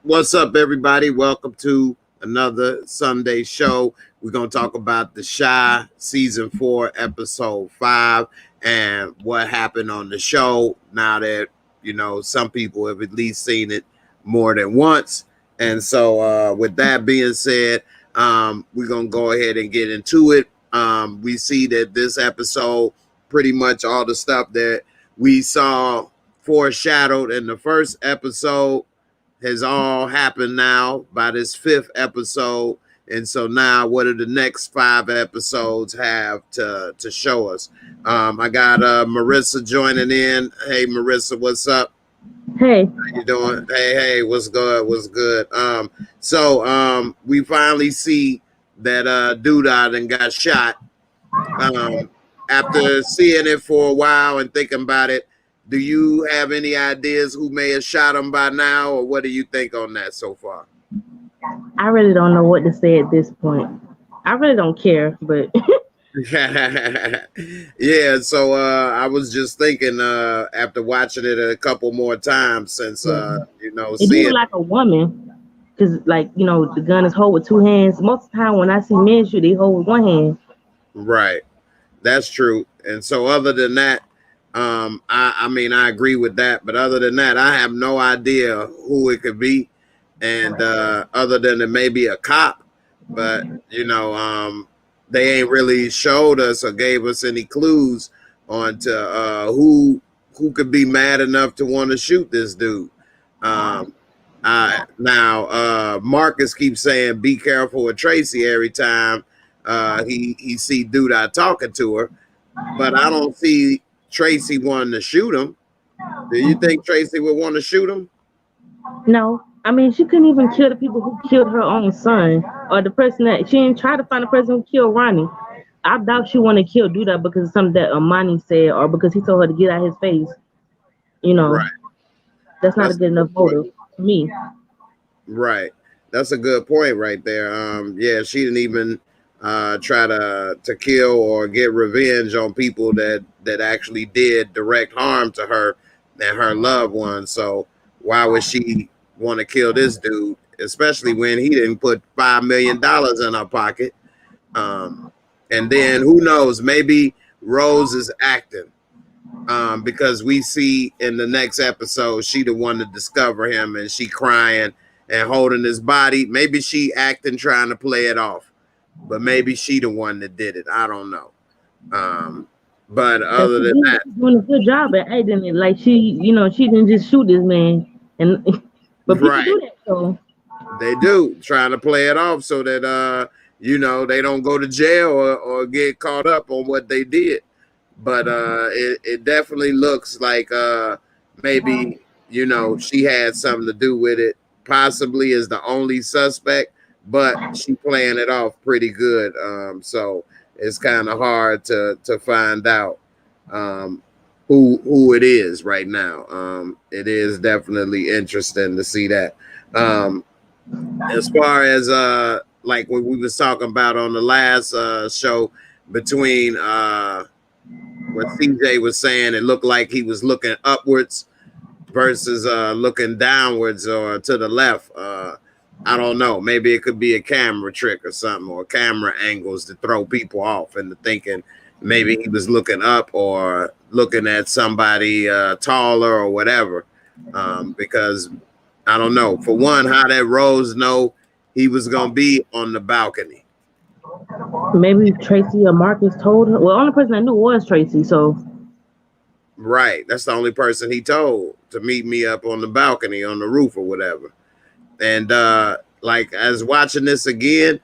What's up, everybody? Welcome to another Sunday show. We're going to talk about the Chi Season 4, Episode 5, and what happened on the show now that, you know, some people have at least seen it more than once. And so with that being said, we're going to go ahead and get into it. We see that this episode, pretty much all the stuff that we saw foreshadowed in the first episode has all happened now by this 5th episode. And so now what do the next 5 episodes have to show us? I got Marissa joining in. Hey, Marissa, what's up? Hey. How you doing? Hey, what's good? What's good? So we finally see that Doodah done got shot. After seeing it for a while and thinking about it, do you have any ideas who may have shot him by now, or what do you think on that so far? I really don't know what to say at this point. I really don't care, but yeah. So I was just thinking after watching it a couple more times since you know, it looked like a woman, because like, you know, the gun is held with 2 hands. Most of the time when I see men shoot, they hold with 1 hand. Right, that's true. And so other than that, I mean, I agree with that, but other than that, I have no idea who it could be. And other than it may be a cop, but you know, they ain't really showed us or gave us any clues on to who could be mad enough to want to shoot this dude. Now Marcus keeps saying be careful with Tracy every time he see Doodah talking to her, but I don't see Tracy wanting to shoot him. Do you think Tracy would want to shoot him? No. I mean, she couldn't even kill the people who killed her own son, or the person that she didn't try to find the person who killed Ronnie. I doubt she wanted to kill Doodah because of something that Amani said, or because he told her to get out his face. You know, right. That's not a good enough motive to me. Right. That's a good point right there. Yeah, she didn't even try to kill or get revenge on people that actually did direct harm to her and her loved ones. So why would she want to kill this dude, especially when he didn't put $5 million in her pocket? And then who knows, maybe Rose is acting because we see in the next episode she the one to discover him, and she crying and holding his body. Maybe she acting, trying to play it off, but maybe she the one that did it. I don't know. But other than that, she's doing a good job at acting it. Like she, you know, she didn't just shoot this man, and but people do that, so they do, trying to play it off so that you know, they don't go to jail or get caught up on what they did. But it definitely looks like maybe, you know, she had something to do with it, possibly as the only suspect, but she playing it off pretty good. So it's kind of hard to find out who it is right now. It is definitely interesting to see that. As far as like what we was talking about on the last show, between what CJ was saying, it looked like he was looking upwards versus looking downwards or to the left. I don't know. Maybe it could be a camera trick or something, or camera angles to throw people off into thinking maybe he was looking up or looking at somebody taller or whatever. Because I don't know. For one, how did Rose know he was gonna be on the balcony? Maybe Tracy or Marcus told her. Well, the only person I knew was Tracy, so right. That's the only person he told to meet me up on the balcony, on the roof or whatever. And like, as watching this again,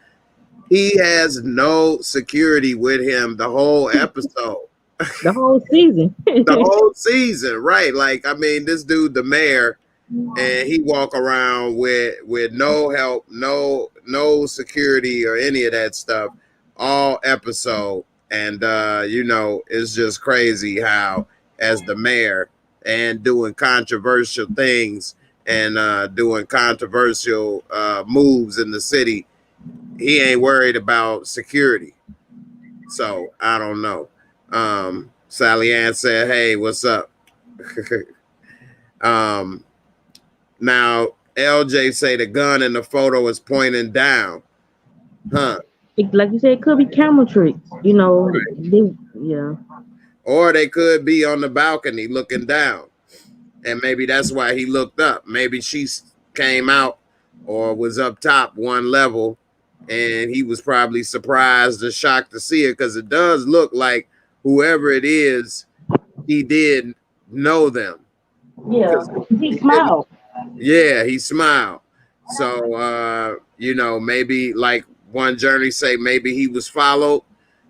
he has no security with him the whole episode. The whole season. The whole season, right? Like, I mean, this dude, the mayor, and he walk around with no help, no security or any of that stuff all episode. And you know, it's just crazy how, as the mayor and doing controversial things and doing controversial moves in the city, he ain't worried about security. So I don't know. Sally Ann said, "Hey, what's up?" um, Now LJ say the gun in the photo is pointing down, huh? Like you said, it could be camera tricks. You know, yeah. Or they could be on the balcony looking down, and maybe that's why he looked up. Maybe she came out or was up top one level, and he was probably surprised and shocked to see it, because it does look like whoever it is, he did know them. Yeah, he smiled. Yeah, he smiled. So you know, maybe like one journey say maybe he was followed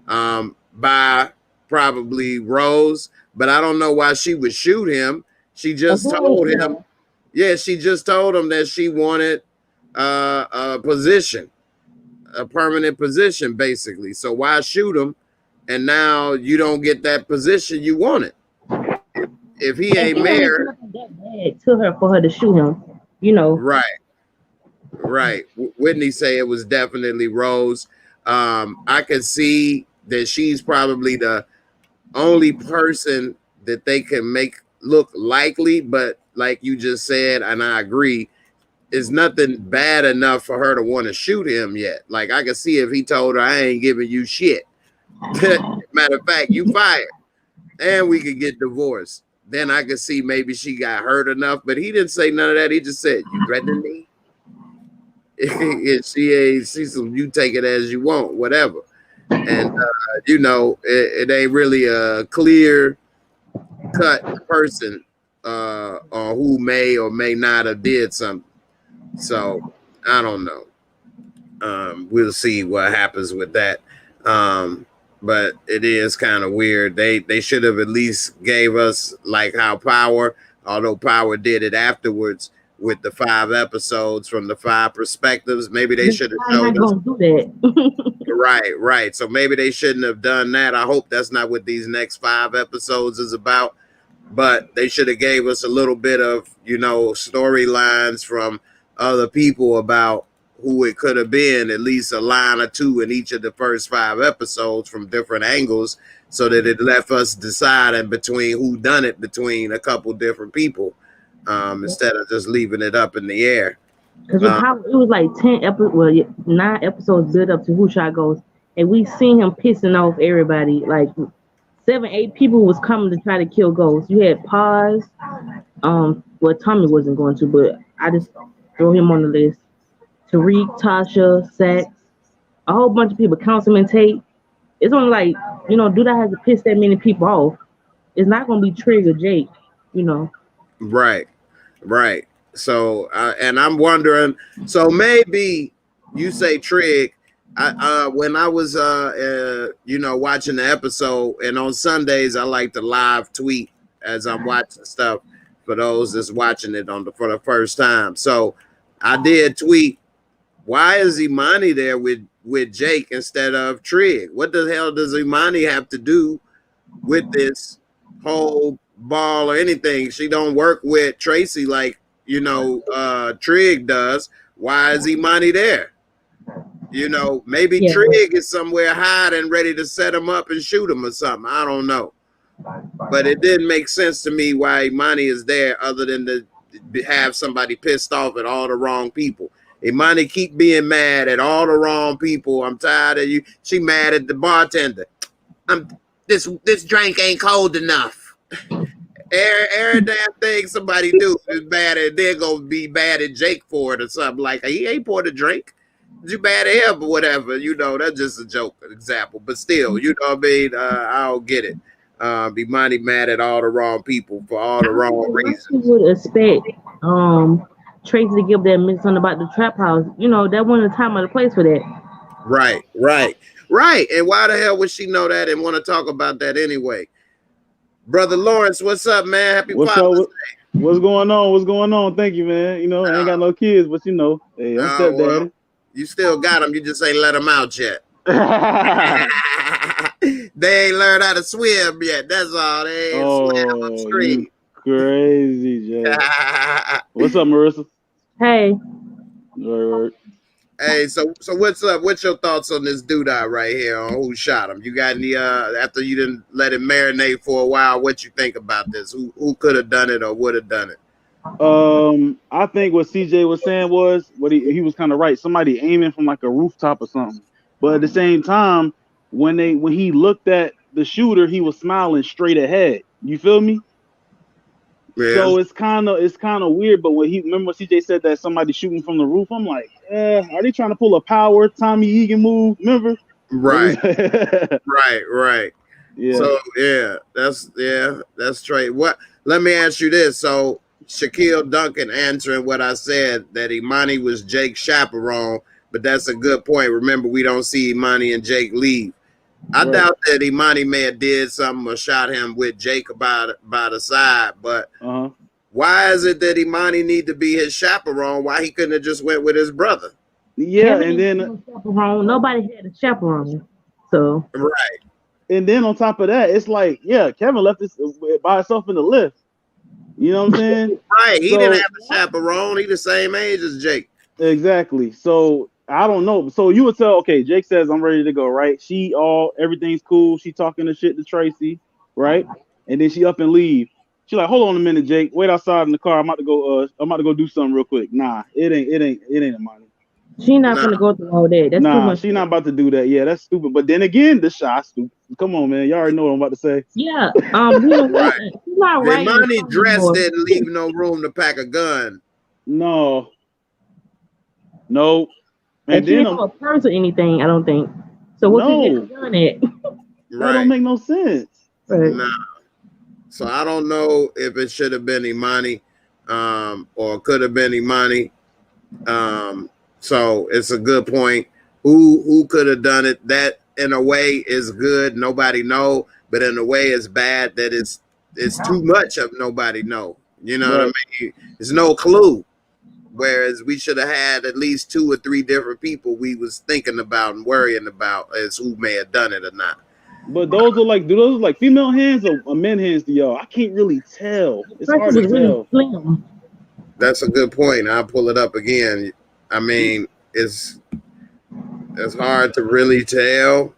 by probably Rose, but I don't know why she would shoot him. She just told him, yeah, she just told him that she wanted a position, a permanent position, basically. So why shoot him? And now you don't get that position you wanted. If he ain't mayor, to her for her to shoot him, you know. Right. Whitney say it was definitely Rose. I can see that she's probably the only person that they can make look likely, but like you just said, and I agree, is nothing bad enough for her to want to shoot him yet. Like I can see if he told her, I ain't giving you shit. Matter of fact, you fired, and we could get divorced. Then I could see maybe she got hurt enough, but he didn't say none of that. He just said, you threatening me? If she ain't, you take it as you want, whatever. And you know, it ain't really a clear cut person on who may or may not have did something. So I don't know. We'll see what happens with that. But it is kind of weird. They should have at least gave us like how Power, although Power did it afterwards with the 5 episodes from the 5 perspectives. Maybe they should have showed us. Do that. Right. So maybe they shouldn't have done that. I hope that's not what these next 5 episodes is about. But they should have gave us a little bit of, you know, storylines from other people about who it could have been, at least a line or 2 in each of the first 5 episodes from different angles, so that it left us deciding between who done it between a couple different people, instead of just leaving it up in the air. Because it was like 9 episodes built up to who shot Ghost, and we seen him pissing off everybody. Like 7, 8 people was coming to try to kill Ghost. You had Paz. Well, Tommy wasn't going to, but I just throw him on the list. Tariq, Tasha, Sax, a whole bunch of people. Councilman Tate. It's only like, you know, dude, I have to piss that many people off. It's not gonna be Trig or Jake, you know. Right. So, and I'm wondering. So maybe you say Trig. When I was, you know, watching the episode, and on Sundays I like to live tweet as I'm watching stuff for those that's watching it for the first time. So I did tweet, why is Imani there with Jake instead of Trig? What the hell does Imani have to do with this whole ball or anything? She don't work with Tracy like, you know, Trig does. Why is Imani there? You know, maybe Trig is somewhere hiding, ready to set him up and shoot him or something. I don't know. But it didn't make sense to me why Imani is there, other than to have somebody pissed off at all the wrong people. Imani keep being mad at all the wrong people. I'm tired of you. She mad at the bartender. This drink ain't cold enough. Every damn thing somebody do is bad, and they're gonna be bad at Jake for it or something. Like, he ain't poured a drink. You bad at him or whatever. You know, that's just a joke example. But still, you know what I mean? I don't get it. Imani mad at all the wrong people for all the wrong reasons. You would expect Tracy to give that mention something about the trap house. You know, that wasn't the time or the place for that. Right. And why the hell would she know that and want to talk about that anyway? Brother Lawrence, what's up, man? Happy Father's Day. What's going on? Thank you, man. You know, I ain't got no kids, but you know, hey, I'm stepdaddy. Well, you still got them. You just ain't let them out yet. They ain't learned how to swim yet. That's all. They ain't swim upstream. Crazy, Jay. What's up, Marissa? Hey. Word. Hey, so what's up? What's your thoughts on this doodah right here on who shot him? You got any after you didn't let it marinate for a while, what you think about this? Who could have done it or would have done it? I think what CJ was saying was what he was kind of right. Somebody aiming from like a rooftop or something. But at the same time, when he looked at the shooter, he was smiling straight ahead. You feel me? Yeah. So it's kind of weird. But when CJ said that somebody shooting from the roof, I'm like, are they trying to pull a power Tommy Egan move? Remember? Right. right. Yeah. So that's straight. What? Let me ask you this. So Shaquille Duncan answering what I said that Imani was Jake's chaperone, but that's a good point. Remember, we don't see Imani and Jake leave. I doubt that Imani may have did something or shot him with Jake by the side, but why is it that Imani need to be his chaperone? Why he couldn't have just went with his brother? Yeah, Kevin and then nobody had a chaperone, so right. And then on top of that, it's like, yeah, Kevin left this by himself in the lift. You know what I'm saying? Right. He didn't have a chaperone. He the same age as Jake. Exactly. So I don't know. So you would tell, okay, Jake says I'm ready to go, right? Everything's cool. She talking the shit to Tracy, right? And then she up and leave. She like, hold on a minute, Jake. Wait outside in the car. I'm about to go do something real quick. Nah, it ain't Imani. She not gonna go through all that. That's too much. She not about to do that. Yeah, that's stupid. But then again, the shot stupid. Come on, man. Y'all already know what I'm about to say. Yeah. She's not right. Imani dress didn't leave no room to pack a gun. No. And she didn't have a purse or anything, I don't think. So what you get a gun at? That don't make no sense. Right. Nah. So I don't know if it should have been Imani, or could have been Imani. So it's a good point. Who could have done it? That in a way is good. Nobody know, but in a way it's bad that it's too much of nobody know. You know what I mean? There's no clue. Whereas we should have had at least 2 or 3 different people we was thinking about and worrying about as who may have done it or not. But do those look like female hands or men hands to y'all? I can't really tell. It's hard to tell. Really That's a good point. I'll pull it up again. I mean, it's hard to really tell.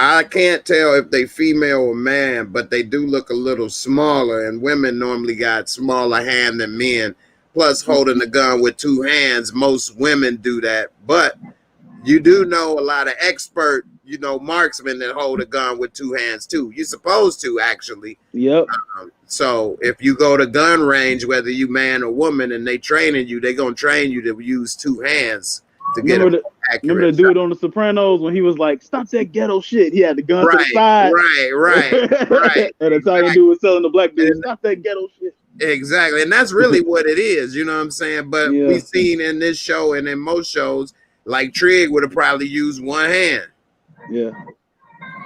I can't tell if they female or man, but they do look a little smaller, and women normally got smaller hand than men. Plus, holding the gun with 2 hands, most women do that. But you do know a lot of expert, marksmen that hold a gun with 2 hands too. You're supposed to, actually. Yep. So if you go to gun range, whether you man or woman, and they training you, they're gonna train you to use 2 hands to get an accurate. Remember the dude on The Sopranos when he was like, "Stop that ghetto shit." He had the gun to the side. Right. And the Italian dude was telling the black dude, "Stop that ghetto shit." Exactly, and that's really what it is. You know what I'm saying? But we've seen in this show and in most shows, like Trig would have probably used 1 hand. Yeah.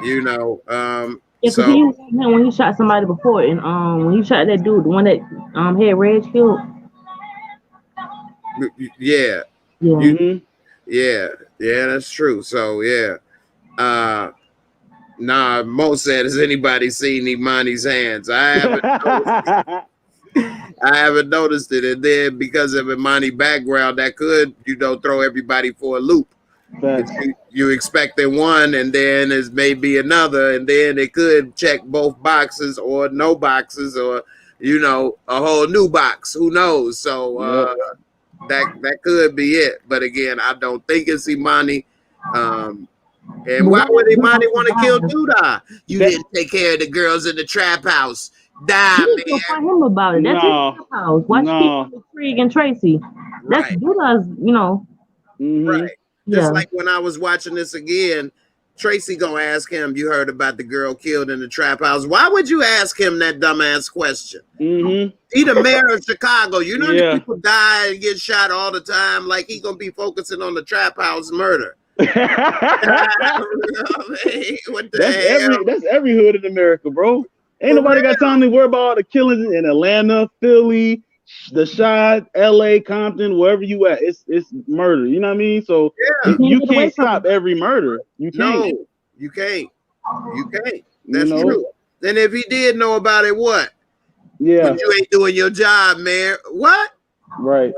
Because he used one hand when he shot somebody before, and when he shot that dude, the one that had Reg killed. Yeah. Yeah, that's true. So Mo said, has anybody seen Imani's hands? I haven't noticed it. And then because of Imani's background, that could, throw everybody for a loop. You expected one, and then there's maybe another, and then it could check both boxes or no boxes, or a whole new box. Who knows? So that could be it. But again, I don't think it's Imani. And why would Imani want to kill Doodah? You didn't take care of the girls in the trap house. Die, man. Find him about it. That's his trap house. Watch people with Trig and Tracy. That's Doodah's, Right. Just like when I was watching this again, Tracy gonna ask him, you heard about the girl killed in the trap house. Why would you ask him that dumbass question? He the mayor of Chicago. You know the people die and get shot all the time. Like he gonna be focusing on the trap house murder. What the hell? That's every hood in America, bro. Ain't nobody got time to worry about all the killings in Atlanta, Philly, the Shad, LA, Compton, wherever you at. It's murder. You know what I mean? So you can't stop every murder. You can't. No, you can't. That's true. Then if he did know about it, what? Yeah. But you ain't doing your job, man. What? Right.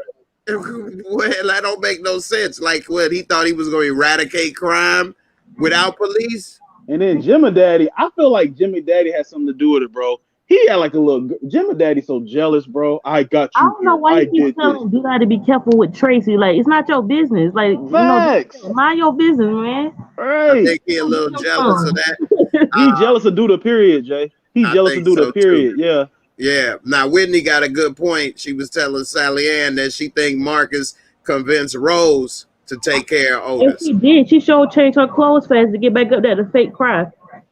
Well, that don't make no sense. Like, what, he thought he was going to eradicate crime without police? And then Jimmy Daddy, I feel like Jimmy Daddy has something to do with it, bro. He had like a little Jimmy Daddy so jealous, bro. I got you. I don't know why you keep telling Duda to be careful with Tracy. Like, it's not your business. Like, facts. You know, mind your business, man. Right. I think he a little jealous of that. He jealous of Duda, period, Jay. He jealous of Duda, period. Yeah. Yeah. Now, Whitney got a good point. She was telling Sally Ann that she think Marcus convinced Rose to take care of Otis. If she did, she sure changed her clothes fast to get back up there to fake cry.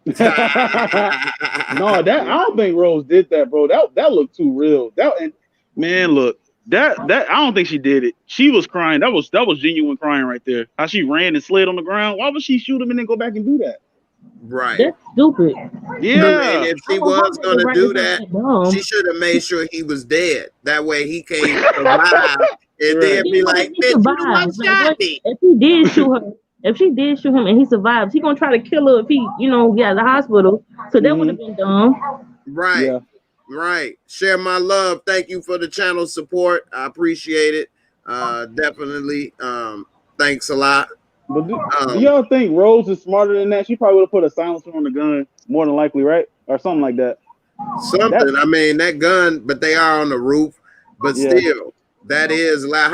No, I don't think Rose did that, bro. That looked too real. Man, look, that I don't think she did it. She was crying. That was genuine crying right there. How she ran and slid on the ground. Why would she shoot him and then go back and do that? Right. That's stupid. Yeah. I mean, if she was going to do that, she should have made sure he was dead. That way he can't survive. And then be like, bitch, you the one shot me. If he did shoot her, if she did shoot him and he survives, he gonna try to kill her if he, get out of the hospital. So that would have been dumb. Right. Yeah. Right. Share my love. Thank you for the channel support. I appreciate it. Definitely. Thanks a lot. But do y'all think Rose is smarter than that? She probably would have put a silencer on the gun, more than likely, right? Or something like that. Something. I mean, that gun, but they are on the roof. But still, that is like,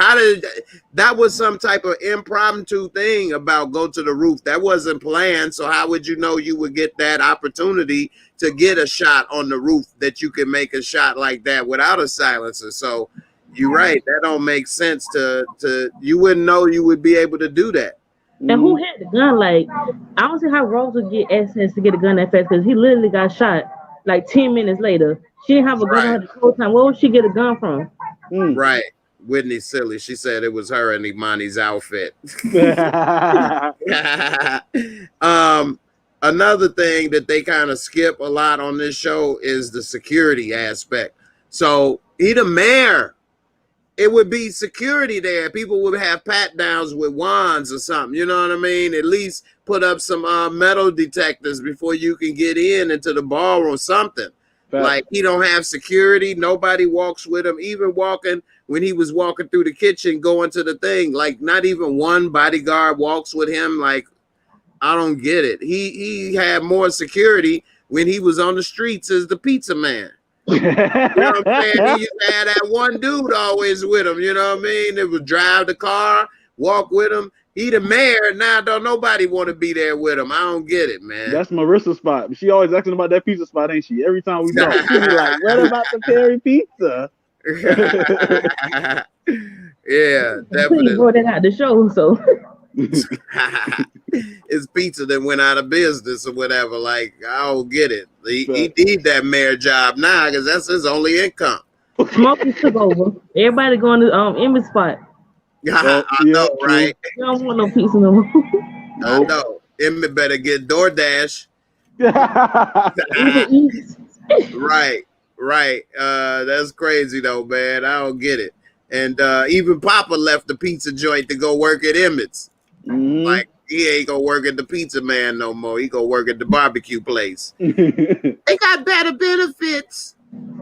that was some type of impromptu thing about go to the roof. That wasn't planned. So how would you know you would get that opportunity to get a shot on the roof, that you can make a shot like that without a silencer? So you're right. That don't make sense to you wouldn't know you would be able to do that. And who had the gun? Like, I don't see how Rose would get access to get a gun that fast, because he literally got shot like 10 minutes later. She didn't have a gun on her the whole time. Where would she get a gun from? Right. Whitney silly. She said it was her and Imani's outfit. Another thing that they kind of skip a lot on this show is the security aspect. So he the mayor. It would be security there. People would have pat downs with wands or something. You know what I mean? At least put up some metal detectors before you can get into the bar or something. Like, he don't have security. Nobody walks with him. Even when he was walking through the kitchen, going to the thing, like, not even one bodyguard walks with him. Like, I don't get it. He had more security when he was on the streets as the pizza man. You know what I'm saying? He used to have that one dude always with him. You know what I mean? It would drive the car, walk with him. He the mayor. Now don't nobody want to be there with him. I don't get it, man. That's Marissa's spot. She always asking about that pizza spot, ain't she? Every time we talk, she be like, what about the Perry pizza? Yeah, definitely. He brought it out the show, so. His pizza that went out of business or whatever. Like, I don't get it. He need that mayor job now because that's his only income. Smokey took over. Everybody going to Emmett spot. I know, right? You don't want no pizza no more. I know. Emmett better get DoorDash. Right. That's crazy though, man. I don't get it. And even Papa left the pizza joint to go work at Emmett's. Like, he ain't gonna work at the pizza man no more. He gonna work at the barbecue place. They got better benefits.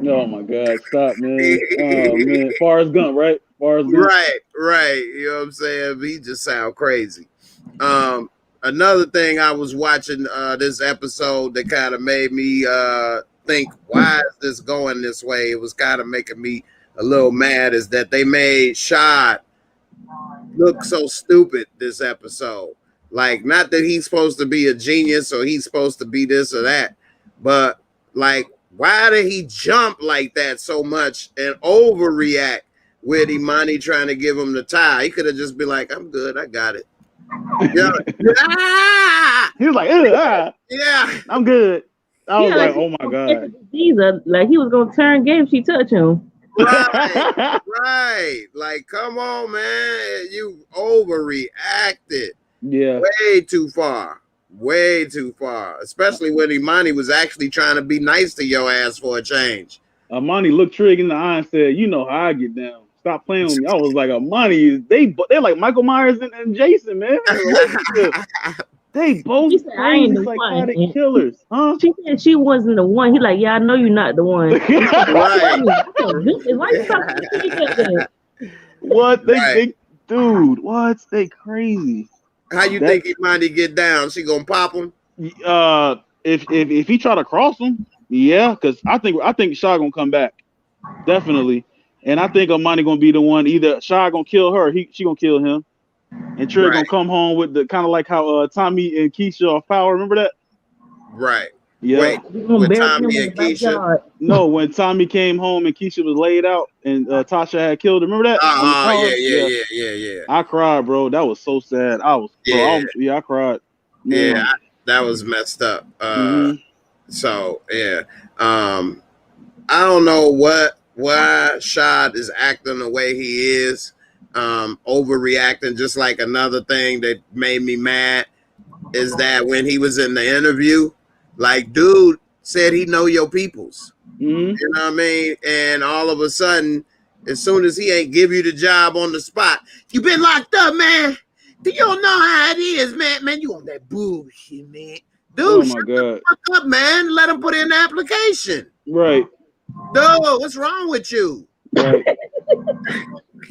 Oh my God, stop, man. Oh man, Forrest Gump, right? Forrest Gump. Right. You know what I'm saying? He just sound crazy. Another thing I was watching this episode that kind of made me think, why is this going this way? It was kind of making me a little mad, is that they made Shad look so stupid this episode. Like, not that he's supposed to be a genius or he's supposed to be this or that, but like, why did he jump like that so much and overreact with Imani trying to give him the tie? He could have just been like, I'm good, I got it. Yeah. He was like, yeah, I'm good. I was like, oh my God. Like, he was gonna turn game if she touched him. Right. Like, come on, man. You overreacted. Yeah. Way too far. Especially when Imani was actually trying to be nice to your ass for a change. Imani looked Trig in the eye and said, you know how I get down. Stop playing with me. I was like, Imani, they're like Michael Myers and Jason, man. They both crazy psychotic killers, huh? She said she wasn't the one. He like, yeah, I know you're not the one. Right. Why you talking to me like that? What Right. dude? What they crazy? How you That think Imani get down? She gonna pop him? if he try to cross him, yeah, because I think Shaw gonna come back definitely, and I think Imani gonna be the one. Either Shaw gonna kill her, she gonna kill him, and Trey Right. gonna come home with the kind of like how Tommy and Keisha are Power. Remember that? Right. Yeah. Wait, We're gonna with bury him Tommy in and the Keisha? backyard. No, when Tommy came home and Keisha was laid out and Tasha had killed her. Remember that on the Yeah, Power? yeah, yeah, yeah, yeah. I cried, bro. That was so sad. Yeah, I cried. yeah, Man. that was messed up. Mm-hmm. So yeah. I don't know why Shad is acting the way he is, overreacting. Just like another thing that made me mad is that when he was in the interview, like dude said he know your peoples. Mm-hmm. You know what I mean? And all of a sudden, as soon as he ain't give you the job on the spot, you been locked up, man. You don't know how it is, man. Man, you on that bullshit, man. Oh Dude, my shut the God. fuck up, man. Let him put in the application. Right. Dude, what's wrong with you? Right.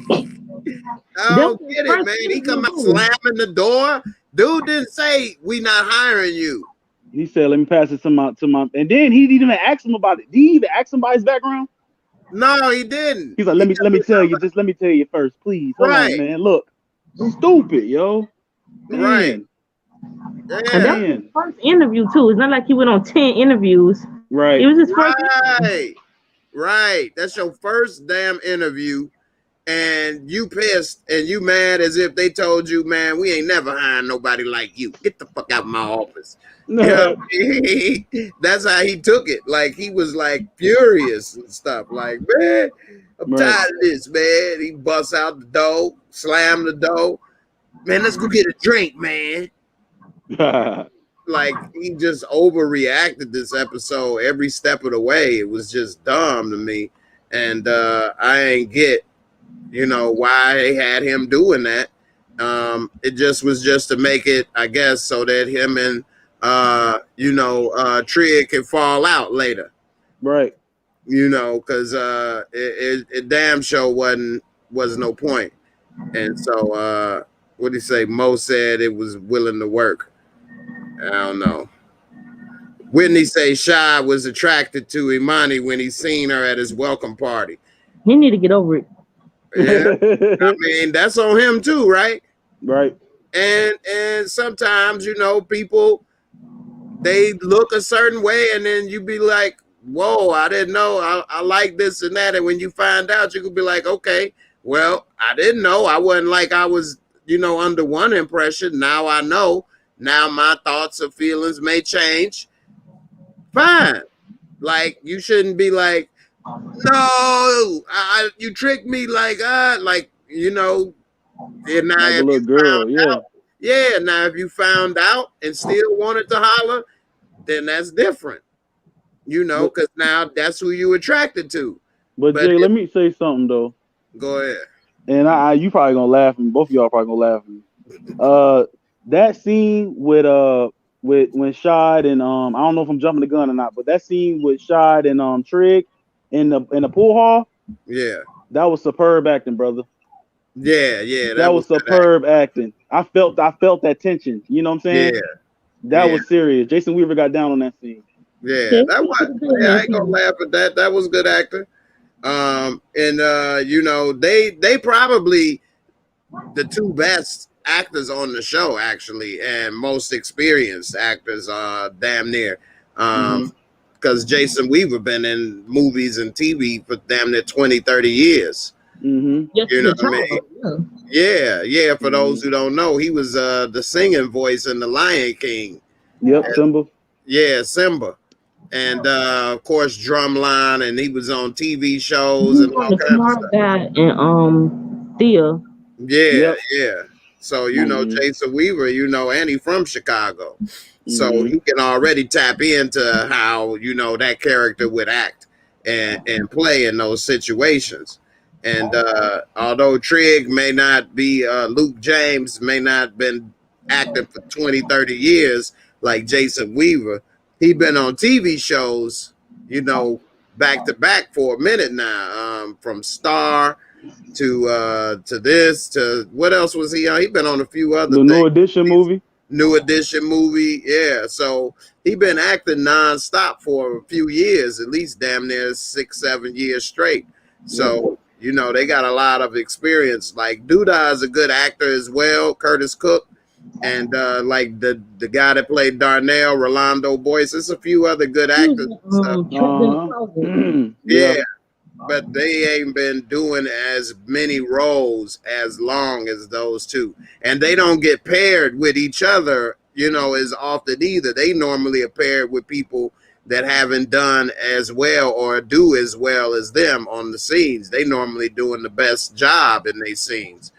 I That was don't his get it, first man. He interview, come out too. slamming the door. Dude didn't say we not hiring you. He said, "Let me pass it to my." And then he didn't even ask him about it. Did he even ask him about his background? No, he didn't. He's like, He let me just tell you. Just let me tell you first, please. Hold on, right, man. Look, stupid, yo. right. Man. And that Yeah, was his Man. first interview too. It's not like he went on 10 interviews. It Right. was his first interview. right, right. That's your first damn interview. And you pissed and you mad as if they told you, man, we ain't never hiring nobody like you. Get the fuck out of my office. You know what I mean? That's how he took it. Like he was like furious and stuff. Like, man, I'm Right. tired of this, man. He busts out the door, slam the door. Man, let's go get a drink, man. Like he just overreacted this episode every step of the way. It was just dumb to me. And I ain't get why they had him doing that. It just was just to make it, I guess, so that him and Trig can fall out later. Right. Because it damn sure was no point. And so what did he say? Mo said it was willing to work. I don't know. Whitney say Shy was attracted to Imani when he seen her at his welcome party. He need to get over it. Yeah, I mean that's on him too, right? Right. And sometimes people they look a certain way, and then you be like, "Whoa, I didn't know. I like this and that." And when you find out, you could be like, "Okay, well, I didn't know. I wasn't like I was, under one impression. Now I know. Now my thoughts or feelings may change. Fine. Like you shouldn't be like." No, you tricked me like and now Like a if little you girl. found Yeah. out, yeah, now if you found out and still wanted to holler, then that's different, But because now that's who you attracted to. But Jay, let me say something though. go ahead. And you probably gonna laugh, and both of y'all probably gonna laugh at me. That scene with when Shad and I don't know if I'm jumping the gun or not, but that scene with Shad and Trig in the pool hall, Yeah, that was superb acting, brother. yeah, That that was was good act. superb acting. I felt that tension. You know what I'm saying? Yeah, That yeah, was serious. Jason Weaver got down on that scene. yeah. Yeah, That he was. did good in Yeah, I that ain't gonna scene. laugh at that. That was good acting. And they probably the two best actors on the show, actually, and most experienced actors, damn near. Because Jason Weaver been in movies and TV for damn near 20, 30 years. Mm-hmm. Just You in know the what I child. mean? Yeah. For those who don't know, he was the singing voice in The Lion King. Yep, Simba. Yeah, Simba. And of course, Drumline, and he was on TV shows He's and on all the kinds of smart stuff. guy and Thea. Yeah, Yep. yeah. So Mhm. Jason Weaver, and he from Chicago, so Mhm. he can already tap into how that character would act and play in those situations. And although Trig may not be Luke James may not been acting for 20, 30 years like Jason Weaver, he been on TV shows, back to back for a minute now, from Star. to this, to what else was he on? He been on a few other The things. New Edition movie. New Edition movie, yeah. So he been acting nonstop for a few years, at least damn near 6-7 years straight. So you know they got a lot of experience. Like Duda is a good actor as well, Curtis Cook, and like the guy that played Darnell, Rolando Boyce. There's a few other good actors. Yeah. But they ain't been doing as many roles as long as those two. And they don't get paired with each other, you know, as often either. They normally are paired with people that haven't done as well or do as well as them on the scenes. They normally doing the best job in these scenes.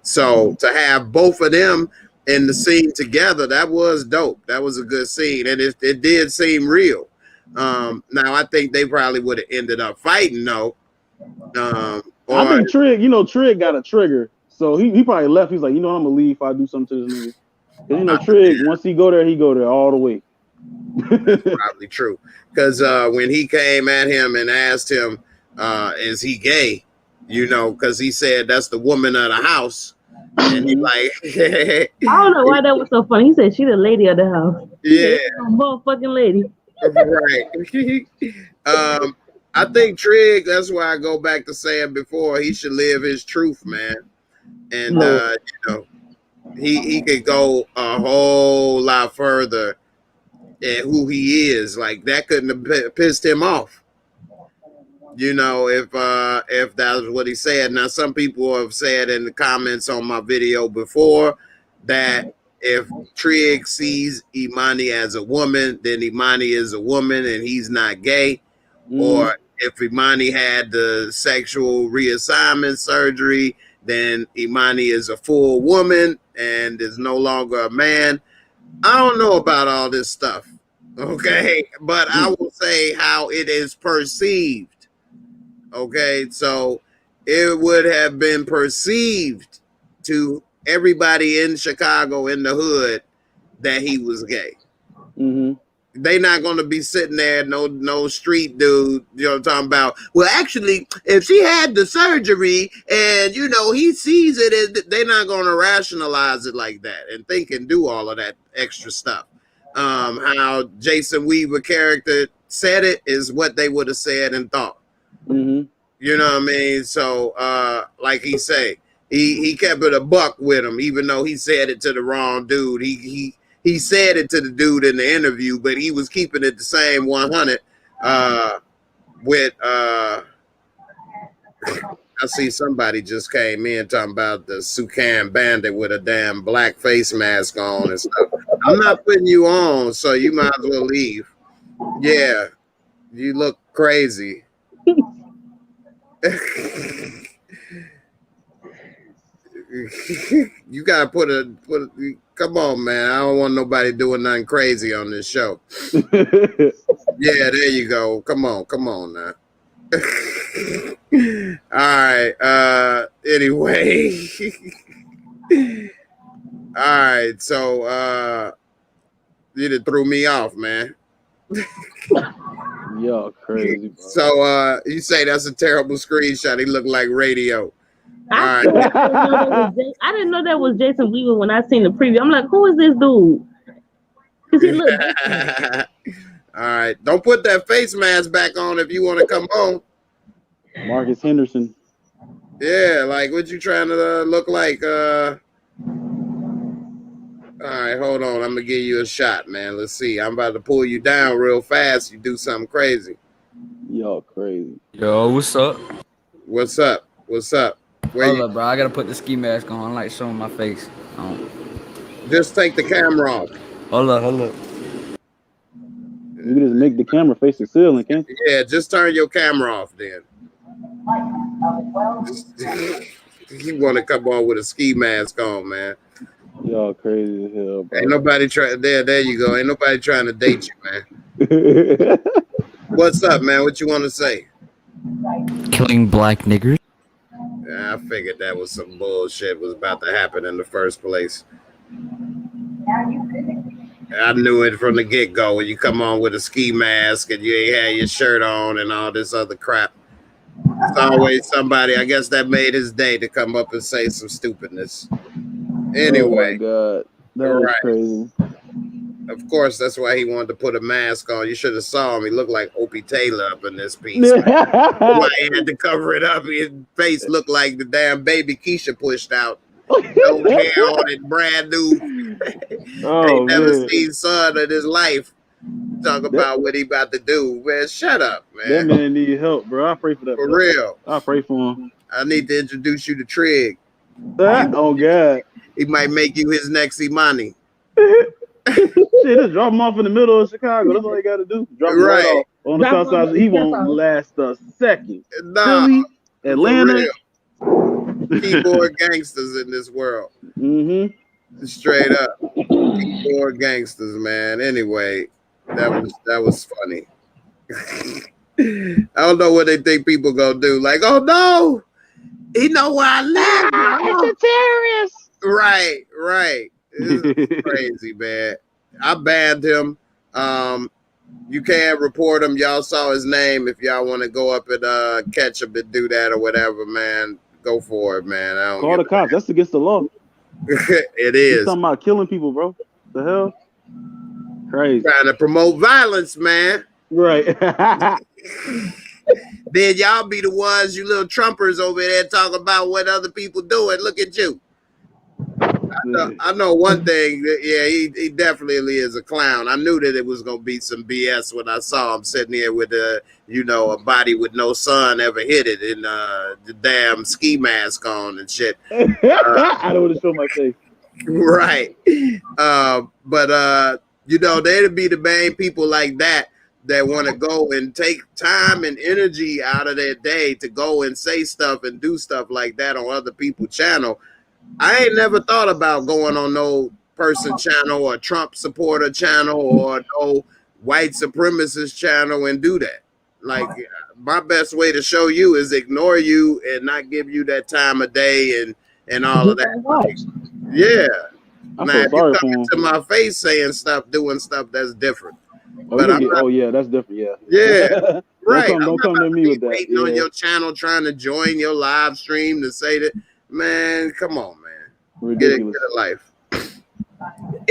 So to have both of them in the scene together, that was dope. That was a good scene. And it did seem real. Now I think they probably would have ended up fighting though. I think Trig, you know, Trig got a trigger, so he probably left. He's like, you know, I'm gonna leave if I do something to this movie. Because you know, Trig, once he go there all the way. That's probably true. Because when he came at him and asked him, is he gay? You know, because he said that's the woman of the house. And he like I don't know why that was so funny. He said she the lady of the house. Yeah. Motherfucking lady. Right. I think Trig, that's why I go back to saying before, he should live his truth, man. And you know, he could go a whole lot further at who he is. Like that couldn't have pissed him off. You know, if that was what he said. Now some people have said in the comments on my video before that if Trig sees Imani as a woman, then Imani is a woman and he's not gay. Or if Imani had the sexual reassignment surgery, then Imani is a full woman and is no longer a man. I don't know about all this stuff, okay? But I will say how it is perceived, okay? So it would have been perceived to everybody in Chicago in the hood that he was gay. They not going to be sitting there, no street dude, you know, talking about, well, actually, if she had the surgery and, you know, he sees it, they're not going to rationalize it like that and think and do all of that extra stuff. How Jason Weaver character said it is what they would have said and thought. You know what I mean? So, like he say, he kept it a buck with him, even though he said it to the wrong dude. He said it to the dude in the interview, but he was keeping it the same 100 with I see somebody just came in talking about the Sukan bandit with a damn black face mask on and stuff. I'm not putting you on, so you might as well leave. Yeah, you look crazy. You gotta put a come on, man. I don't want nobody doing nothing crazy on this show. Yeah, there you go. Come on now. All right. Anyway. All right, so you done threw me off, man. Y'all crazy, bro. So you say that's a terrible screenshot. He looked like radio. I didn't know that was Jason Weaver when I seen the preview. I'm like, who is this dude? Because he looked different. All right. Don't put that face mask back on if you want to come on. Marcus Henderson. Yeah, like what you trying to look like? All right, hold on. I'm gonna give you a shot, man. Let's see. I'm about to pull you down real fast. You do something crazy. Y'all crazy. Yo, what's up? What's up? What's up? Hold up, bro. I gotta put the ski mask on. I like showing my face. Just take the camera off. Hold up. You can just make the camera face the ceiling, can't you? Yeah, just turn your camera off then. You want to come on with a ski mask on, man. Y'all crazy as hell, bro. Ain't nobody trying. There you go. Ain't nobody trying to date you, man. What's up, man? What you want to say? Killing black niggers. Yeah, I figured that was some bullshit was about to happen in the first place. I knew it from the get-go when you come on with a ski mask and you ain't had your shirt on and all this other crap. It's always somebody. I guess that made his day to come up and say some stupidness. Anyway, oh my God, that is crazy. Of course, that's why he wanted to put a mask on. You should have saw him. He looked like Opie Taylor up in this piece. Man. Why he had to cover it up. His face looked like the damn baby Keisha pushed out. No hair on it, brand new. Ain't never seen son in his life. Talk about what he about to do. Man, shut up, man. That man need help, bro. I pray for that. For real. I pray for him. I need to introduce you to Trig. Oh, God. He might make you his next Imani. Shit, just drop him off in the middle of Chicago. That's all you got to do. Drop him right off on the south side. He won't last a second. Nah, Philly, Atlanta. Keyboard gangsters in this world. Straight up. Keyboard gangsters, man. Anyway, that was funny. I don't know what they think people gonna do. Like, oh no, he know where I live. It's a terrorist. Right. It's crazy, man. I banned him. You can't report him. Y'all saw his name. If y'all want to go up and catch him and do that or whatever, man, go for it, man. I don't call the cops. That's against the law. It is. He's talking about killing people, bro. The hell? Crazy. Trying to promote violence, man. Right. Then y'all be the ones, you little Trumpers over there, talking about what other people doing. Look at you. I know one thing. Yeah, he definitely is a clown. I knew that it was gonna be some BS when I saw him sitting here with a body with no sun ever hit it, and the damn ski mask on and shit. I don't want to show my face. Right. But they'd be the main people like that want to go and take time and energy out of their day to go and say stuff and do stuff like that on other people's channel. I ain't never thought about going on no person channel or Trump supporter channel or no white supremacist channel and do that. Like, my best way to show you is ignore you and not give you that time of day and all of that. Like, yeah. Now, if you come to my face saying stuff, doing stuff, that's different. Yeah, that's different. Yeah. Right. Don't come to me with that. Waiting on your channel, trying to join your live stream to say that. Man, come on, man. Ridiculous. Get a life.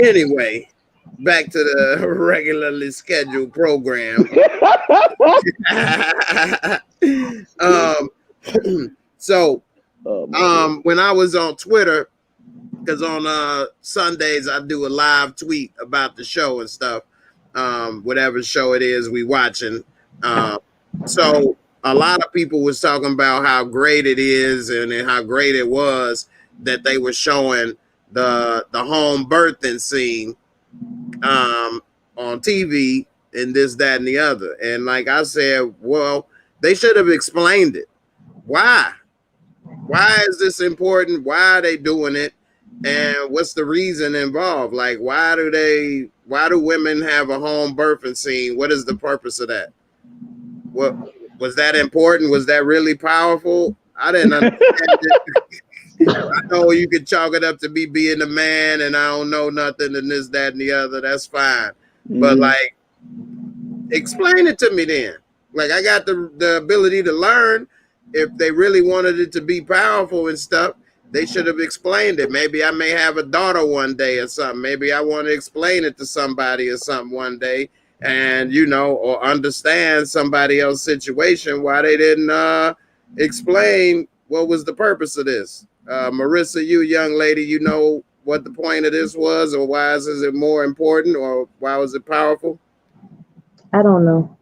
Anyway, back to the regularly scheduled program. When I was on Twitter, because on Sundays I do a live tweet about the show and stuff, whatever show it is we watching. So a lot of people was talking about how great it is and how great it was that they were showing the home birthing scene on TV and this, that, and the other. And like I said, well, they should have explained it. Why? Why is this important? Why are they doing it? And what's the reason involved? Like, why do women have a home birthing scene? What is the purpose of that? What was that important? Was that really powerful? I didn't understand it. I know you could chalk it up to me being a man and I don't know nothing and this, that, and the other. That's fine. But like, explain it to me then. Like, I got the ability to learn. If they really wanted it to be powerful and stuff, they should have explained it. Maybe I may have a daughter one day or something. Maybe I want to explain it to somebody or something one day and, or understand somebody else's situation, why they didn't explain what was the purpose of this. Marissa, you young lady, you know what the point of this was, or why is it more important, or why was it powerful? I don't know.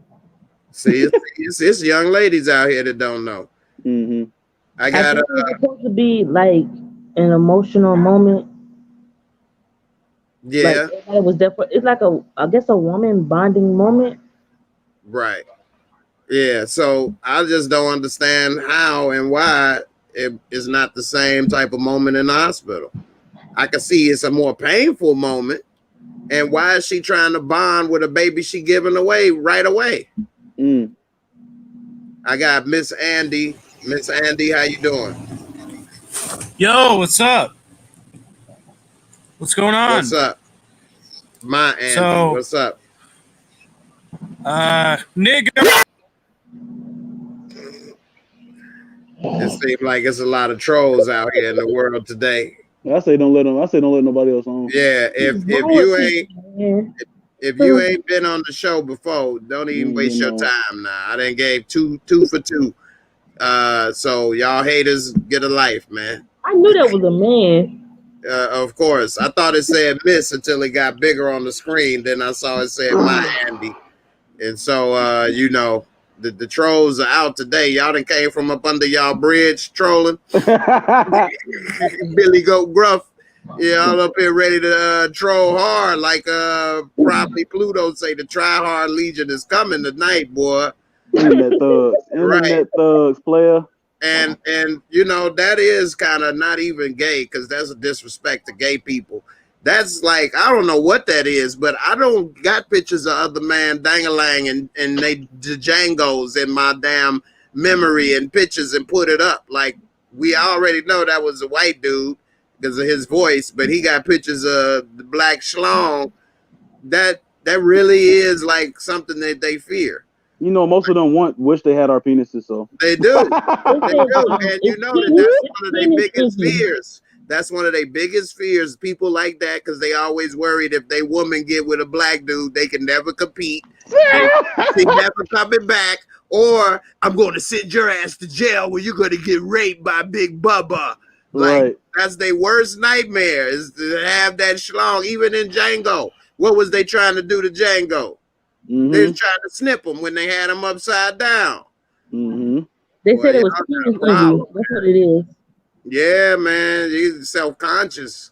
See, it's young ladies out here that don't know. I got it's supposed to be like an emotional moment. Yeah, like, it was definitely. It's like I guess a woman bonding moment. Right. Yeah. So I just don't understand how and why it is not the same type of moment in the hospital. I can see it's a more painful moment. And why is she trying to bond with a baby she giving away right away? I got Miss Andy. Miss Andy, how you doing? Yo, what's up? What's going on? What's up? My Andy, what's up? Nigga. It seems like it's a lot of trolls out here in the world today. I say don't let them. I say don't let nobody else on. Yeah, if you ain't been on the show before, don't even waste your time now. I done gave two for two. So y'all haters get a life, man. I knew that was a man. Of course. I thought it said Miss until it got bigger on the screen. Then I saw it said My Andy. And so you know, the trolls are out today. Y'all done came from up under y'all bridge trolling. Billy Goat Gruff. Yeah, all up here ready to troll hard, like probably Pluto say the Try Hard Legion is coming tonight, boy. Internet thugs, internet thugs, player. And you know that is kind of not even gay, because that's a disrespect to gay people. That's like, I don't know what that is, but I don't got pictures of other man dangalang and they Django's in my damn memory and pictures and put it up. Like, we already know that was a white dude because of his voice, but he got pictures of the black schlong. That really is like something that they fear. You know, most of them wish they had our penises, so they do. They do, and you know that's one of their biggest fears. That's one of their biggest fears. People like that, because they always worried if they woman get with a black dude, they can never compete. They never coming back. Or I'm going to send your ass to jail where you're going to get raped by Big Bubba. Like, that's their worst nightmare, is to have that schlong. Even in Django, what was they trying to do to Django? They was trying to snip him when they had him upside down. They said it was penis envy. That's what it is. Yeah, man, he's self-conscious.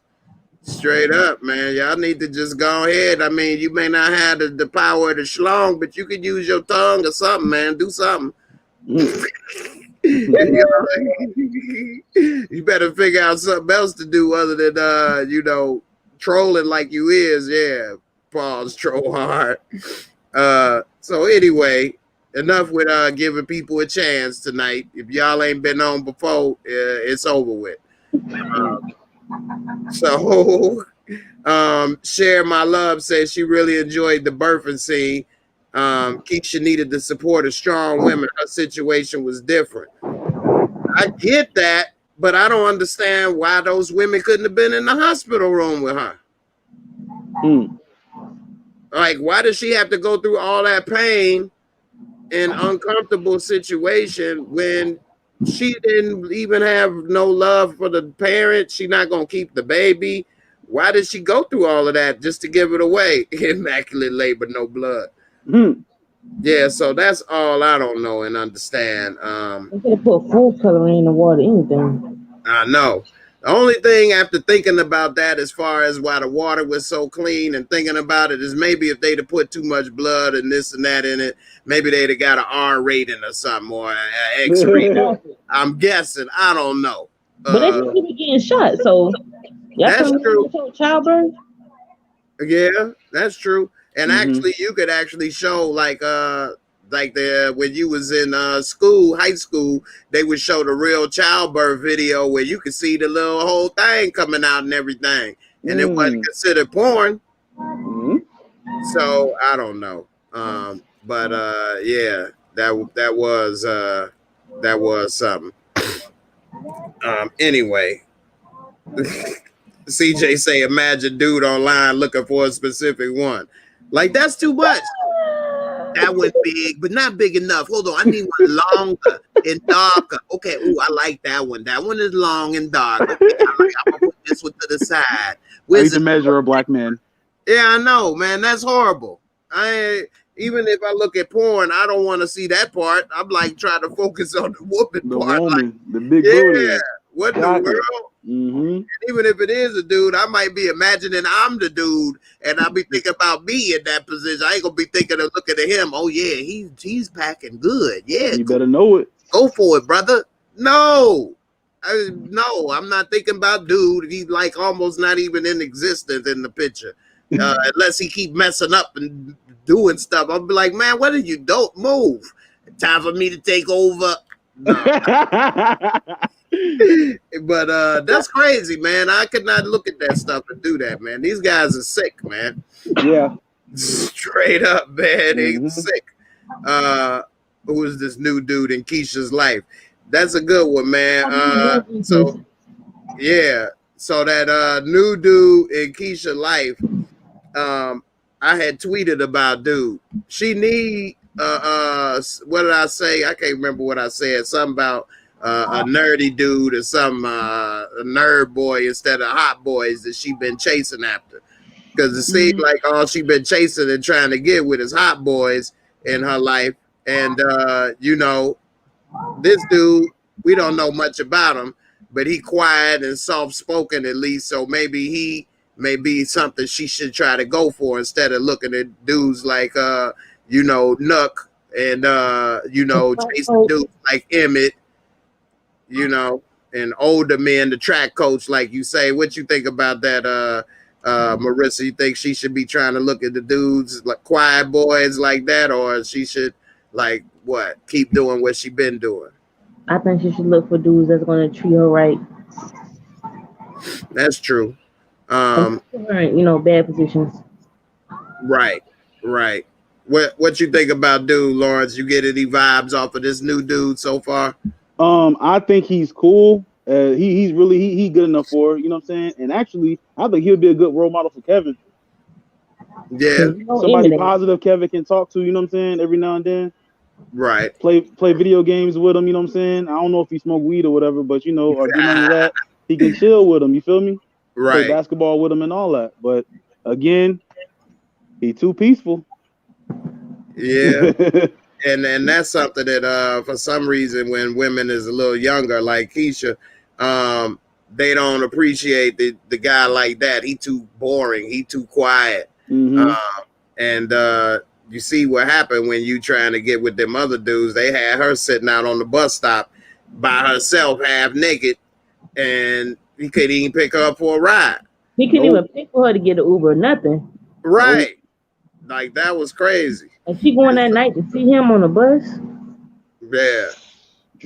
Straight up, man. Y'all need to just go ahead. I mean, you may not have the power of the schlong, but you could use your tongue or something, man. Do something. You better figure out something else to do other than you know, trolling like you is. Yeah, pause, troll hard. So anyway, enough with giving people a chance tonight. If y'all ain't been on before, it's over with. Share My Love says she really enjoyed the birthing scene. Keisha needed to support of strong women. Her situation was different. I get that, but I don't understand why those women couldn't have been in the hospital room with her. Like, why does she have to go through all that pain and uncomfortable situation when she didn't even have no love for the parent? She not gonna keep the baby. Why did she go through all of that just to give it away? Immaculate labor, no blood. Yeah, so that's all I don't know and understand. They could have put food coloring in the water, anything. I know. The only thing after thinking about that, as far as why the water was so clean and thinking about it, is maybe if they'd have put too much blood and this and that in it, maybe they'd have got an R rating or something, or an X rating. I'm guessing. I don't know. But they should be getting shot, so that's true. Childbirth. Yeah, that's true. And actually, you could actually show like when you was in high school, they would show the real childbirth video where you could see the little whole thing coming out and everything, and it wasn't considered porn. So I don't know, but yeah, that was something. Anyway, CJ say, imagine dude online looking for a specific one. Like, that's too much. That one big, but not big enough. Hold on, I need one longer and darker. Okay, ooh, I like that one. That one is long and dark. Okay, I'm gonna put this one to the side. Where's the measure of black man? Yeah, I know, man. That's horrible. Even if I look at porn, I don't want to see that part. I'm like trying to focus on the woman part. Woman, like, the big booty. What in the world? And even if it is a dude, I might be imagining I'm the dude, and I'll be thinking about me in that position. I ain't gonna be thinking of looking at him. Oh yeah, he's packing good. Yeah, you better know it. Go for it, brother. No, I'm not thinking about dude. He's like almost not even in existence in the picture, unless he keep messing up and doing stuff. I'll be like, man, what are you? Don't move. Time for me to take over. No. But that's crazy, man. I could not look at that stuff and do that, man. These guys are sick, man. Yeah. Straight up, man. They sick. Who is this new dude in Keisha's life? That's a good one, man. So yeah, so that new dude in Keisha's life, I had tweeted about dude. She need what did I say? I can't remember what I said. Something about a nerdy dude or some a nerd boy instead of hot boys that she been chasing after. Because it seemed like all she been chasing and trying to get with is hot boys in her life. And you know, this dude, we don't know much about him, but he quiet and soft-spoken at least, so maybe he may be something she should try to go for instead of looking at dudes like you know, Nook and you know, chasing dudes like Emmett, you know, and older men, the track coach, like you say. What you think about that, Marissa? You think she should be trying to look at the dudes like quiet boys like that, or she should like what, keep doing what she been doing? I think she should look for dudes that's gonna treat her right. That's true. You know, bad positions. Right. What you think about dude, Lawrence? You get any vibes off of this new dude so far? I think he's cool. He's really he good enough for her, you know what I'm saying? And actually, I think he'll be a good role model for Kevin. Yeah. Somebody positive Kevin can talk to, you know what I'm saying, every now and then. Right. Play video games with him, you know what I'm saying? I don't know if he smoke weed or whatever, but you know, or do none of that. He can chill with him, you feel me? Right. Play basketball with him and all that. But again, he too peaceful. Yeah. and that's something that for some reason when women is a little younger, like Keisha, they don't appreciate the guy like that. He too boring, he too quiet. And you see what happened when you trying to get with them other dudes. They had her sitting out on the bus stop by herself, half naked, and he couldn't even pick her up for a ride. He couldn't even pick for her to get an Uber, nothing. Right. Like, that was crazy. And she going that night to see him on the bus? Yeah.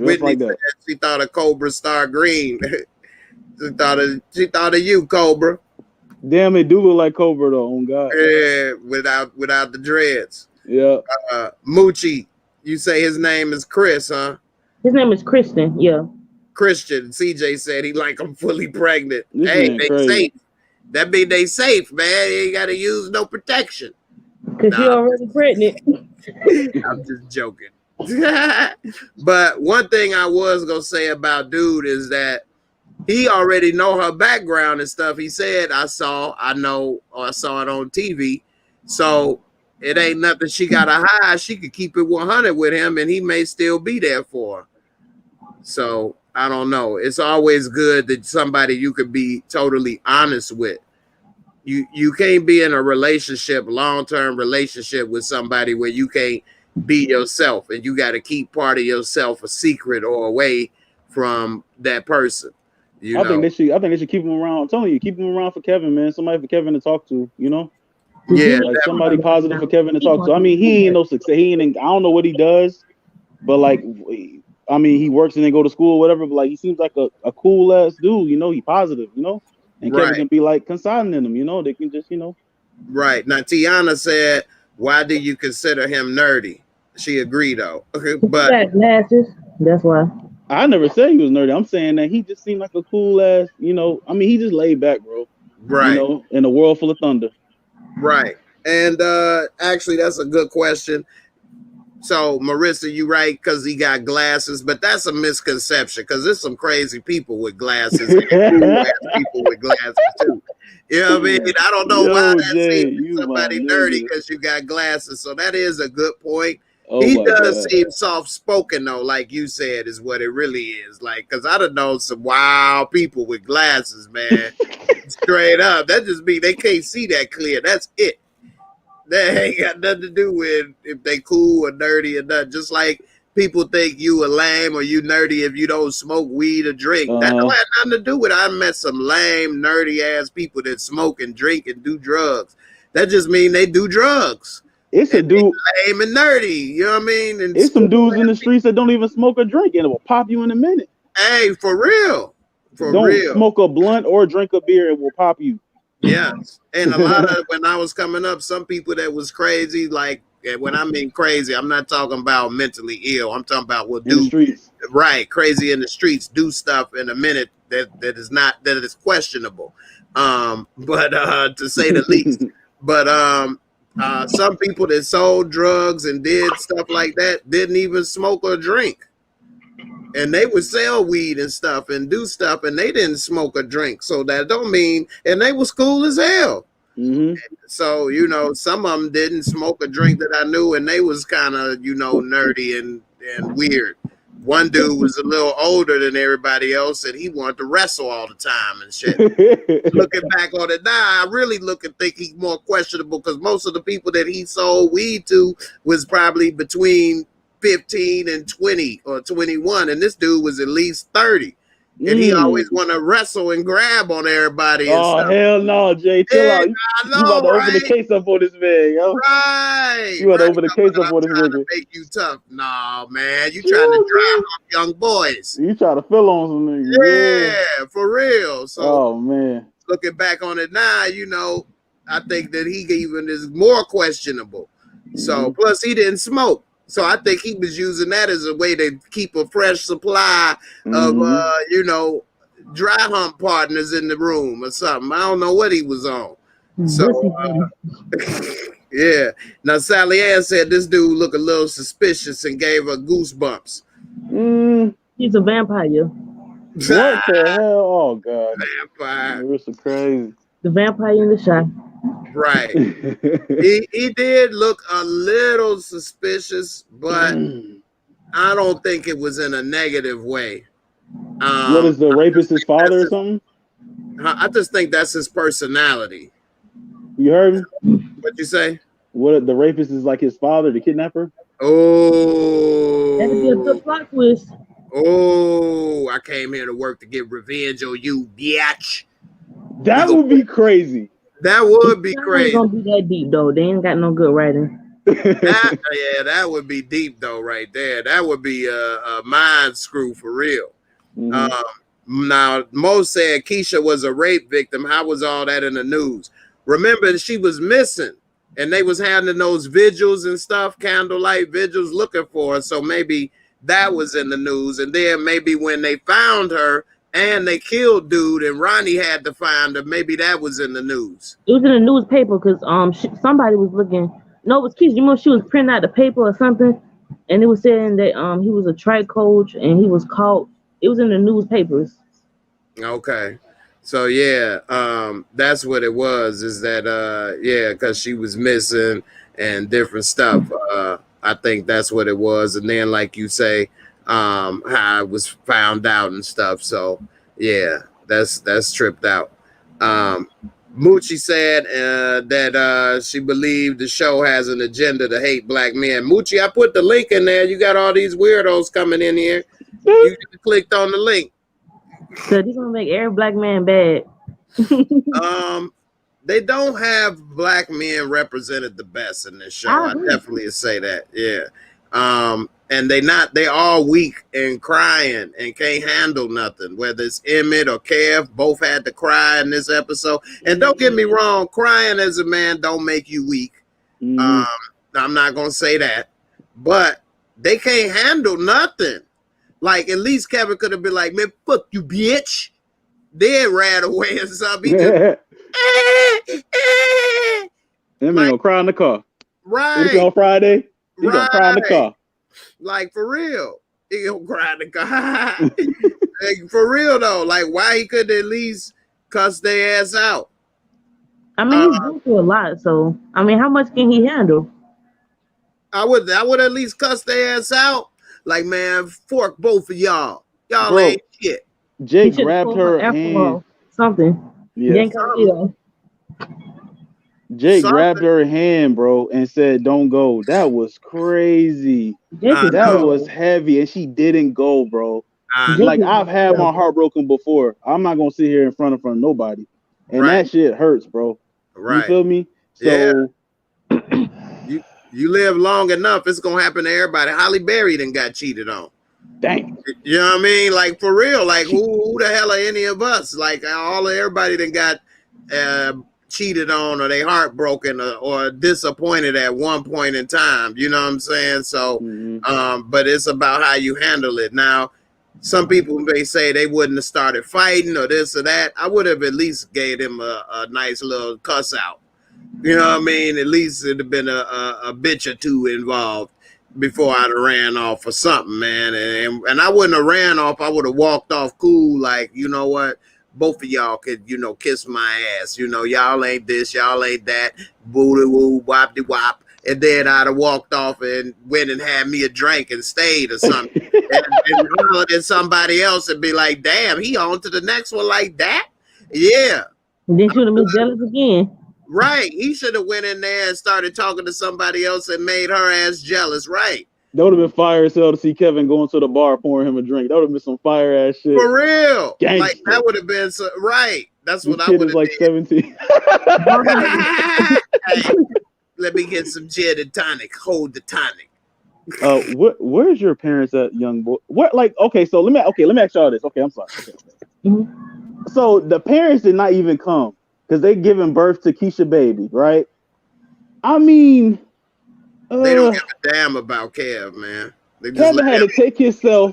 Whitney like that. She thought of Cobra Star Green. she thought of you, Cobra. Damn, it do look like Cobra though, on God. Yeah, without the dreads. Yeah. Moochie, you say his name is Chris, huh? His name is Christian, yeah. Christian. CJ said he like I'm fully pregnant. This hey, man they crazy. safe. That mean they safe, man. They ain't gotta use no protection. Cause you're already pregnant. I'm just joking. But one thing I was gonna say about dude is that he already know her background and stuff. He said, I saw it on TV. So it ain't nothing she gotta hide. She could keep it 100 with him and he may still be there for her. So I don't know. It's always good that somebody you could be totally honest with. You can't be in a relationship, long-term relationship with somebody where you can't be yourself and you got to keep part of yourself a secret or away from that person. I think they should keep him around. I'm telling you, keep him around for Kevin, man. Somebody for Kevin to talk to, you know? Yeah, like somebody positive for Kevin to talk to. I mean, he ain't no success. I don't know what he does, but like, I mean, he works and then go to school or whatever, but like, he seems like a cool ass dude, you know? He positive, you know? And Kevin can be like confiding in him, you know? They can just, you know. Right. Now, Tiana said, why do you consider him nerdy? She agreed, though. Okay, but he got glasses. That's why. I never said he was nerdy. I'm saying that he just seemed like a cool ass, you know. I mean, he just laid back, bro. Right. You know, in a world full of thunder. Right. And actually, that's a good question. So, Marissa, you right, because he got glasses, but that's a misconception because there's some crazy people with glasses and cool-ass people with glasses, too. You know what I mean? I don't know why that seems somebody nerdy because you got glasses. So that is a good point. He does seem soft-spoken, though, like you said, is what it really is. Like, because I done known some wild people with glasses, man. Straight up. That just means they can't see that clear. That's it. That ain't got nothing to do with if they cool or nerdy or nothing. Just like people think you a lame or you nerdy if you don't smoke weed or drink. That don't have nothing to do with it. I met some lame, nerdy ass people that smoke and drink and do drugs. That just means they do drugs. It's a dude lame and nerdy. You know what I mean? And it's some dudes in the streets that don't even smoke or drink and it will pop you in a minute. Hey, for real. Don't smoke a blunt or drink a beer, it will pop you. Yes. And a lot of when I was coming up, some people that was crazy, like when I mean crazy, I'm not talking about mentally ill. I'm talking about what In the do streets. right, crazy in the streets, do stuff in a minute that is questionable. But to say the least. But some people that sold drugs and did stuff like that didn't even smoke or drink. And they would sell weed and stuff and do stuff, and they didn't smoke or drink. So that don't mean, and they was cool as hell. Mm-hmm. So, you know, some of them didn't smoke or drink that I knew, and they was kind of, you know, nerdy and weird. One dude was a little older than everybody else, and he wanted to wrestle all the time and shit. Looking back on it now, I really think he's more questionable because most of the people that he sold weed to was probably between 15 and 20 or 21, and this dude was at least 30. And he always want to wrestle and grab on everybody. And Oh, stuff. hell no, Jay. Chill out. I know, You about to right? open the case up on this man, yo. Right. You about to open the case up on this trying nigga. to make you tough. Nah, man. You trying to drive up young boys. You try to fill on some niggas. Yeah, for real. So, oh, man. Looking back on it now, you know, I think that he even is more questionable. So, plus he didn't smoke. So I think he was using that as a way to keep a fresh supply of, you know, dry hump partners in the room or something. I don't know what he was on. So, yeah. Now, Sally Ann said this dude looked a little suspicious and gave her goosebumps. He's a vampire. What the hell? Oh, God. Vampire. Marissa crazy. The vampire in the shot. Right. he did look a little suspicious, but I don't think it was in a negative way. What is the rapist, his father or something? I just think that's his personality. You heard me? What'd you say? What, the rapist is like his father, the kidnapper? Oh. That'd be a good plot twist. Oh, I came here to work to get revenge on you, bitch. That would be crazy. That would be crazy. It's gonna be that deep though. They ain't got no good writing. That would be deep though, right there. That would be a mind screw for real. Now, Mo said Keisha was a rape victim. How was all that in the news? Remember, she was missing, and they was having those vigils and stuff, candlelight vigils, looking for her. So maybe that was in the news, and then maybe when they found her. And they killed dude, and Ronnie had to find her. Maybe that was in the news. It was in the newspaper because somebody was looking. No, it was Keisha. You know, she was printing out the paper or something, and it was saying that he was a track coach and he was caught. It was in the newspapers. Okay, so yeah, that's what it was. Is that yeah, because she was missing and different stuff. I think that's what it was. And then, like you say. How it was found out and stuff. So yeah, that's tripped out. Moochie said that she believed the show has an agenda to hate black men. Moochie, I put the link in there. You got all these weirdos coming in here. You clicked on the link. So they're gonna make every black man bad. They don't have black men represented the best in this show. I definitely say that. Yeah. And they all weak and crying and can't handle nothing. Whether it's Emmett or Kev, both had to cry in this episode. And don't get me wrong, crying as a man don't make you weak. I'm not gonna say that, but they can't handle nothing. Like at least Kevin could have been like, "Man, fuck you, bitch." Then ran away and something. He just, that man gonna cry in the car. Right. On Friday, he gonna cry in the car. Like for real, he gonna cry in the car. Like, for real though, like why he couldn't at least cuss their ass out? I mean, he's been through a lot, so I mean, how much can he handle? I would at least cuss their ass out. Like, man, fork both of y'all. Y'all Bro, ain't shit. Jake grabbed her hand. Something. Yeah. Jake grabbed her hand, bro, and said, "Don't go." That was crazy. That was heavy, and she didn't go, bro. Like I've had my heart broken before. I'm not gonna sit here in front of nobody, and that shit hurts, bro. Right. You feel me? So you live long enough, it's gonna happen to everybody. Halle Berry done got cheated on. Dang. You know what I mean? Like for real. Like who the hell are any of us? Like everybody done got cheated on or they heartbroken or disappointed at one point in time. You know what I'm saying? So, but it's about how you handle it. Now, some people may say they wouldn't have started fighting or this or that. I would have at least gave him a nice little cuss out. You know what I mean? At least it'd have been a bitch or two involved before I'd have ran off or something, man. And I wouldn't have ran off. I would have walked off cool, like, you know what? Both of y'all could, you know, kiss my ass. You know, y'all ain't this, y'all ain't that. Booty woo, wop de wop. And then I'd have walked off and went and had me a drink and stayed or something. and hollered at somebody else and be like, damn, he on to the next one like that? Yeah. And then she would have been jealous again. Right. He should have went in there and started talking to somebody else and made her ass jealous. Right. That would have been fire as hell to see Kevin going to the bar pouring him a drink. That would have been some fire ass shit. For real. Gangster. Like that would have been so right. That's what this I kid would is have like did. 17. Hey, let me get some gin and tonic. Hold the tonic. Where's your parents at, young boy? What, like, okay, so let me ask y'all this. Okay, I'm sorry. Okay. So the parents did not even come because they giving birth to Keisha baby, right? I mean, they don't give a damn about Kev, man. They just Kevin had to take himself.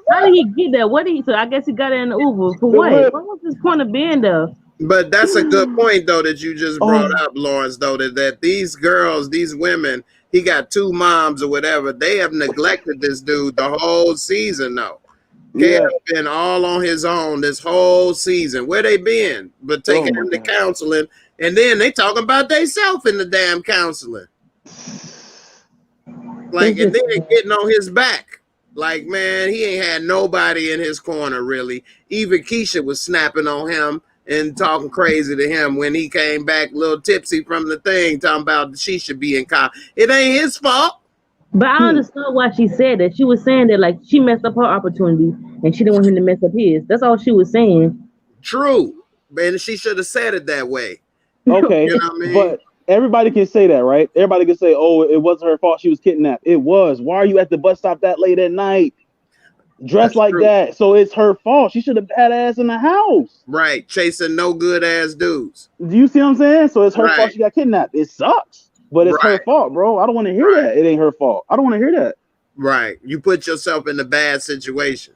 How did he get there? What did he? So I guess he got in the Uber for what? What was his point of being there? But that's a good point, though, that you just brought up, Lawrence, though, that these girls, these women, he got two moms or whatever. They have neglected this dude the whole season, though. Kev been all on his own this whole season. Where they been? But taking him to counseling, and then they talking about theyself in the damn counseling. Like, and then getting on his back. Like, man, he ain't had nobody in his corner, really. Even Keisha was snapping on him and talking crazy to him when he came back a little tipsy from the thing, talking about she should be in college. It ain't his fault. But I understood why she said that. She was saying that, like, she messed up her opportunity and she didn't want him to mess up his. That's all she was saying. True. And she should have said it that way. Okay, you know what I mean? But everybody can say that, right? Everybody can say, oh, it wasn't her fault she was kidnapped. It was. Why are you at the bus stop that late at night? Dressed like that. So it's her fault. She should have had ass in the house. Right. Chasing no good ass dudes. Do you see what I'm saying? So it's her fault she got kidnapped. It sucks. But it's her fault, bro. I don't want to hear that. It ain't her fault. I don't want to hear that. Right. You put yourself in a bad situation.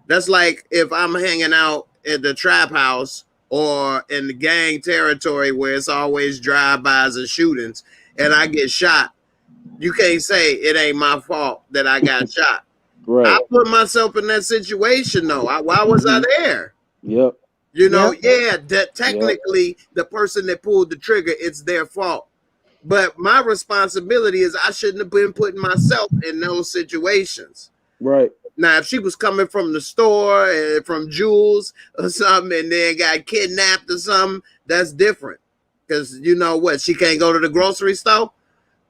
That's like if I'm hanging out at the trap house or in the gang territory where it's always drive-bys and shootings and I get shot. You can't say it ain't my fault that I got shot. Right. I put myself in that situation though. Why was I there? Yep. You know, that technically the person that pulled the trigger, it's their fault. But my responsibility is I shouldn't have been putting myself in those situations. Right. Now, if she was coming from the store and from Jules or something and then got kidnapped or something, that's different. Because you know what? She can't go to the grocery store,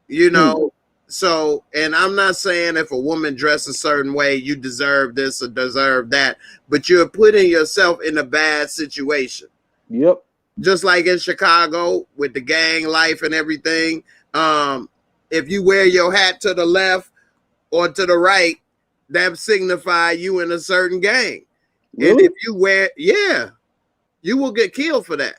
you know. So, and I'm not saying if a woman dressed a certain way, you deserve this or deserve that, but you're putting yourself in a bad situation. Yep. Just like in Chicago with the gang life and everything. If you wear your hat to the left or to the right, that signify you in a certain gang. Really? And if you wear, you will get killed for that.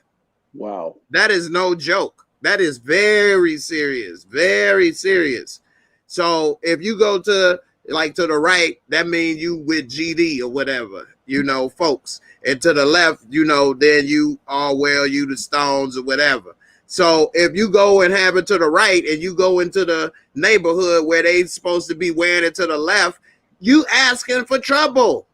Wow. That is no joke. That is very serious, very serious. So if you go to like to the right, that means you with GD or whatever, you know, folks. And to the left, you know, then you all well, you the Stones or whatever. So if you go and have it to the right and you go into the neighborhood where they supposed to be wearing it to the left, you asking for trouble.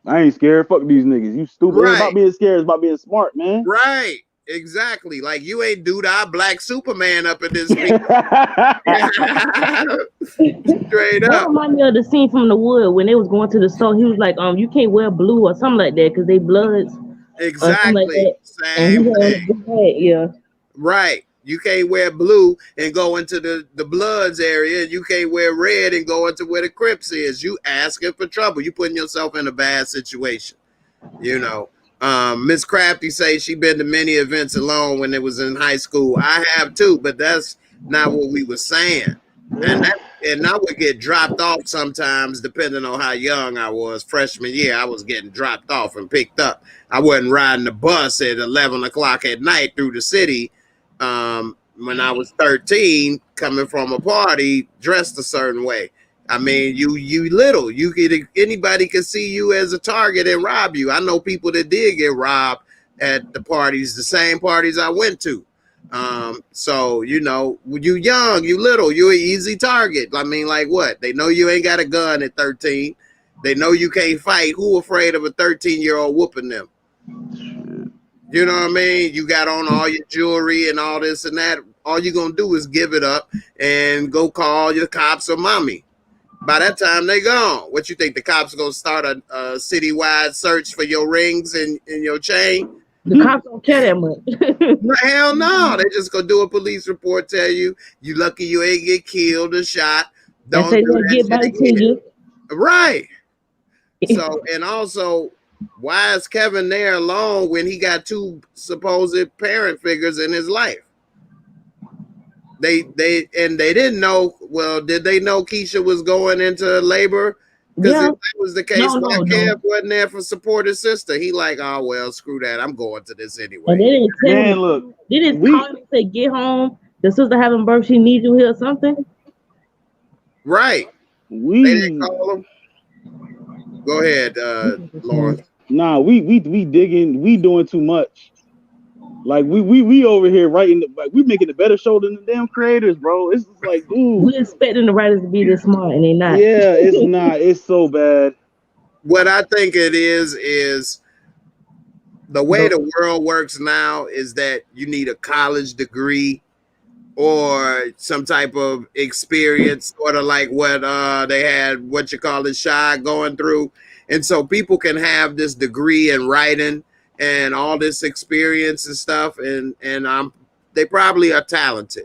I ain't scared. Fuck these niggas. You stupid. Right. It's about being scared. It's about being smart, man. Right. Exactly. Like you ain't our black Superman up in this thing. Straight up. That reminds me of the scene from The Wood when they was going to the store. He was like, you can't wear blue or something like that because they bloods. Exactly. Like Same thing. Yeah. Right. You can't wear blue and go into the Bloods area. You can't wear red and go into where the Crips is. You asking for trouble. You putting yourself in a bad situation. You know. Miss Crafty says she been to many events alone when it was in high school. I have too, but that's not what we were saying. And and I would get dropped off sometimes, depending on how young I was. Freshman year, I was getting dropped off and picked up. I wasn't riding the bus at 11 o'clock at night through the city. When I was 13, coming from a party, dressed a certain way. I mean, you little, anybody could see you as a target and rob you. I know people that did get robbed at the parties, the same parties I went to. So, you know, you young, you little, you're an easy target. I mean, like what? They know you ain't got a gun at 13. They know you can't fight. Who afraid of a 13-year-old whooping them? You know what I mean? You got on all your jewelry and all this and that. All you're going to do is give it up and go call your cops or mommy. By that time, they gone. What you think? The cops are going to start a citywide search for your rings and your chain? The cops don't care that much. Hell no. They just going to do a police report, tell you lucky you ain't get killed or shot. Don't say do they'll get back to you. Right. So, and also, why is Kevin there alone when he got two supposed parent figures in his life? They didn't know. Well, did they know Keisha was going into labor? Because if that was the case, why Kev wasn't there for support his sister? He like, oh well, screw that. I'm going to this anyway. And they didn't tell Man, him. look, They didn't call him and say, get home. The sister having birth, she needs you here or something. Right. They didn't call him. Go ahead, Lauren. Nah, we digging, we doing too much. Like we over here writing, like we making a better show than the damn creators, bro. It's just like, dude, we expecting the writers to be this smart and they not. Yeah, it's not. It's so bad. What I think it is the way the world works now is that you need a college degree or some type of experience, sort of like what they had, what you call it, Shy going through. And so people can have this degree in writing and all this experience and stuff, and they probably are talented.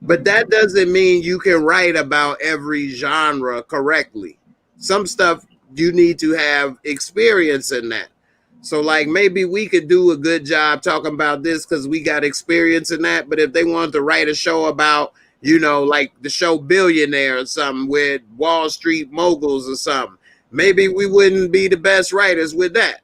But that doesn't mean you can write about every genre correctly. Some stuff you need to have experience in that. So like maybe we could do a good job talking about this because we got experience in that. But if they wanted to write a show about, you know, like the show Billionaire or something with Wall Street moguls or something, maybe we wouldn't be the best writers with that.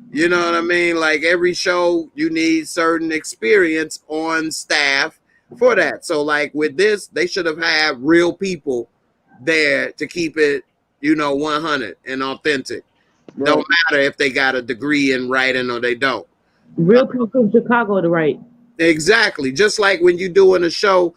You know what I mean? Like every show you need certain experience on staff for that. So like with this, they should have had real people there to keep it, you know, 100 and authentic. Right. Don't matter if they got a degree in writing or they don't. Real people from Chicago to write. Exactly. Just like when you're doing a show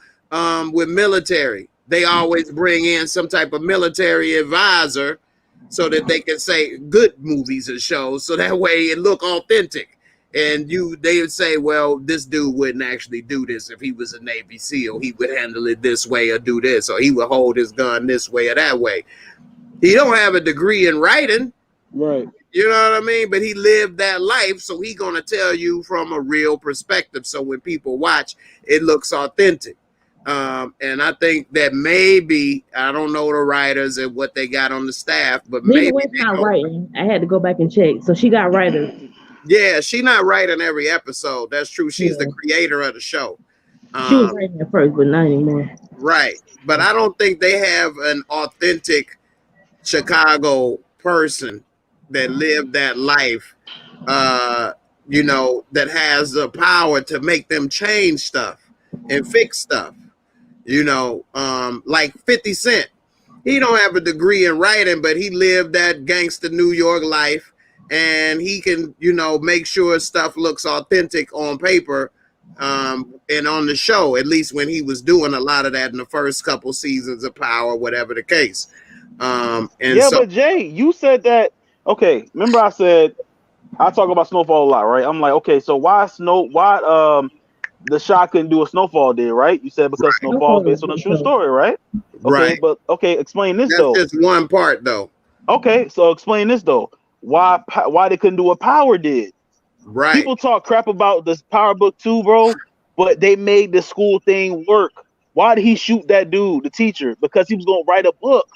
with military, they always bring in some type of military advisor so that they can say good movies and shows, so that way it look authentic. And they would say, well, this dude wouldn't actually do this if he was a Navy SEAL. He would handle it this way or do this, or he would hold his gun this way or that way. He don't have a degree in writing. Right. You know what I mean? But he lived that life, so he's going to tell you from a real perspective. So when people watch, it looks authentic. And I think that maybe, I don't know the writers and what they got on the staff, but maybe they're not writing. I had to go back and check. So she got writers. Yeah, she not writing every episode. That's true. She's the creator of the show. She was writing at first, but not anymore. Right. But I don't think they have an authentic Chicago person that lived that life, you know, that has the power to make them change stuff and fix stuff. You know, like 50 Cent. He don't have a degree in writing, but he lived that gangster New York life, and he can, you know, make sure stuff looks authentic on paper and on the show, at least when he was doing a lot of that in the first couple seasons of Power, whatever the case. But Jay, you said that. Okay, remember I said I talk about Snowfall a lot, right? I'm like, okay, so why the shot couldn't do a Snowfall did, right? You said because Snowfall based on a true story, right? Okay, right. But okay, explain this though. That's just one part though. Okay, so explain this though. Why they couldn't do what Power did? Right. People talk crap about this Power Book 2, bro, but they made the school thing work. Why did he shoot that dude, the teacher? Because he was gonna write a book.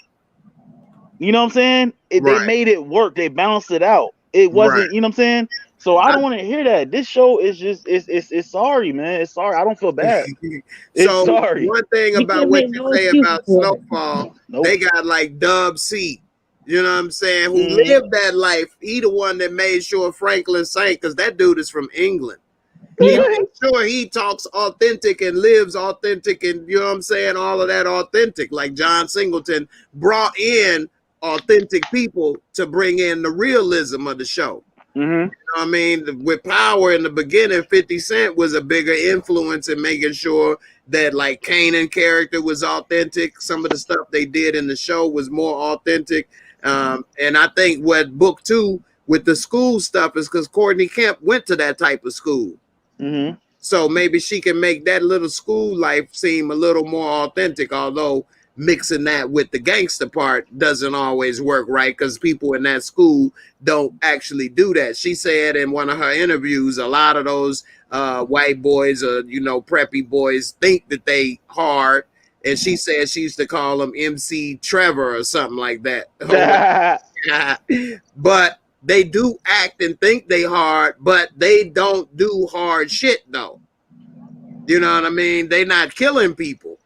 You know what I'm saying? They made it work. They balanced it out. It wasn't, you know what I'm saying? So I don't want to hear that. This show is just it's sorry, man. It's sorry. I don't feel bad. It's So sorry. one thing You about can't what make you no say excuses about for it. Snowfall, Nope. they got like Dub C, you know what I'm saying, who Mhm. lived that life. He the one that made sure Franklin sank, because that dude is from England. He Yeah. made sure he talks authentic and lives authentic, and you know what I'm saying, all of that authentic. Like John Singleton brought in authentic people to bring in the realism of the show. Mhm. You know what I mean? With Power in the beginning, 50 Cent was a bigger influence in making sure that like Kanan character was authentic. Some of the stuff they did in the show was more authentic. And I think what book 2 with the school stuff is because Courtney Kemp went to that type of school. Mhm. So maybe she can make that little school life seem a little more authentic, although mixing that with the gangster part doesn't always work right, because people in that school don't actually do that. She said in one of her interviews, a lot of those white boys or, you know, preppy boys think that they hard. And she said she used to call them MC Trevor or something like that. But they do act and think they hard, but they don't do hard shit though. You know what I mean? They not killing people,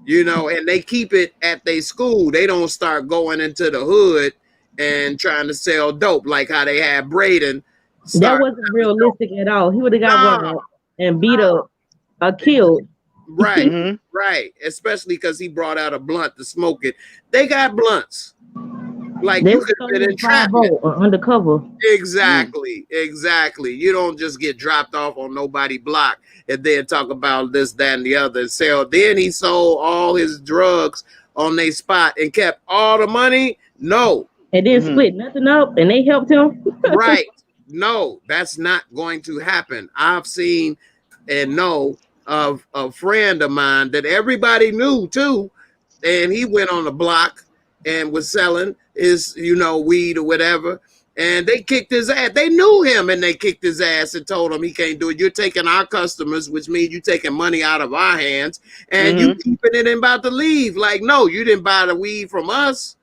you know, and they keep it at their school. They don't start going into the hood and trying to sell dope like how they had Braden That start. wasn't realistic at all. He would have got Nah, run out and beat up or killed. Right, Mhm. right. Especially because he brought out a blunt to smoke it. They got blunts. Like They you was could have been in entrapment. 5-0 or undercover. Exactly, exactly. You don't just get dropped off on nobody block and then talk about this, that, and the other and sell. Then he sold all his drugs on their spot and kept all the money. No, And then split nothing up and they helped him. right. No, that's not going to happen. I've seen and know of a friend of mine that everybody knew too, and he went on the block and was selling his, you know, weed or whatever, and they kicked his ass. They knew him and they kicked his ass and told him he can't do it. You're taking our customers, which means you're taking money out of our hands, and you keeping it and about to leave. Like, no, you didn't buy the weed from us.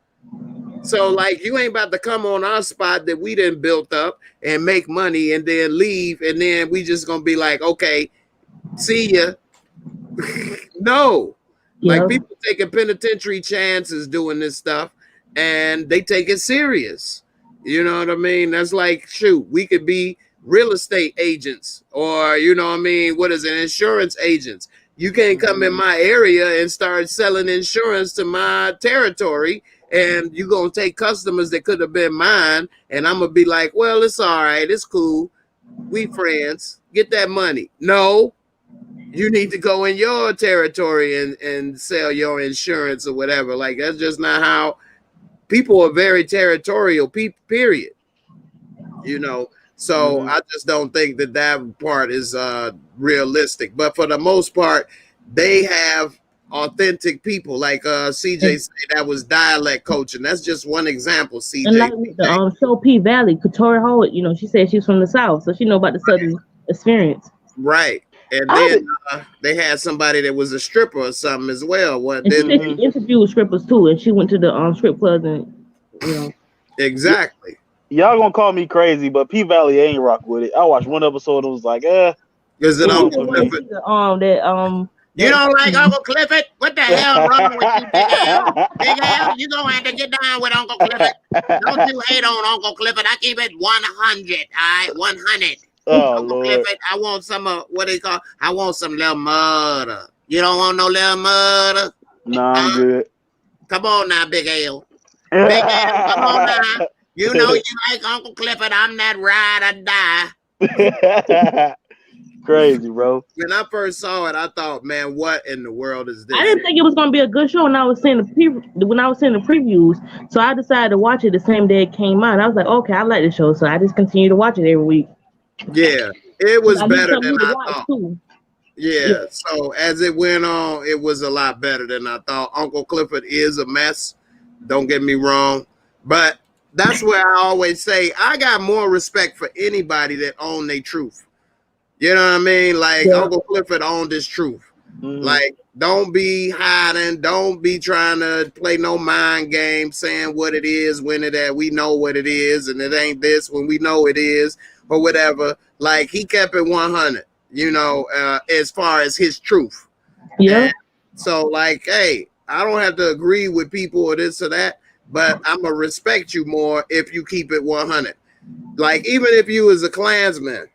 So, like, you ain't about to come on our spot that we didn't built up and make money and then leave, and then we just gonna be like, okay, see ya. No. Yeah. Like, people taking penitentiary chances doing this stuff, and they take it serious. You know what I mean? That's like, shoot, we could be real estate agents, or, you know what I mean, what is it, insurance agents. You can't come in my area and start selling insurance to my territory, and you're going to take customers that could have been mine, and I'm going to be like, well, it's all right, it's cool, we friends, get that money. No, you need to go in your territory and sell your insurance or whatever. Like, that's just not how people are. Very territorial, period. You know, so I just don't think that that part is realistic. But for the most part, they have authentic people. Like CJ said, that was dialect coaching. That's just one example, CJ. And like with the show P Valley, Katori Howard, you know, she said she's from the South, so she know about the Southern experience. Right. And then they had somebody that was a stripper or something as well. What And then? she interviewed strippers too, and she went to the strip clubs and, you know. Exactly. Y'all gonna call me crazy, but P Valley ain't rock with it. I watched one episode and was like, Is it Uncle Clifford? You don't like Uncle Clifford? What the hell wrong with you, Big Al? Big Al, you gonna have to get down with Uncle Clifford. Don't you hate on Uncle Clifford? I keep it 100, all right? 100. Oh, Uncle Lord. Clifford, I want some of what they call. I want some little murder. You don't want no little murder? Nah, I'm good. Come on now, Big Al. Big Al, come on now. You know you like Uncle Clifford. I'm that ride or die. Crazy, bro. When I first saw it, I thought, man, what in the world is this? I didn't think it was gonna be a good show when I was seeing the previews. So I decided to watch it the same day it came out. I was like, okay, I like the show, so I just continue to watch it every week. Yeah, it was better than I thought. Too. Yeah, so as it went on, it was a lot better than I thought. Uncle Clifford is a mess. Don't get me wrong, but that's where I always say I got more respect for anybody that own their truth. You know what I mean? Like Uncle Clifford owned his truth. Like, don't be hiding. Don't be trying to play no mind game saying what it is when we know what it is and it ain't this when we know it is or whatever. Like, he kept it 100, you know, as far as his truth. Yeah. And so, like, hey, I don't have to agree with people or this or that, but I'm going to respect you more if you keep it 100. Like, even if you was a Klansman,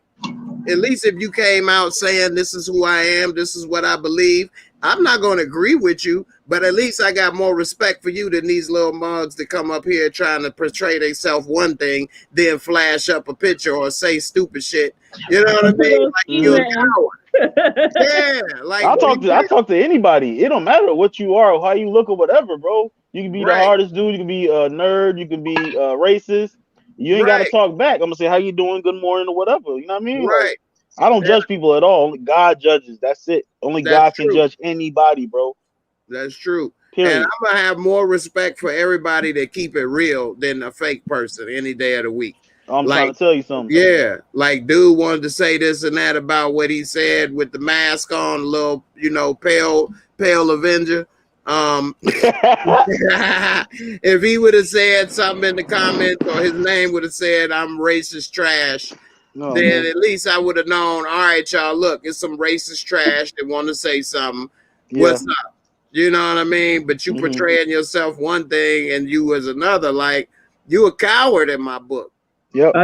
at least if you came out saying this is who I am, this is what I believe, I'm not going to agree with you, but at least I got more respect for you than these little mugs that come up here trying to portray themselves one thing, then flash up a picture or say stupid shit. You know what I mean? Like, you're a coward. Yeah, like, I talk to anybody. It don't matter what you are, or how you look, or whatever, bro. You can be the hardest dude. You can be a nerd. You can be racist. You ain't got to talk back. I'm gonna say how you doing, good morning, or whatever. You know what I mean? Right. Like, I don't judge people at all. Only God judges. That's it. Only God can judge anybody, bro. That's true. Period. And I'm gonna have more respect for everybody that keep it real than a fake person any day of the week. I'm trying to tell you something. Yeah, like dude wanted to say this and that about what he said with the mask on, little, you know, pale Avenger. If he would have said something in the comments or his name would have said I'm racist trash, then at least I would have known, all right, y'all, look, it's some racist trash that want to say something. What's up? You know what I mean? But you portraying yourself one thing and you as another. Like, you a coward in my book. Yep.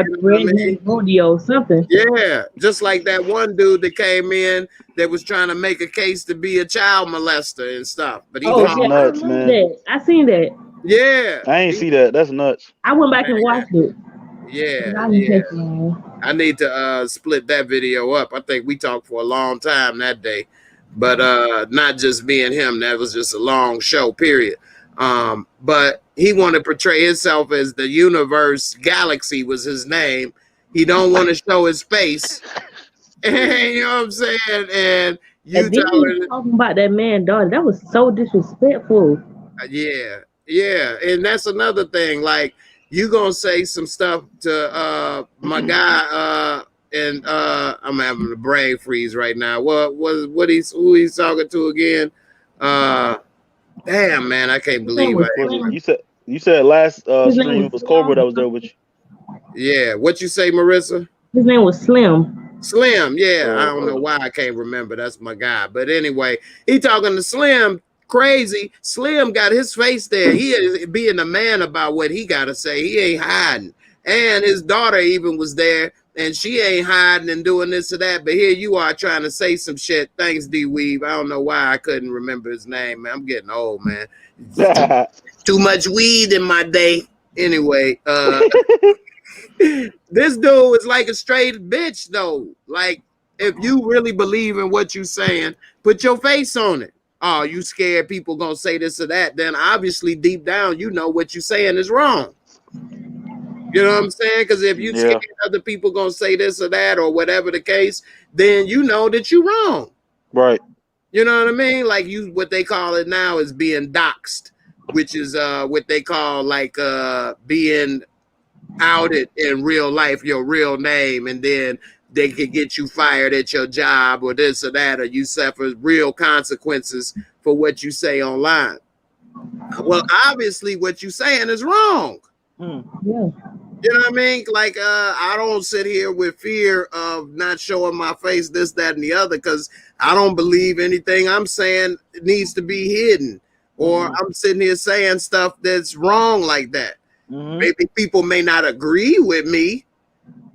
Rodeo something. Yeah, just like that one dude that came in that was trying to make a case to be a child molester and stuff. But he nuts, man. I seen that. Yeah, I ain't see that. That's nuts. I went back and watched it. Yeah. I need to split that video up. I think we talked for a long time that day, but not just me and him. That was just a long show, period. But he wanted to portray himself as the universe. Galaxy was his name. He don't want to show his face. You know what I'm saying? And you talking about that man daughter, that was so disrespectful. Yeah. And that's another thing. Like, you gonna say some stuff to my guy and I'm having a brain freeze right now. Who he's talking to again? Damn, man, I can't believe it. You said last stream it was Cobra that was there with you. Yeah, what you say, Marissa? His name was Slim. Slim, yeah. I don't know why I can't remember. That's my guy. But anyway, he talking to Slim. Crazy. Slim got his face there. He is being a man about what he got to say. He ain't hiding. And his daughter even was there, and she ain't hiding and doing this or that. But here you are trying to say some shit. Thanks, D-Weave. I don't know why I couldn't remember his name, man. I'm getting old, man. Too much weed in my day. Anyway, this dude is like a straight bitch, though. Like, if you really believe in what you're saying, put your face on it. Oh, you scared people gonna say this or that, then obviously deep down you know what you're saying is wrong. You know what I'm saying? Because if you scared other people gonna say this or that or whatever the case, then you know that you're wrong. Right. You know what I mean? Like, what they call it now is being doxxed, which is what they call like being outed in real life, your real name, and then they could get you fired at your job or this or that, or you suffer real consequences for what you say online. Well, obviously what you're saying is wrong. Yeah. You know what I mean? Like, I don't sit here with fear of not showing my face, this, that, and the other, because I don't believe anything I'm saying needs to be hidden, or I'm sitting here saying stuff that's wrong like that. Maybe people may not agree with me,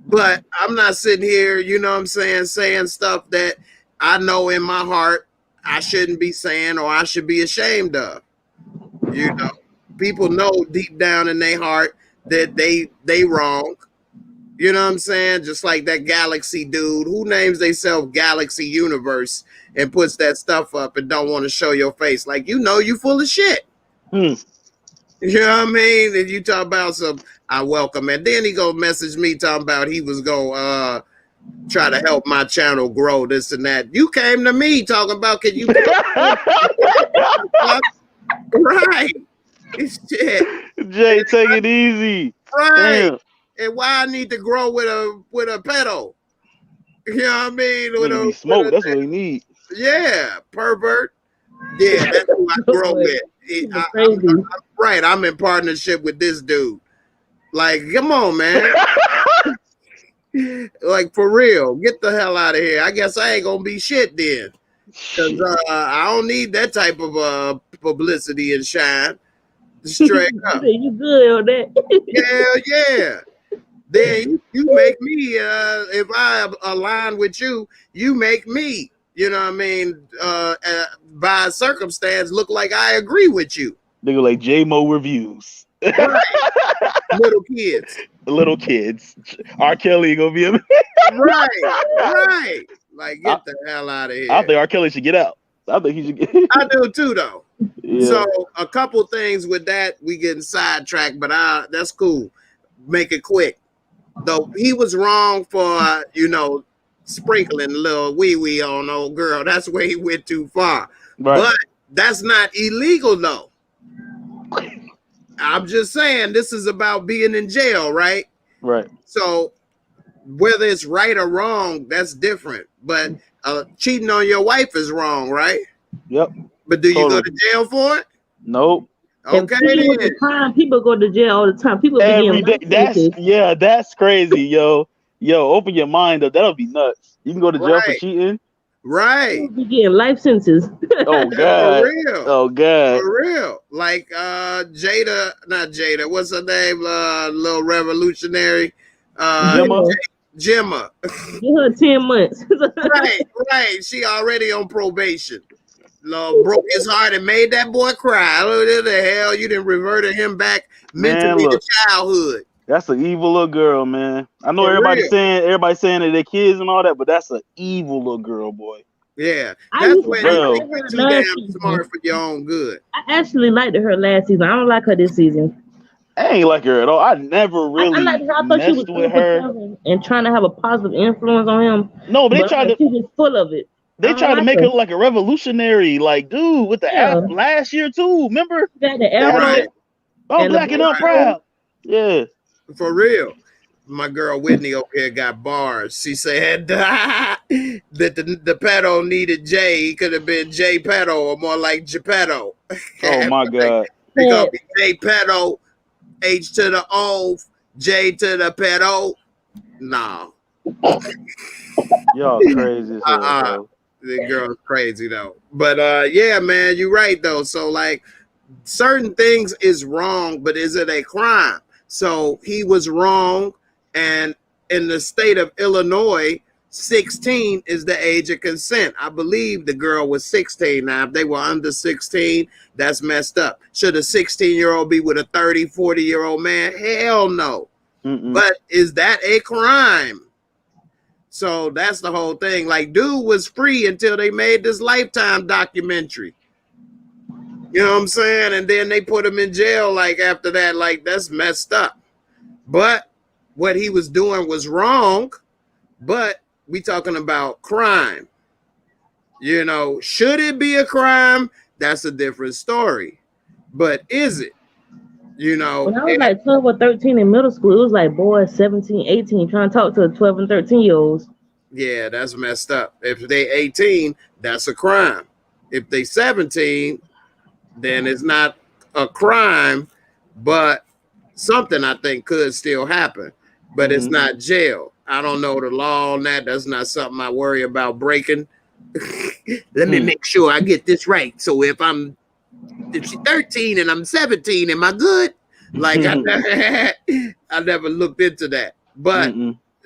but I'm not sitting here, you know what I'm saying stuff that I know in my heart I shouldn't be saying or I should be ashamed of. You know, people know deep down in their heart that they wrong. You know what I'm saying? Just like that Galaxy dude who names themselves Galaxy Universe and puts that stuff up and don't want to show your face. Like, you know, you full of shit. You know what I mean? And you talk about some, I welcome. And then he go message me talking about he was going try to help my channel grow, this and that. You came to me talking about, can you right. Shit. Jay, take it easy. Right. Damn. And why I need to grow with a pedo. You know what I mean? With smoke, that's what we need. Yeah, pervert. Yeah, that's who I grow with. I'm in partnership with this dude. Like, come on, man. Like, for real, get the hell out of here. I guess I ain't gonna be shit then. Because I don't need that type of publicity and shine. Straight up. You good on that? Hell yeah. Then you make me, if I align with you, you make me, you know what I mean, by circumstance, look like I agree with you. They go like JAYMOOREREVIEWS. Right. Little kids. R. Kelly gonna be right. Like, get the hell out of here. I think R. Kelly should get out. I think he should get I do too, though. Yeah. So a couple things with that, we getting sidetracked, but that's cool. Make it quick. Though he was wrong for, sprinkling a little wee-wee on old girl. That's where he went too far. Right. But that's not illegal, though. I'm just saying, this is about being in jail, right? Right. So whether it's right or wrong, that's different. But cheating on your wife is wrong, right? Yep. But do you go to jail for it? Nope. Okay, then. People go to jail all the time. People every day. That's crazy, yo. Open your mind up. That'll be nuts. You can go to jail for cheating. Right. You getting life sentences. Oh God. For real. Oh God. For real. Like not Jada. What's her name? Little revolutionary. Gemma. Give her 10 months. Right. She already on probation. Lord broke his heart and made that boy cry. What the hell? You didn't revert him back mentally to childhood. That's an evil little girl, man. I know everybody's saying that they're kids and all that, but that's an evil little girl, boy. Yeah, that's when you're too damn smart for your own good. I actually liked her last season. I don't like her this season. I ain't like her at all. I never really messed with her and trying to have a positive influence on him. No, but she was full of it. They tried to make her like a revolutionary, like dude with the app last year too. Remember? Got the afro. I'm black and I'm proud. Yeah, for real. My girl Whitney over here got bars. She said that the pedo needed J. He could have been J pedo or more like Geppetto. Oh my God! They gonna be J pedo, H to the O, J to the pedo. No. Y'all crazy as hell. The girl's crazy though. But yeah, man, you're right though. So like certain things is wrong, but is it a crime? So he was wrong, and in the state of Illinois, 16 is the age of consent. I believe the girl was 16. Now, if they were under 16, that's messed up. Should a 16-year-old be with a 30, 40-year-old man? Hell no. But is that a crime? So that's the whole thing. Like, dude was free until they made this Lifetime documentary. You know what I'm saying? And then they put him in jail, like, after that. Like, that's messed up. But what he was doing was wrong. But we talking about crime. You know, should it be a crime? That's a different story. But is it? You know, when I was like 12 or 13 in middle school, it was like boys 17, 18 trying to talk to 12 and 13-year-olds. Yeah, that's messed up. If they 18, that's a crime. If they 17, then it's not a crime, but something I think could still happen. But it's not jail. I don't know the law on that. That's not something I worry about breaking. Let me make sure I get this right. So if she's 13 and I'm 17, am I good? Like I never looked into that. But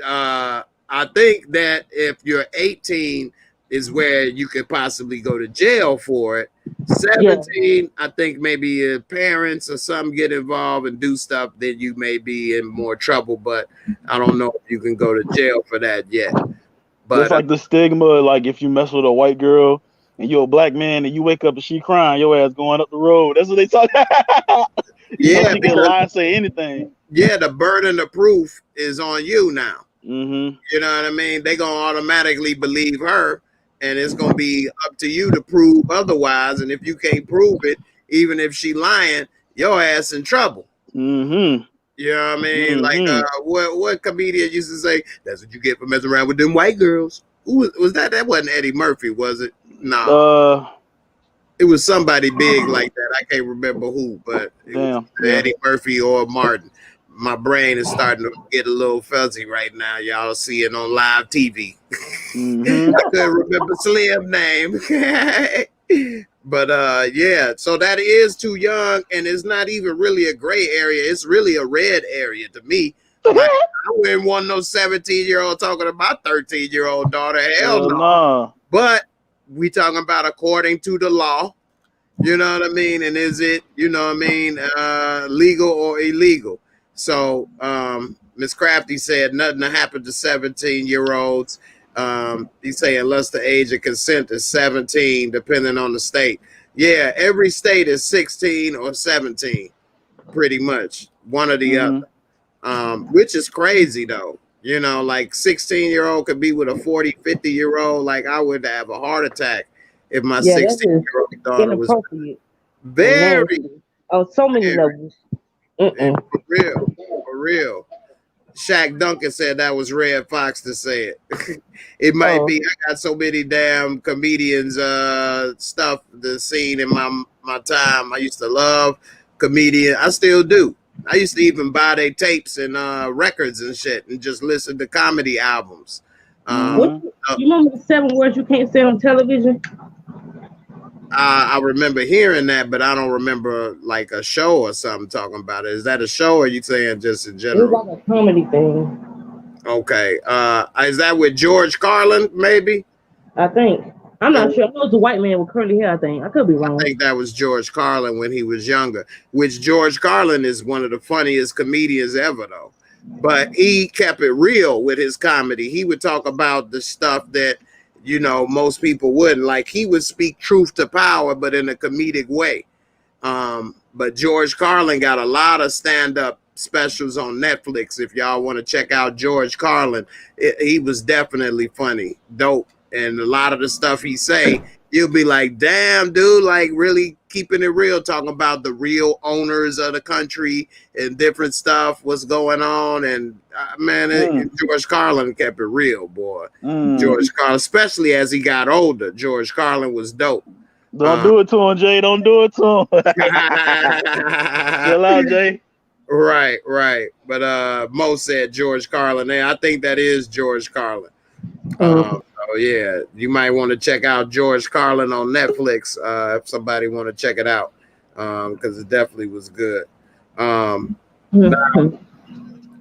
I think that if you're 18 is where you could possibly go to jail for it. 17, I think maybe your parents or something get involved and do stuff, then you may be in more trouble. But I don't know if you can go to jail for that yet. But it's like the stigma, like if you mess with a white girl and you're a black man and you wake up and she crying, your ass going up the road. That's what they talk about. Yeah, she can lie and say anything. Yeah, the burden of proof is on you now. You know what I mean? They're going to automatically believe her, and it's going to be up to you to prove otherwise. And if you can't prove it, even if she lying, your ass in trouble. You know what I mean? Like what comedian used to say, that's what you get for messing around with them white girls. Who was that? That wasn't Eddie Murphy, was it? No, it was somebody big like that. I can't remember who, but it was Eddie Murphy or Martin. My brain is starting to get a little fuzzy right now. Y'all see it on live TV. I couldn't remember Slim's name. But yeah, so that is too young, and it's not even really a gray area. It's really a red area to me. Like, I wouldn't want no 17-year-old talking about 13-year-old daughter. Hell no. But we talking about according to the law. You know what I mean? And is it, you know what I mean, legal or illegal? So Miss Crafty said nothing to happen to 17-year-olds. He say unless the age of consent is 17, depending on the state. Yeah, every state is 16 or 17, pretty much, one or the other. Which is crazy though. You know, like 16-year-old could be with a 40, 50-year-old. Like I would have a heart attack if my 16-year-old daughter was very so many levels. For real. Shaq Duncan said that was Red Fox to say it. It might be. I got so many damn comedians stuff the scene in my time. I used to love comedian. I still do. I used to even buy their tapes and records and shit and just listen to comedy albums. You remember the 7 words you can't say on television? I remember hearing that, but I don't remember like a show or something talking about it. Is that a show, or are you saying just in general? It was like a comedy thing. Okay. Is that with George Carlin, maybe? I think. I'm not sure. I know it's a white man with curly hair, I think. I could be wrong. I think that was George Carlin when he was younger, which George Carlin is one of the funniest comedians ever, though. But he kept it real with his comedy. He would talk about the stuff that, you know, most people wouldn't. Like, he would speak truth to power, but in a comedic way. But George Carlin got a lot of stand-up specials on Netflix. If y'all want to check out George Carlin, he was definitely funny, dope. And a lot of the stuff he say, you'll be like, damn, dude, like really keeping it real, talking about the real owners of the country and different stuff, what's going on. And man, George Carlin kept it real, boy. George Carlin, especially as he got older, George Carlin was dope. Don't do it to him, Jay. Don't do it to him. Chill out, Jay. Right. But Mo said George Carlin. I think that is George Carlin. So yeah, you might want to check out George Carlin on Netflix if somebody want to check it out, because it definitely was good. Now,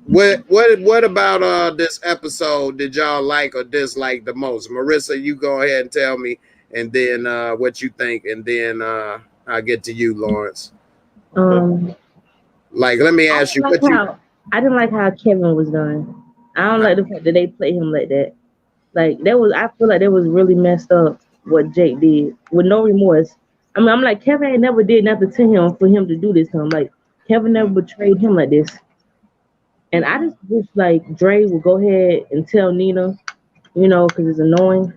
what about this episode did y'all like or dislike the most? Marissa, you go ahead and tell me, and then what you think, and then I'll get to you, Lawrence. Like, let me ask you, I didn't like how Kevin was done. I don't like the fact that they played him like that. Like, I feel like that was really messed up what Jake did with no remorse. I mean, I'm like, Kevin ain't never did nothing to him for him to do this to him. Like, Kevin never betrayed him like this. And I just wish like Dre would go ahead and tell Nina, you know, because it's annoying.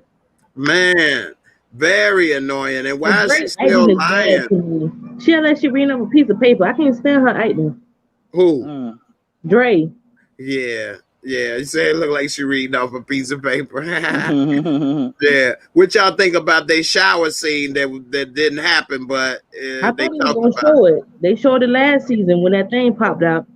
Man, very annoying. And why is she still lying? She like she reading up a piece of paper. I can't stand her acting. Who? Dre. Yeah, you say it look like she reading off a piece of paper. Yeah. What y'all think about their shower scene that didn't happen, but I thought they were gonna show it. They showed it last season when that thing popped out.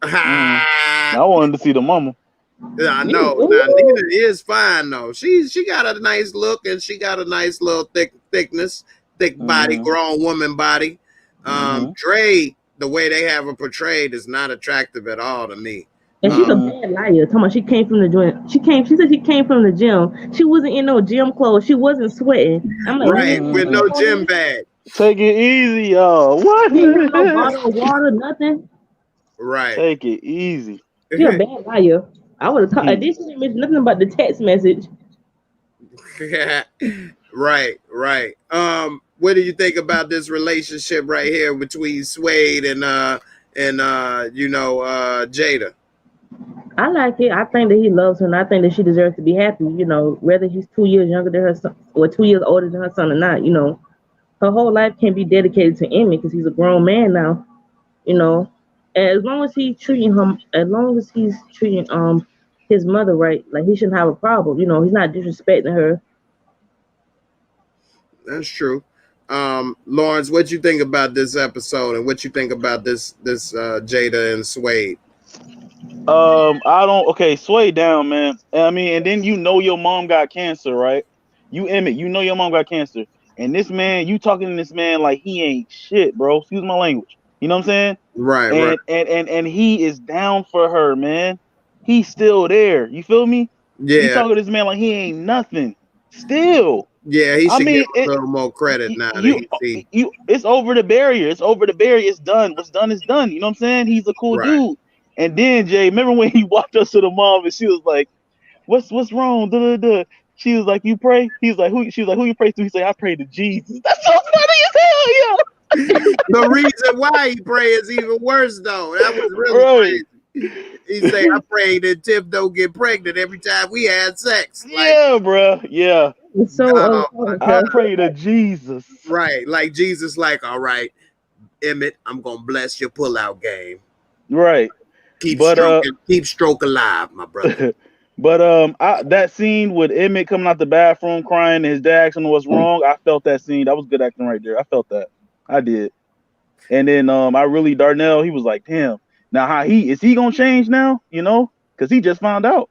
I wanted to see the mama. I know. Now, Nina is fine though. She got a nice look and she got a nice little thickness, thick body, grown woman body. Dre, the way they have her portrayed is not attractive at all to me. And she's a bad liar. Talking about she came from the gym. She said she came from the gym. She wasn't in no gym clothes. She wasn't sweating. I'm like, right, with no gym bag. Take it easy, y'all. What? No bottle of water, nothing. Right. Take it easy. She a bad liar. I would have talked. She didn't mention nothing about the text message. Right. What do you think about this relationship right here between Suede and Jada? I like it. I think that he loves her, and I think that she deserves to be happy. You know, whether he's 2 years younger than her son or 2 years older than her son or not. You know, her whole life can be dedicated to Emmy because he's a grown man now. You know, and as long as he's treating his mother right. Like he shouldn't have a problem. You know, he's not disrespecting her. That's true. Lawrence, what you think about this episode, and what you think about this Jada and Suede? I don't. Okay, sway down, man. I mean, and then your mom got cancer, right? You Emmett, your mom got cancer, and this man, you talking to this man like he ain't shit, bro. Excuse my language. You know what I'm saying? Right, And right. and he is down for her, man. He's still there. You feel me? You Yeah, talking to this man like he ain't nothing. Still. yeah. He I should mean, give a little more credit now that he see. it's over the barrier. It's over the barrier. It's done. What's done is done. You know what I'm saying? He's a cool Right. dude. And then Jay, remember when he walked up to the mom and she was like, "What's wrong?" Duh, duh, duh. She was like, "You pray." He's like, "Who?" She was like, "Who you pray to?" He said, "I pray to Jesus." That's so funny as hell, yo. The reason why he pray is even worse, though. That was really crazy. He say, "I prayed that Tiff don't get pregnant every time we had sex." Like, Yeah, bro. Yeah. So I pray to Jesus. right, like Jesus, like, all right, Emmett, I'm gonna bless your pullout game. Right. Keep stroke alive, my brother. But that scene with Emmett coming out the bathroom crying and his dad asking what's wrong, I felt that scene. That was good acting right there. I felt that. I did. And then Darnell, he was like, damn. Now is he gonna change now? You know, because he just found out.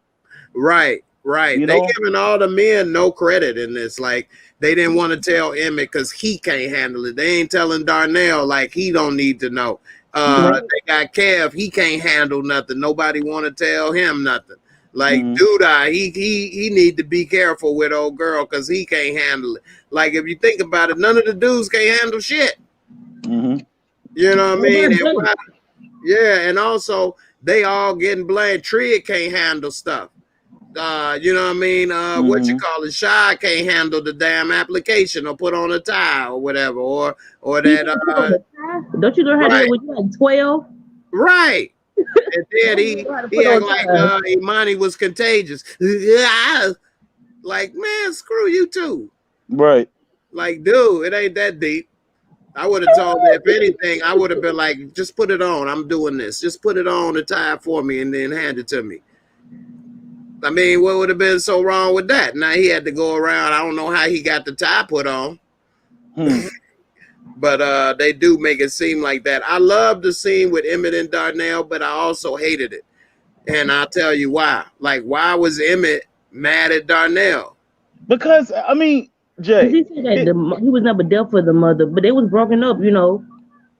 Right. You They know? giving all the men no credit in this. Like, they didn't want to tell Emmett because he can't handle it. They ain't telling Darnell, like, he don't need to know. They got Kev, he can't handle nothing. Nobody want to tell him nothing. Like, Duda, he need to be careful with old girl because he can't handle it. Like, if you think about it, none of the dudes can't handle shit. Mm-hmm. You know what I mean? And and also they all getting blamed. Tria can't handle stuff. You know what I mean? What you call it? Shy can't handle the damn application or put on a tie or whatever, or that. Don't you know how to do it when you're like 12? Right. And then he act like Imani was contagious. Like, man, screw you too. Right. Like, dude, it ain't that deep. I would have told them, if anything, I would have been like, just put it on. I'm doing this. Just put it on the tie for me and then hand it to me. I mean, what would have been so wrong with that? Now he had to go around. I don't know how he got the tie put on. But they do make it seem like that. I love the scene with Emmett and Darnell, but I also hated it. And I'll tell you why. Like, why was Emmett mad at Darnell? Because, I mean, Jay, he said that he was never there for the mother, but they was broken up, you know.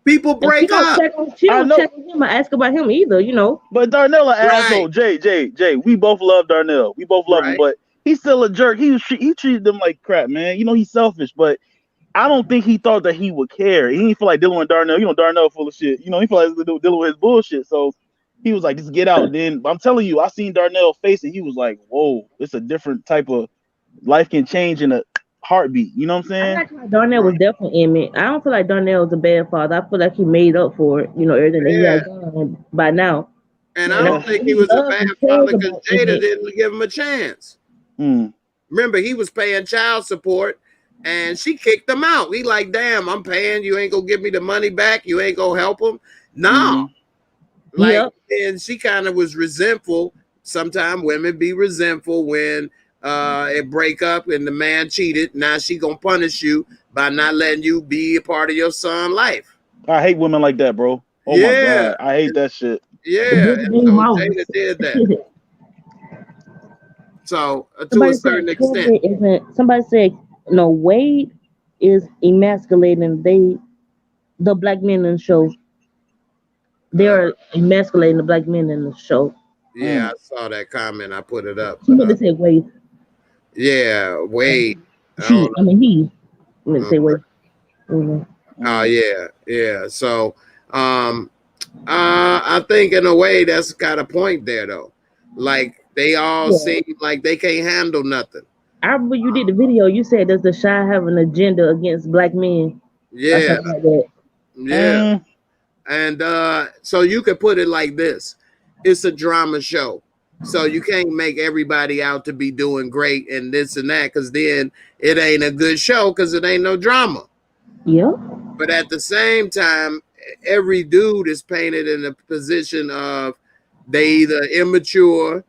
People break up. She don't check on him or ask about him either, you know. But Darnell an asshole. Jay, we both love Darnell. We both love him, but he's still a jerk. He treated them like crap, man. You know, he's selfish, but I don't think he thought that he would care. He didn't feel like dealing with Darnell. You know, Darnell full of shit. You know, he felt like dealing with his bullshit. So he was like, just get out. Then I'm telling you, I seen Darnell face it. He was like, whoa, it's a different type of life can change in a heartbeat. You know what I'm saying? I like Darnell was definitely Emmett. I don't feel like Darnell was a bad father. I feel like he made up for it, you know, everything that he has done by now. And I don't think he was a bad father because Jada didn't give him a chance. Remember, he was paying child support and she kicked him out. He like, damn, I'm paying. You ain't gonna give me the money back. You ain't gonna help him. No. And she kind of was resentful. Sometimes women be resentful when it break up and the man cheated. Now she gonna punish you by not letting you be a part of your son's life. I hate women like that, bro. Oh my God. I hate that shit. Yeah. And so Jada did that. So to a certain extent. Somebody said, no, Wade is emasculating the black men in the show. They're emasculating the black men in the show. Yeah, I saw that comment. I put it up. She meant to say Wade. Yeah, Wade. He. I meant to say Wade. Oh yeah. So I think in a way that's got a point there though. Like they all seem like they can't handle nothing. I remember you did the video. You said, does the Shy have an agenda against black men? Yeah. Like that. Yeah. And so you could put it like this. It's a drama show. So you can't make everybody out to be doing great and this and that, because then it ain't a good show because it ain't no drama. Yeah. But at the same time, every dude is painted in a position of they either immature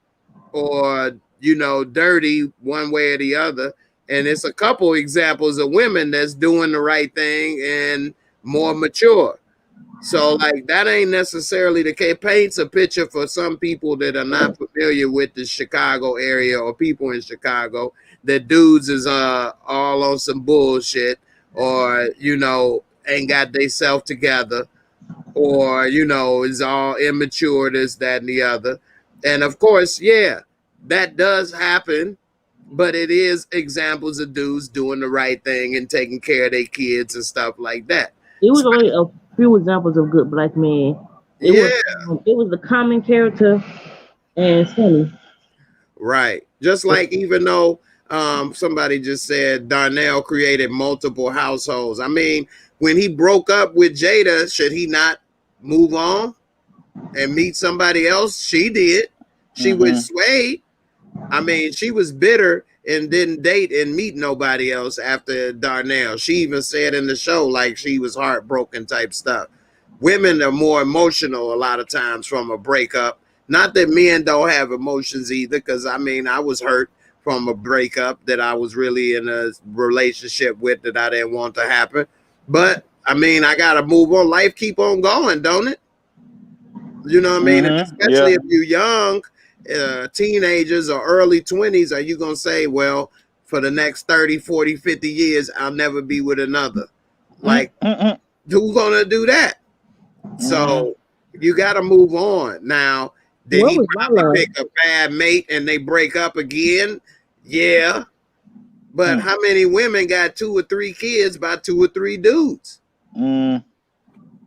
or, you know, dirty one way or the other. And it's a couple examples of women that's doing the right thing and more mature. So like that ain't necessarily the case. Paints a picture for some people that are not familiar with the Chicago area or people in Chicago that dudes is all on some bullshit, or, you know, ain't got they self together, or, you know, is all immature, this, that, and the other. And of course, yeah, that does happen, but it is examples of dudes doing the right thing and taking care of their kids and stuff like that. It was only a few examples of good black men. Yeah, It was the common character and Sonny. right. Just like, even though somebody just said Darnell created multiple households. I mean, when he broke up with Jada, should he not move on and meet somebody else? She did. She with Sway. I mean, she was bitter and didn't date and meet nobody else after Darnell. She even said in the show like she was heartbroken type stuff. Women are more emotional a lot of times from a breakup. Not that men don't have emotions either, because I mean, I was hurt from a breakup that I was really in a relationship with that I didn't want to happen. But I mean, I gotta move on. Life keep on going, don't it? You know what I mean? And especially if you're young, teenagers or early 20s, are you gonna say, well, for the next 30, 40, 50 years, I'll never be with another? Like, who's gonna do that? So you gotta move on. Now, did he probably pick a bad mate and they break up again? Yeah. But how many women got 2 or 3 kids by 2 or 3 dudes?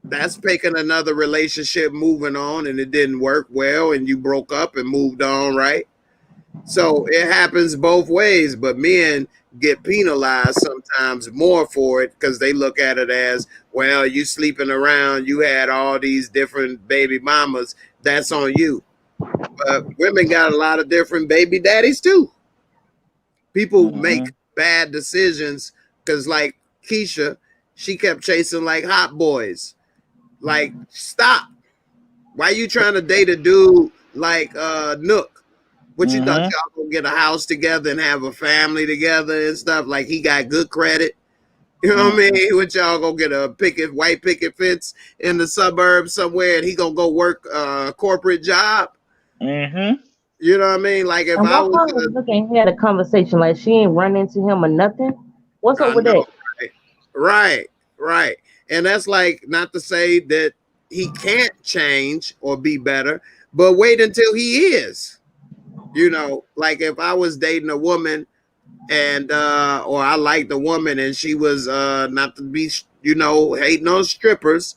That's picking another relationship, moving on, and it didn't work well, and you broke up and moved on, right? So it happens both ways, but men get penalized sometimes more for it because they look at it as, well, you sleeping around, you had all these different baby mamas, that's on you. But women got a lot of different baby daddies too. People make bad decisions because, like Keisha, she kept chasing like hot boys. Like, stop. Why you trying to date a dude like Nook? What you thought y'all gonna get a house together and have a family together and stuff? Like, he got good credit. You know what I mean? What y'all gonna get a white picket fence in the suburbs somewhere, and he gonna go work a corporate job? You know what I mean? Like, if I was looking, he had a conversation like she ain't run into him or nothing. What's up with that? Right. And that's like, not to say that he can't change or be better, but wait until he is. You know, like if I was dating a woman and or I liked a woman and she was not to be, you know, hating on strippers,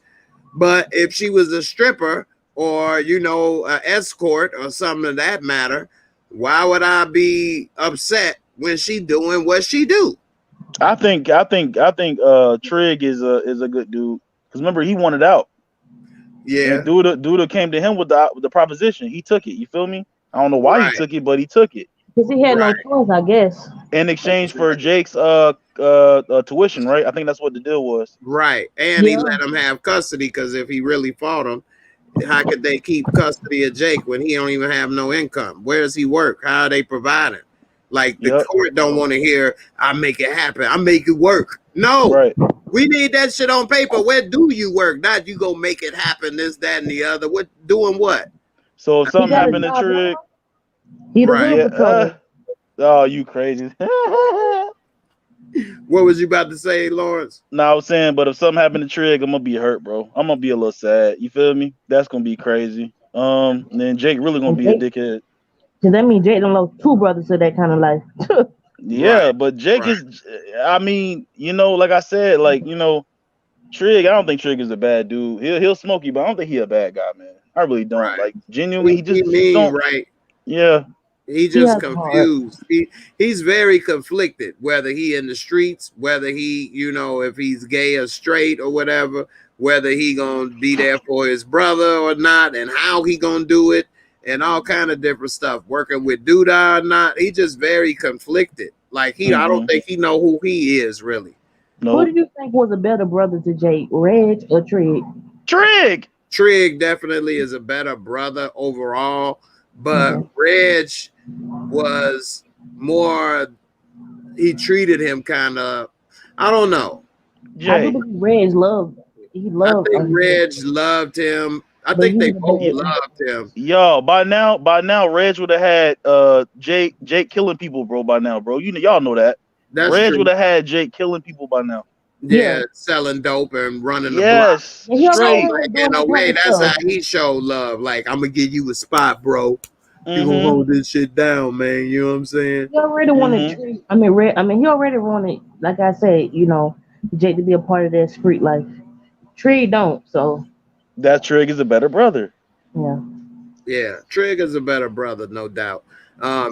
but if she was a stripper or, you know, an escort or something of that matter, why would I be upset when she doing what she do? I think Trig is a good dude, because remember, he wanted out. Yeah. And Duda came to him with the proposition. He took it. You feel me? I don't know why he took it, but he took it. Because he had no choice, I guess. In exchange for Jake's tuition, right? I think that's what the deal was. Right. And he let him have custody, because if he really fought him, how could they keep custody of Jake when he don't even have no income? Where does he work? How are they providing? Like, the court don't want to hear, I make it happen, I make it work. No, we need that shit on paper. Where do you work? Not you go make it happen, this, that, and the other. What, doing what? So if something happened to Trig, oh, you crazy. What was you about to say, Lawrence? No, I was saying, but if something happened to Trig, I'm gonna be hurt, bro. I'm gonna be a little sad. You feel me? That's gonna be crazy. And then Jake really gonna be a dickhead. Does that mean Jake done lost 2 brothers to that kind of life? Yeah, but Jake is, I mean, you know, like I said, like, you know, Trig, I don't think Trig is a bad dude. He'll smoke you, but I don't think he a bad guy, man. I really don't. Like, genuinely, he just don't. Yeah. He just confused. He's very conflicted, whether he in the streets, whether he, you know, if he's gay or straight or whatever, whether he gonna be there for his brother or not, and how he gonna do it, and all kind of different stuff. Working with Duda or not, he just very conflicted. Like, I don't think he know who he is really. Who do you think was a better brother to Jake, Reg or Trig? Trig definitely is a better brother overall. but Okay. Reg was more. He treated him kind of. I don't know. I do Jay, believe Reg loved. He I loved. think Reg loved him. I But think he they was a both bad. loved him. yo, by now, Reg would have had Jake killing people, bro. By now, bro, y'all know that. That's Reg true. would have had Jake killing people by now. Yeah, Yeah. selling dope and running the block. Yes, Yeah, he already straight. was Like, doing in a that way, kind of that's how stuff. he showed love. Like, I'm gonna give you a spot, bro. You gonna Mm-hmm. hold this shit down, man. You know what I'm saying? He already wanted. He already wanted. Like I said, Jake to be a part of that street life. Tree don't. So That Trig is a better brother. yeah. Yeah, Trigger's a better brother, no doubt.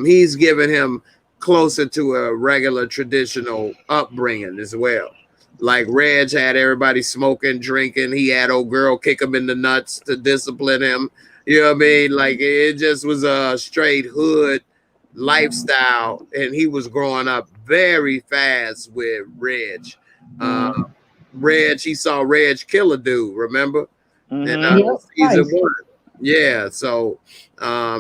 He's given him closer to a regular traditional upbringing as well. Like Reg had everybody smoking, drinking. He had old girl kick him in the nuts to discipline him. You know what I mean? Like it just was a straight hood lifestyle, and he was growing up very fast with Reg. He saw Reg kill a dude, remember? In Yep, season twice. 1. Yeah, so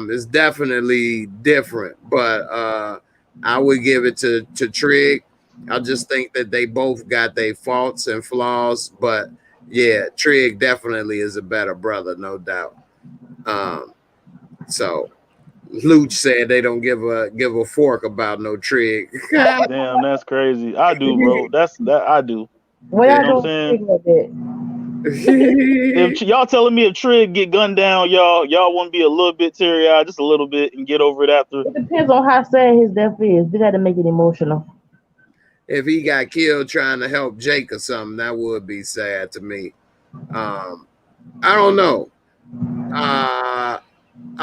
it's definitely different, but I would give it to Trig. I just think that they both got their faults and flaws, but yeah, Trig definitely is a better brother, no doubt. So Luch said they don't give a fork about no Trig. Damn, that's crazy. I do, bro. That I do. What You y'all know what I'm doing saying? like that? If y'all telling me if Trig get gunned down, y'all want to be a little bit teary-eyed, just a little bit, and get over it after. It depends on how sad his death is. They got to make it emotional. If he got killed trying to help Jake or something, that would be sad to me. I don't know. I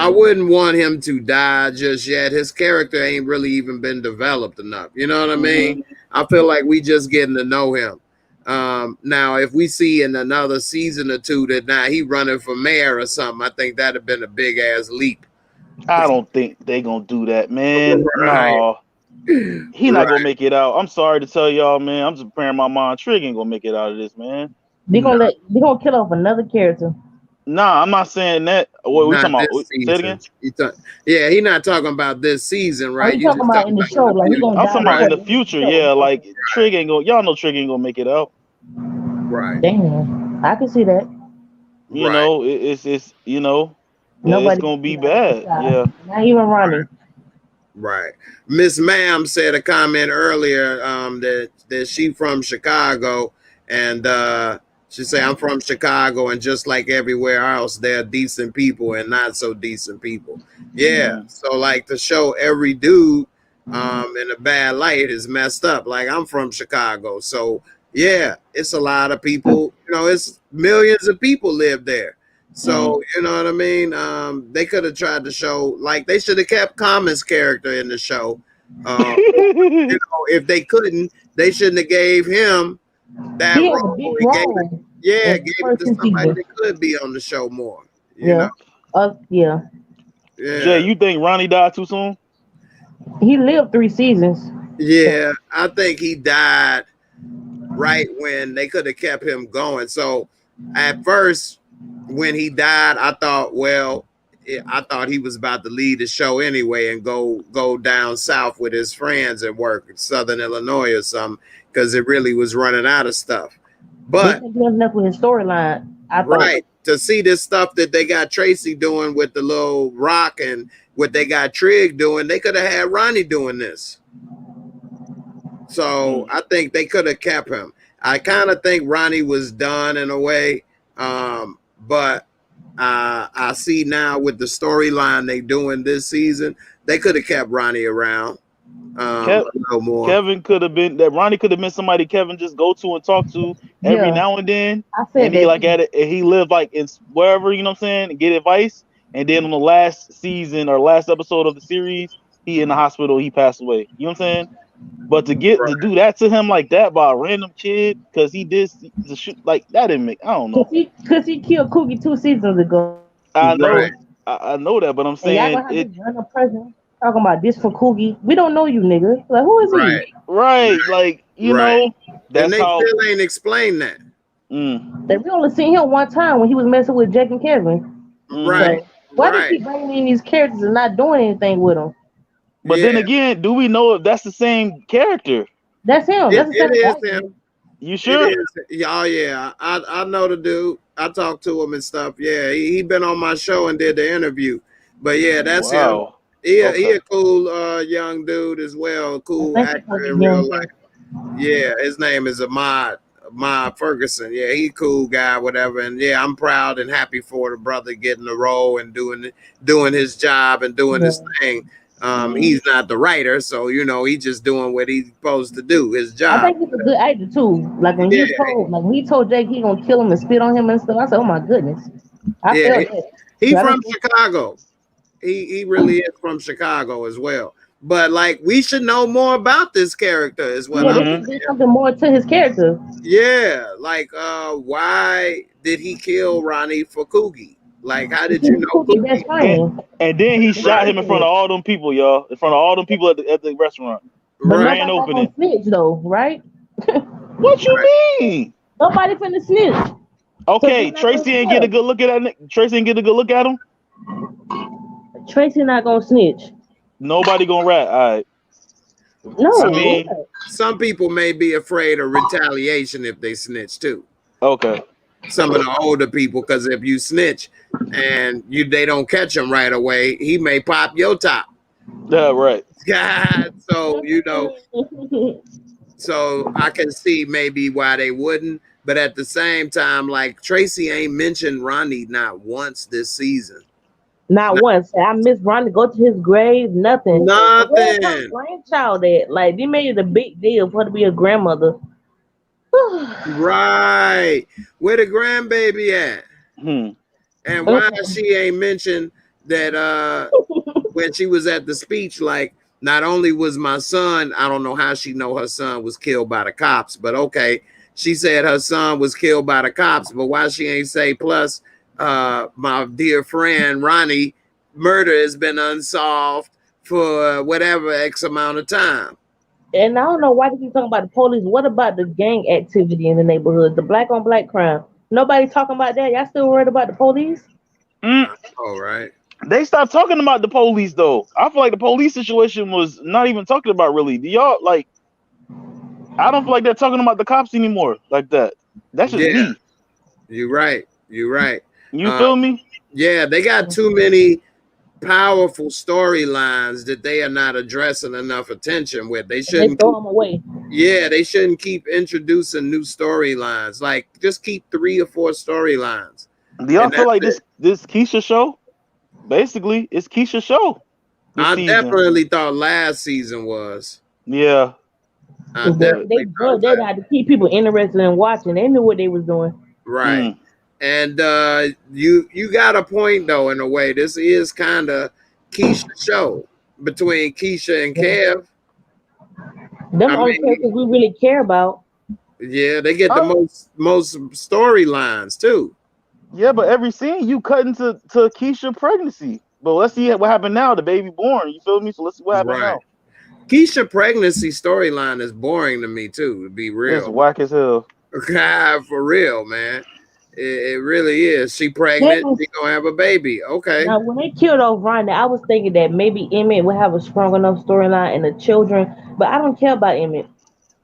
wouldn't want him to die just yet. His character ain't really even been developed enough. You know what I mean? I feel like we just getting to know him. Now, if we see in another season or two that now he running for mayor or something, I think that'd have been a big ass leap. I don't think they gonna do that, man. Right. No. He not gonna make it out. I'm sorry to tell y'all, man. I'm just preparing my mind. Trig ain't gonna make it out of this, man. They gonna kill off another character. Nah, I'm not saying that. What we Not talking about? this Say it again. season. Yeah, he not talking about this season, right? He You talking just about talking in the about show, like he gonna I'm die. talking about in the before future. show. Yeah, like Trig ain't gonna. Y'all know Trig ain't gonna make it out. Right. Damn, I can see that. You know, it's you know, Nobody it's gonna be bad. Yeah. Not even Ronnie. Right. Miss Ma'am said a comment earlier that she from Chicago, and she said, I'm from Chicago, and just like everywhere else, there are decent people and not so decent people. Yeah. So like to show every dude in a bad light is messed up. Like I'm from Chicago. So yeah, it's a lot of people, it's millions of people live there. So, you know what I mean? They could have tried to show, like, they should have kept Common's character in the show. If they couldn't, they shouldn't have gave him that He had a role. big He role. gave it to somebody that could be on the show more. You know? Yeah. Jay, you think Ronnie died too soon? He lived 3 seasons. Yeah, I think he died right when they could have kept him going. So at first, when he died, I thought he was about to leave the show anyway and go down south with his friends and work in Southern Illinois or something, because it really was running out of stuff. But enough with his storyline. Right, to see this stuff that they got Tracy doing with the little rock and what they got Trig doing, they could have had Ronnie doing this. So I think they could have kept him. I kind of think Ronnie was done in a way. But I see now with the storyline they doing this season, they could have kept Ronnie around a little more. Kevin could have been that. Ronnie could have been somebody Kevin just go to and talk to every now and then. And he like at it. And he lived like in wherever, you know what I'm saying, and get advice. And then on the last season or last episode of the series, he in the hospital. He passed away. You know what I'm saying? But to do that to him like that by a random kid because he did the shoot like that didn't make. I don't know. Because he killed Cookie 2 seasons ago. I know. I know that, but I'm saying y'all gonna have this random person talking about this for Cookie. We don't know you, nigga. Like, who is he? Right. Like, you know, that's and they still ain't explained that. That we only seen him one time when he was messing with Jack and Kevin. Right. Why they Right. keep bringing in these characters and not doing anything with them? But then again, do we know if that's the same character? That's him. That's the it same is actor. him. You It sure? is. Oh yeah, I know the dude. I talked to him and stuff. Yeah, he been on my show and did the interview. But yeah, that's him. Wow. He Okay. a cool young dude as well. Cool I think he's actor like in a real young life. Yeah, his name is Ahmad Ferguson. Yeah, he cool guy, whatever. And yeah, I'm proud and happy for the brother getting the role and doing his job and doing his thing. He's not the writer, so you know he's just doing what he's supposed to do, his I job. think he's a good actor too. Like when Yeah. he told Jake he gonna kill him and spit on him and stuff, I said, "Oh my goodness!" I Yeah, felt that. he I from think- Chicago. He really is from Chicago as well. But like we should know more about this character is what Yeah, I'm there should be something more to his character. Yeah, like why did he kill Ronnie for Coogie? Like how did you know Cookie's Coogie? best friend. And then he shot him in front of all them people, y'all. In front of all them people at the restaurant. But Right. nobody not gonna snitch though, right? What you mean? Nobody finna snitch. Okay, So they're not Tracy gonna ain't get a tell. good look at that. Tracy ain't get a good look at him. Tracy not gonna snitch. Nobody gonna rat. All right. No, I mean- yeah. Some people may be afraid of retaliation if they snitch too. Okay. Some of the older people, because if you snitch and they don't catch him right away, he may pop your top. Yeah, right. God, so you know, so I can see maybe why they wouldn't, but at the same time, like Tracy ain't mentioned Ronnie not once this season. Not once. I miss Ronnie. Go to his grave. Nothing. Nothing. Where's her grandchild at? Like they made it a big deal for her to be a grandmother. Right. Where the grandbaby at? And why she ain't mentioned that when she was at the speech, like not only was my son, I don't know how she know her son was killed by the cops, but okay, she said her son was killed by the cops, but why she ain't say plus my dear friend Ronnie murder has been unsolved for whatever X amount of time. And I don't know why they keep talking about the police. What about the gang activity in the neighborhood? The black on black crime. Nobody talking about that. Y'all still worried about the police? All right. They stopped talking about the police though. I feel like the police situation was not even talking about really. Do y'all like? I don't feel like they're talking about the cops anymore like that. That's just me. You're right. You're right. You feel me? Yeah, they got too many powerful storylines that they are not addressing enough attention with. They They shouldn't. throw them away. Yeah, they shouldn't keep introducing new storylines. Like, just keep 3 or 4 storylines. Do y'all And feel like that's this Keisha show? Basically, it's Keisha show. this I season. definitely thought last season was. Yeah. I They definitely thought that. had to keep people interested in watching. They knew what they was doing. Right. And you got a point though, in a way. This is kind of Keisha's show between Keisha and Kev. Them I only mean- characters we really care about. Yeah, they get the most storylines too. Yeah, but every scene you cut into Keisha pregnancy. But let's see what happened now. The baby born. You feel me? So let's see what happened now. Keisha pregnancy storyline is boring to me too, to be real. It's whack as hell. God, for real, man. It really is. She pregnant. She gonna have a baby. Okay. Now, when they killed off Ronda, I was thinking that maybe Emmett would have a strong enough storyline and the children, but I don't care about Emmett.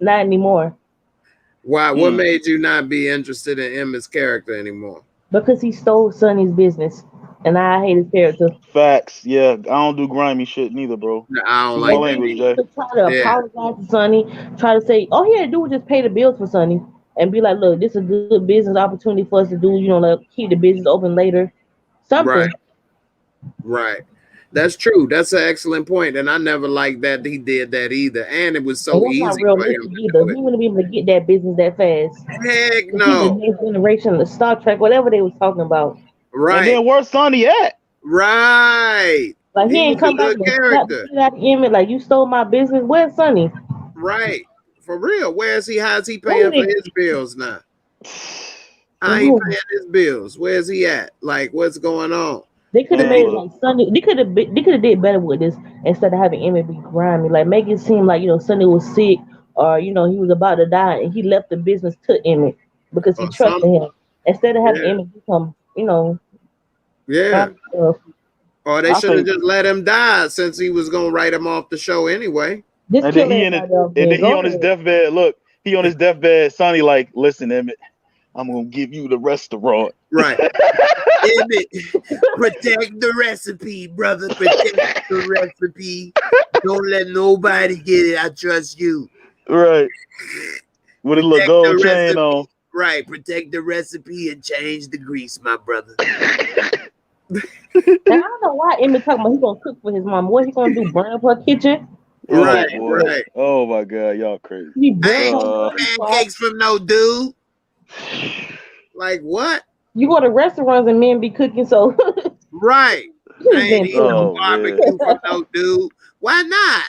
Not anymore. Why? What made you not be interested in Emma's character anymore? Because he stole Sonny's business, and I hate his character. Facts. Yeah, I don't do grimy shit neither, bro. I don't Excuse like my language, Jay. To try to apologize to Sonny, try to say, all he had to do was just pay the bills for Sonny, and be like, look, this is a good business opportunity for us to do, like keep the business open later. Something. Right. That's true. That's an excellent point. And I never liked that he did that either. And it was so And that's easy not for realistic him to either. do He it. wouldn't be able to get that business that fast. Heck To no. keep the next generation, the Star Trek, whatever they was talking about. Right. And then where's Sonny at? Right. Like he ain't was come a back good and slap the character. shit out of Emmett like you stole my business. Where's Sonny? Right. For real. Where's he? How's he paying for his bills now? I ain't paying his bills. Where's he at? Like, what's going on? They could have made it like Sonny. They could have did better with this instead of having Emmett be grimy. Like make it seem like Sonny was sick or he was about to die and he left the business to Emmett because he trusted him instead of having Emmett become Yeah. Or they I should have think- just let him die since he was gonna write him off the show anyway. Just And kill then he on his deathbed. Look, he on his deathbed. Sonny like, listen, Emmett, I'm gonna give you the restaurant. Right. Emmett, protect the recipe, brother. Protect the recipe. Don't let nobody get it. I trust you. Right. With a little Protect gold the chain recipe. on. Right. Protect the recipe and change the grease, my brother. And I don't know why Emmett talking about he gonna cook for his mom. What he gonna do? Burn up her kitchen? Right, Oh, boy. right. Oh my God, y'all crazy. He I burn ain't her pancakes from no dude. Like what? You go to restaurants and men be cooking, so Right. I ain't eating no Oh, barbecue from no dude. Why not?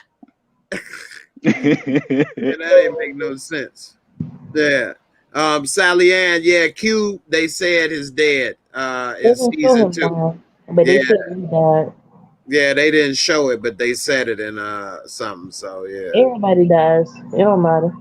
Yeah, that ain't make no sense. Yeah. Sally Ann, yeah, Q, they said is dead. In season 2. But they Yeah. said he died. Yeah, they didn't show it, but they said it in something. So yeah. Everybody dies. It don't matter.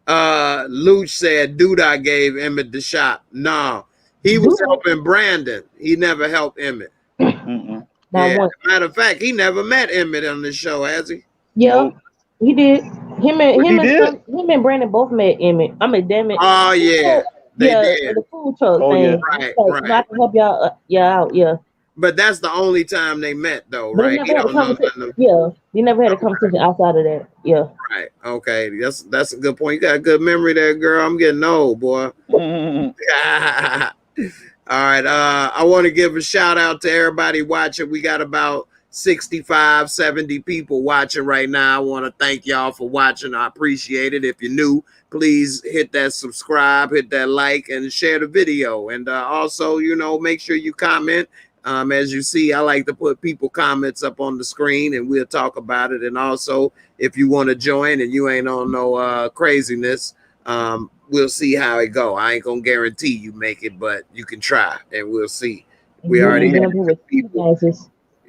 Luch said Duda gave Emmett the shot. No, he was helping Brandon. He never helped Emmett. Mm-mm. Yeah. Matter of fact, he never met Emmett on this show, has he? Yeah, Nope. he did. Him did? and Brandon both met Emmett. I mean, damn it. Oh yeah, they yeah, did. the food truck Oh, thing. yeah. Right, Like, right. I can help y'all out. Yeah. But that's the only time they met, though, But right? they never had a conversation. Yeah, they never had a conversation outside of that. Yeah. Right. Okay. That's a good point. You got a good memory there, girl. I'm getting old, boy. Mm-mm. All right. I want to give a shout out to everybody watching. We got about 65, 70 people watching right now. I want to thank y'all for watching. I appreciate it. If you're new, please hit that subscribe, hit that like, and share the video. And also, make sure you comment. As you see, I like to put people comments up on the screen and we'll talk about it. And also, if you want to join and you ain't on no craziness, we'll see how it go. I ain't gonna guarantee you make it, but you can try and we'll see. We already had 2 people.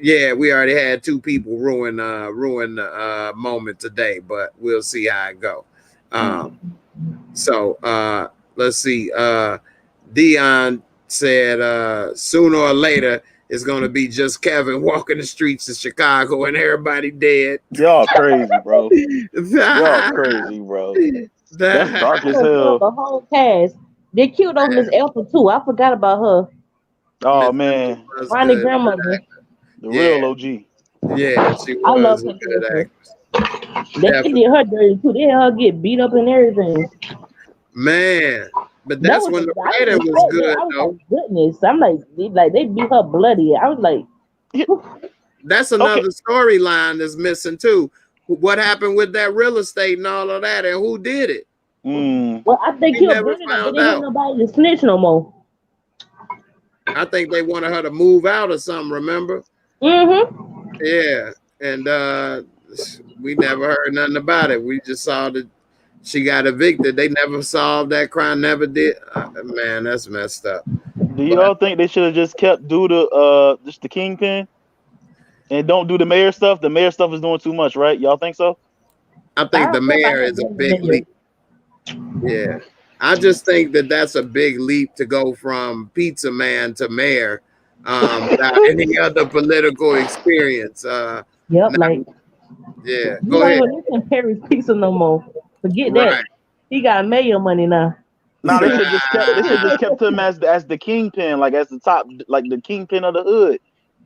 Yeah, we already had 2 people ruin the moment today, but we'll see how it go. So let's see. Dion said sooner or later it's gonna be just Kevin walking the streets of Chicago and everybody dead. Y'all crazy, bro. Y'all crazy, bro. That's dark as hell. The whole cast. They killed off Miss Elsa too. I forgot about her. Oh man, Ronnie grandmother. The real OG. Yeah, she was. I love a her good actress. They did her dirty too. They had her get beat up and everything. Man, but that's when the writing was good, though. Like, goodness, I'm like they beat her bloody. I was like, that's another storyline that's missing too. What happened with that real estate and all of that, and who did it? Well, I think he never found out. Nobody to snitch no more. I think they wanted her to move out or something. Remember? Mm-hmm. Yeah, and we never heard nothing about it. We just saw that she got evicted. They never solved that crime. Never did. Man, that's messed up. Do y'all think they should have just kept just the Kingpin and don't do the mayor stuff? The mayor stuff is doing too much, right? Y'all think so? I think the mayor is a big leap. Yeah, I just think that's a big leap to go from pizza man to mayor without any other political experience. Yep, yeah. You Go ahead. don't even listen Perry's pizza no more. Forget that. He got mayor money now. No, they should just kept him as the kingpin, like as the top, like the kingpin of the hood.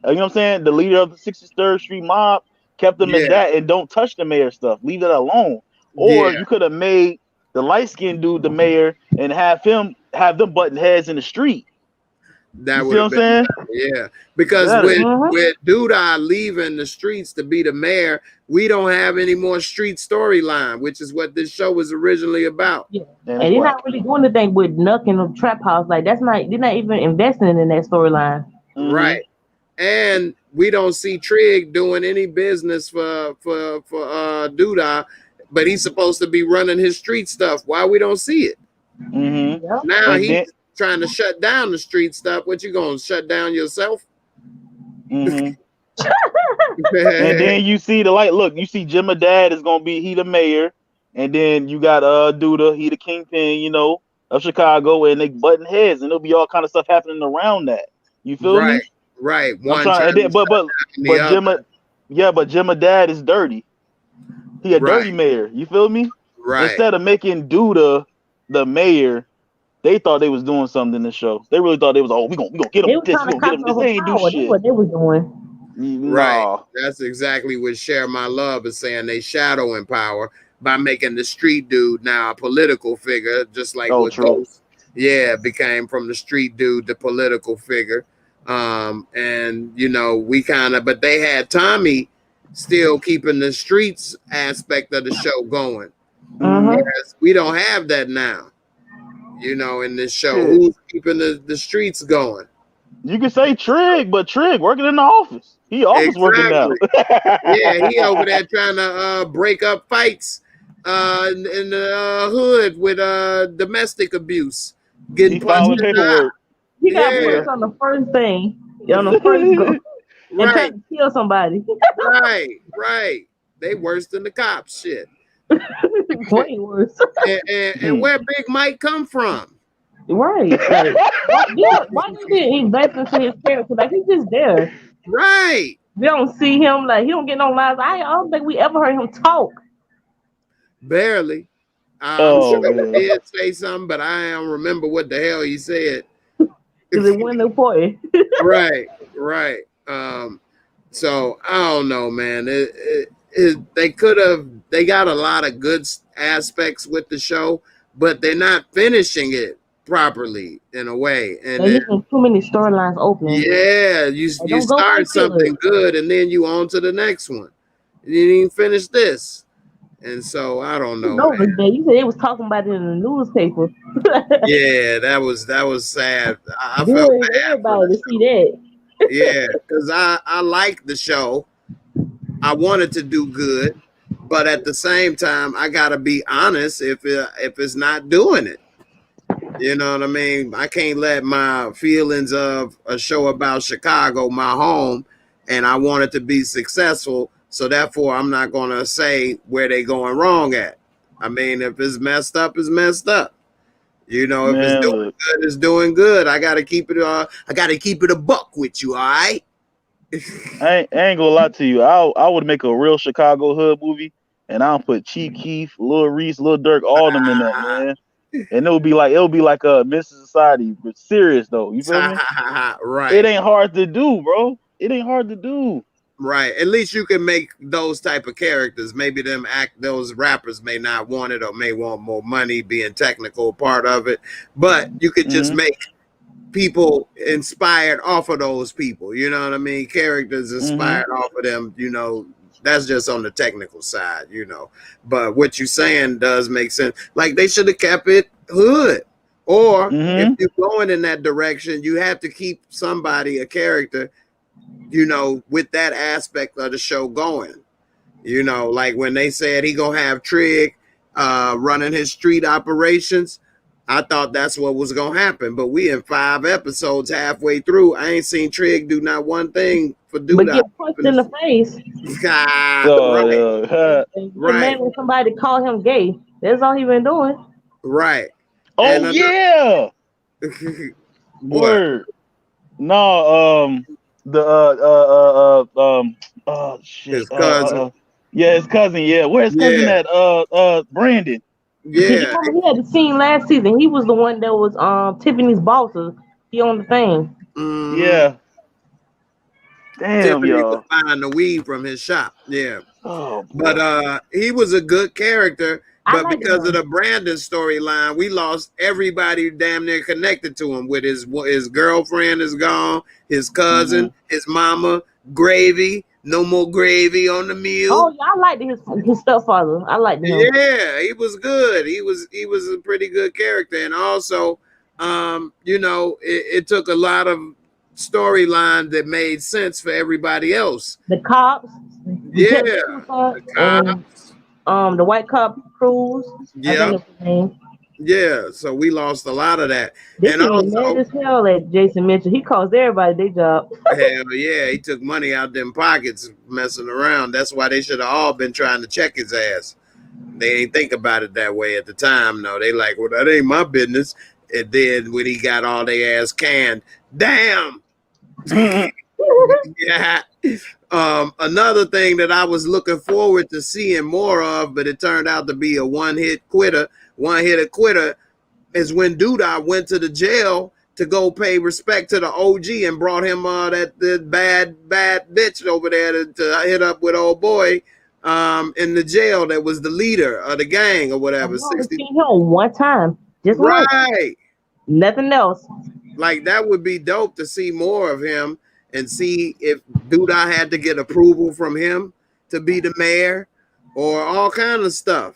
You know what I'm saying? The leader of the 63rd Street mob, kept them as that, and don't touch the mayor stuff. Leave it alone. Or you could have made the light skinned dude the mayor and have them button heads in the street. That would have been, yeah. Because with Duda leaving the streets to be the mayor, we don't have any more street storyline, which is what this show was originally about. Yeah. And they're not really doing anything with Nuck in the trap house. Like they're not even investing in that storyline. Right. And we don't see Trigg doing any business for Duda, but he's supposed to be running his street stuff. Why we don't see it? Now he's trying to shut down the street stuff. What you gonna shut down yourself? And then you see the light. Look, you see Jimmy Dad is gonna be he the mayor, and then you got Duda, he the kingpin, of Chicago, and they button heads, and there'll be all kind of stuff happening around that. You feel me? Right. I'm trying, and then, but Jimma, but Jimma dad is dirty. He a dirty mayor. You feel me? Right. Instead of making Duda the mayor, they thought they was doing something in the show. They really thought they was, oh, we gonna get him this, we gonna get him this. They ain't do shit. That's what they was doing. Right. Nah. That's exactly what Share My Love is saying. They shadowing power by making the street dude now a political figure, just like what Ghost, became from the street dude the political figure. And you know, we kind of, but they had Tommy still keeping the streets aspect of the show going. Whereas we don't have that now. You know, in this show, who's keeping the streets going? You can say Trig, but Trig working in the office. He office working now. Yeah, he over there trying to break up fights in the hood with domestic abuse. Getting punched in the eye. He got punched on the first thing, on the first go, and trying to kill somebody. Right. They worse than the cops. Shit. Way worse. And where Big Mike come from? Right. Why you didn't invest into his character? Like, he's just there. Right. We don't see him, like, he don't get no lines. I don't think we ever heard him talk. Barely. I'm sure he did say something, but I don't remember what the hell he said. Because it wasn't important. Right. So I don't know, man. They got a lot of good aspects with the show, but they're not finishing it properly in a way. And there's too many storylines open. Yeah, you start something good and then you on to the next one. You didn't finish this. And so I don't know. You said they was talking about it in the newspaper. Yeah, that was sad. I felt bad everybody to see that. Yeah, because I like the show. I wanted to do good, but at the same time, I gotta be honest if it's not doing it. You know what I mean? I can't let my feelings of a show about Chicago, my home, and I want it to be successful. So therefore, I'm not gonna say where they going wrong at. I mean, if it's messed up, it's messed up. You know, if it's doing good, it's doing good. I gotta keep it. I gotta keep it a buck with you. All right. I ain't gonna lie to you. I would make a real Chicago hood movie, and I'll put Chief Keef, Lil Reese, Lil Durk, all them in that, man. And it'll be like a Mr. Society, but serious though. You feel me? Right. It ain't hard to do, bro. It ain't hard to do. Right. At least you can make those type of characters. Maybe those rappers may not want it or may want more money, being technical part of it. But you could just make people inspired off of those people. You know what I mean? Characters inspired off of them, you know. That's just on the technical side, you know. But what you're saying does make sense. Like, they should have kept it hood. Or if you're going in that direction, you have to keep a character, you know, with that aspect of the show going. You know, like when they said he gonna have Trig running his street operations, I thought that's what was gonna happen. But we in 5 episodes halfway through, I ain't seen Trig do not one thing for Duda. But get punched in the face. Right. When somebody call him gay, that's all he been doing. Right. Oh yeah. Word. No, shit. His cousin. His cousin. Yeah, where's his cousin at? Brandon. Yeah, he had the scene last season. He was the one that was Tiffany's boss. He on the thing. Yeah. Damn, Tiffany y'all. was buying the weed from his shop. Yeah. Oh, but he was a good character. But because of the Brandon storyline, we lost everybody damn near connected to him. With his girlfriend is gone, his cousin, his mama, Gravy. No more gravy on the meal. Oh, yeah, I liked his stepfather. I liked him. Yeah, he was good. He was a pretty good character, and also, you know, it took a lot of storyline that made sense for everybody else. The cops. The cops. The white cop Cruz. Yeah. Yeah, so we lost a lot of that. And also, mad as hell at Jason Mitchell. He cost everybody their job. Hell yeah, he took money out them pockets messing around. That's why they should have all been trying to check his ass. They ain't think about it that way at the time. No, they like, well, that ain't my business. And then when he got all their ass canned, damn, Yeah. Another thing that I was looking forward to seeing more of, but it turned out to be a one-hit quitter, is when Doodah went to the jail to go pay respect to the OG and brought him that bad bitch over there to hit up with old boy in the jail that was the leader of the gang or whatever. I only seen him one time, just once, Right. nothing else. Like that would be dope to see more of him and see if Doodah had to get approval from him to be the mayor or all kind of stuff.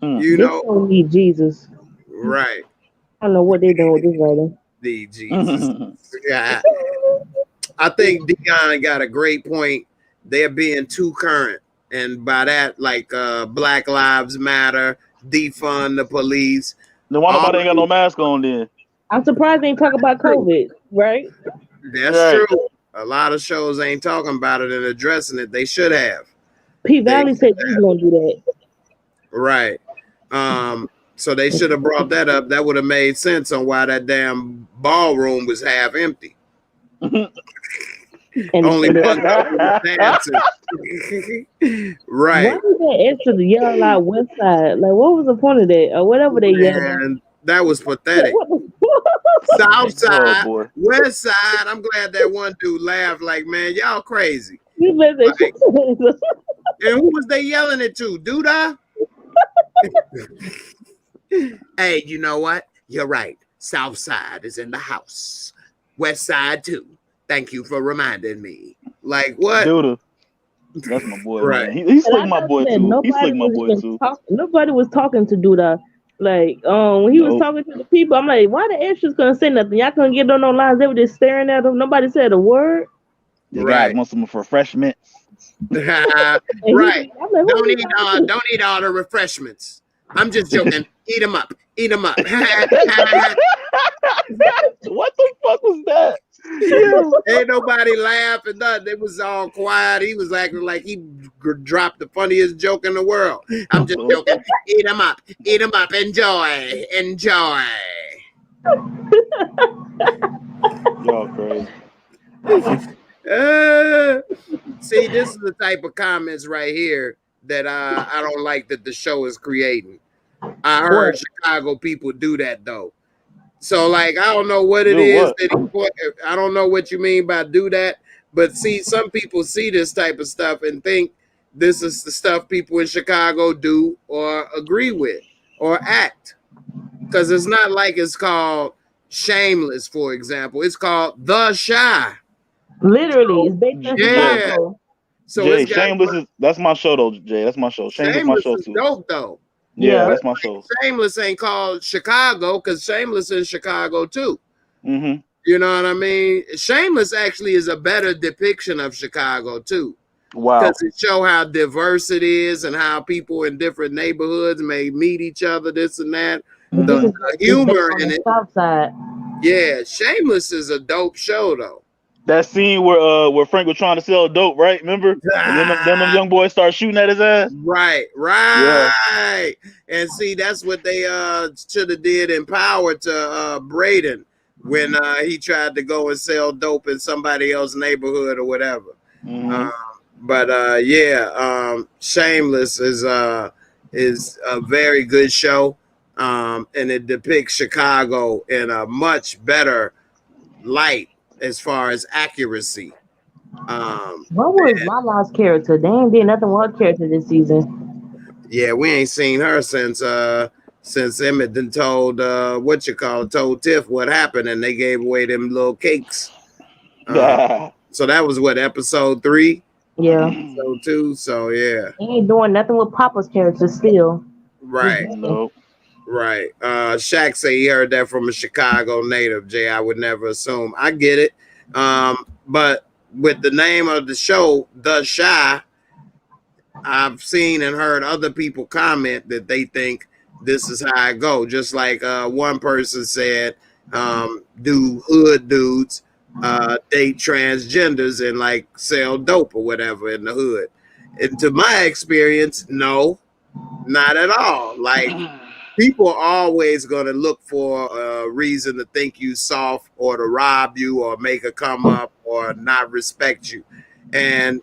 You This know, don't need Jesus. right. I don't know what they doing with this writing. The Jesus. Yeah. I think Dion got a great point. They're being too current. And by that, like Black Lives Matter, defund the police. No why nobody ain't got no mask on then. I'm surprised they ain't talk about COVID, right? That's Right. true. A lot of shows ain't talking about it and addressing it. They should have. P Valley said you gonna do that. Right. So they should have brought that up. That would have made sense on why that damn ballroom was half empty. And Only one couple was dancing. Right. why was that extra to yell out West Side? Like, what was the point of that? Or whatever they yelled at. And that was pathetic. What the- South side, boy. west side. I'm glad that one dude laughed like, man, y'all crazy. You better say- And who was they yelling it to? Doodah? Hey, you know what? You're right. South side is in the house. West side too. Thank you for reminding me. Like what? Dude, that's my boy. Right. Man. He's And I like my thought boy that too. nobody He's like my was boy even too. nobody was talking to Doodah. Like, when he was Nope. talking to the people, I'm like, why the extras couldn't say nothing? Y'all couldn't get on no lines. They were just staring at him. Nobody said a word. You Right. guys want some refreshments? Right. And I'm like, Don't eat all the refreshments. I'm just joking. Eat them up. Eat them up. What the fuck was that? Ain't nobody laughing, nothing. It was all quiet. He was acting like he dropped the funniest joke in the world. I'm just joking. Eat them up. Eat them up. Enjoy. Enjoy. Y'all crazy. See, this is the type of comments right here that I don't like that the show is creating. I heard Chicago people do that though. So like I don't know what it Do is what? that I don't know what you mean by do that, but see, some people see this type of stuff and think this is the stuff people in Chicago do or agree with or act. Because it's not like it's called Shameless, for example. It's called The Shy. literally, it's based on Yeah. Chicago. So Jay, it's got Shameless that's my show though, Jay. That's my show. Shameless is my Shameless show is too. dope though. Yeah, Yeah. that's my show. Shameless ain't called Chicago because Shameless is Chicago too. Mm-hmm. You know what I mean? Shameless actually is a better depiction of Chicago too. Wow. Because it show how diverse it is and how people in different neighborhoods may meet each other, this and that. But The this is humor based on in the it. South Side. Yeah, Shameless is a dope show though. That scene where Frank was trying to sell dope, right? Remember? And then them young boys start shooting at his ass. Right. And see, that's what they should have did in Power to Braden when he tried to go and sell dope in somebody else's neighborhood or whatever. Mm-hmm. Shameless is a very good show, and it depicts Chicago in a much better light as far as accuracy. What was Lala's character? They ain't did nothing with her character this season. Yeah, we ain't seen her since Emmett done told told Tiff what happened, and they gave away them little cakes. So that was what, episode 3? Yeah. Episode 2. So yeah. They ain't doing nothing with Papa's character still. Right. Nope. Right. Shaq say he heard that from a Chicago native. Jay, I would never assume. I get it. But with the name of the show, The Shy, I've seen and heard other people comment that they think this is how I go. Just like one person said, do hood dudes date transgenders and like sell dope or whatever in the hood? And to my experience, no, not at all. Like, people are always going to look for a reason to think you soft or to rob you or make a come up or not respect you. And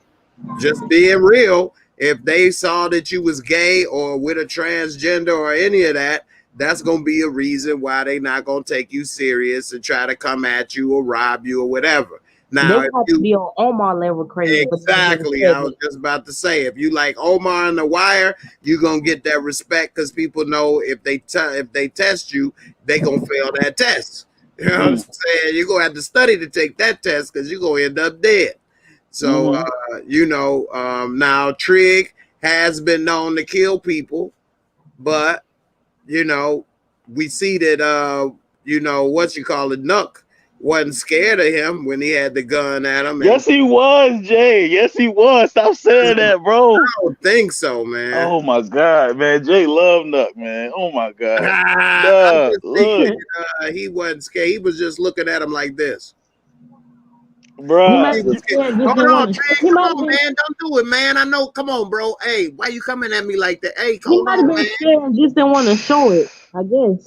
just being real, if they saw that you was gay or with a transgender or any of that, that's gonna be a reason why they not gonna take you serious and try to come at you or rob you or whatever. Now, They if have to be on Omar level crazy. exactly, I was just about to say, if you like Omar and The Wire, you're gonna get that respect because people know if they test you, they gonna fail that test. You know what I'm saying? You're gonna have to study to take that test because you're gonna end up dead. So now Trig has been known to kill people, but we see that Nuck wasn't scared of him when he had the gun at him. Yes, he was, Jay. Yes, he was. Stop saying that, bro. I don't think so, man. Oh my God, man. Jay loved Nuck, man. Oh my God. I'm just thinking, he wasn't scared. He was just looking at him like this. Bruh. Hold on, Trey. Come on, man. Don't do it, man. I know. Come on, bro. Hey, why you coming at me like that? Hey, he might have been scared and just didn't want to show it, I guess.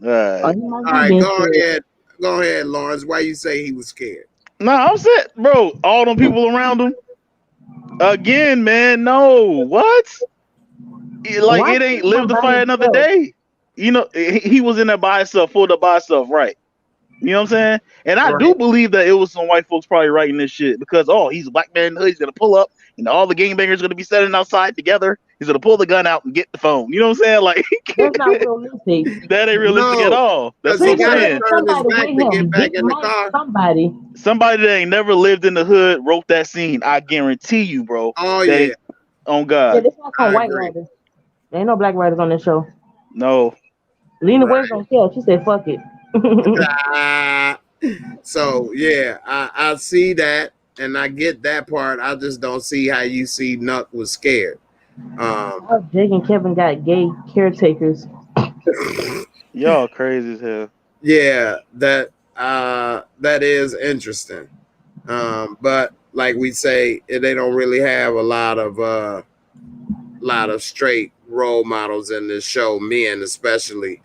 All right, go ahead, Lawrence. Why you say he was scared? No, I'm set, bro. All them people around him. Again, man. No, what? It ain't live to fight another day. He was in there by himself, pulled up by himself, right? You know what I'm saying? And I do believe that it was some white folks probably writing this shit because, he's a black man in the hood. He's going to pull up and all the gangbangers going to be standing outside together. He's going to pull the gun out and get the phone. You know what I'm saying? Like, that's not realistic. That ain't realistic at all. That's what I'm saying. Turn his back to get back in the car. Somebody that ain't never lived in the hood wrote that scene. I guarantee you, bro. Oh, yeah. On God. Yeah, this not some white writers. There ain't no black writers on this show. No. Lena Waithe don't care. She said, fuck it. So yeah, I see that and I get that part. I just don't see how you see Nuck was scared. Jake and Kevin got gay caretakers. Y'all crazy as hell. Yeah, that is interesting. But like we say, they don't really have a lot of straight role models in this show, men especially,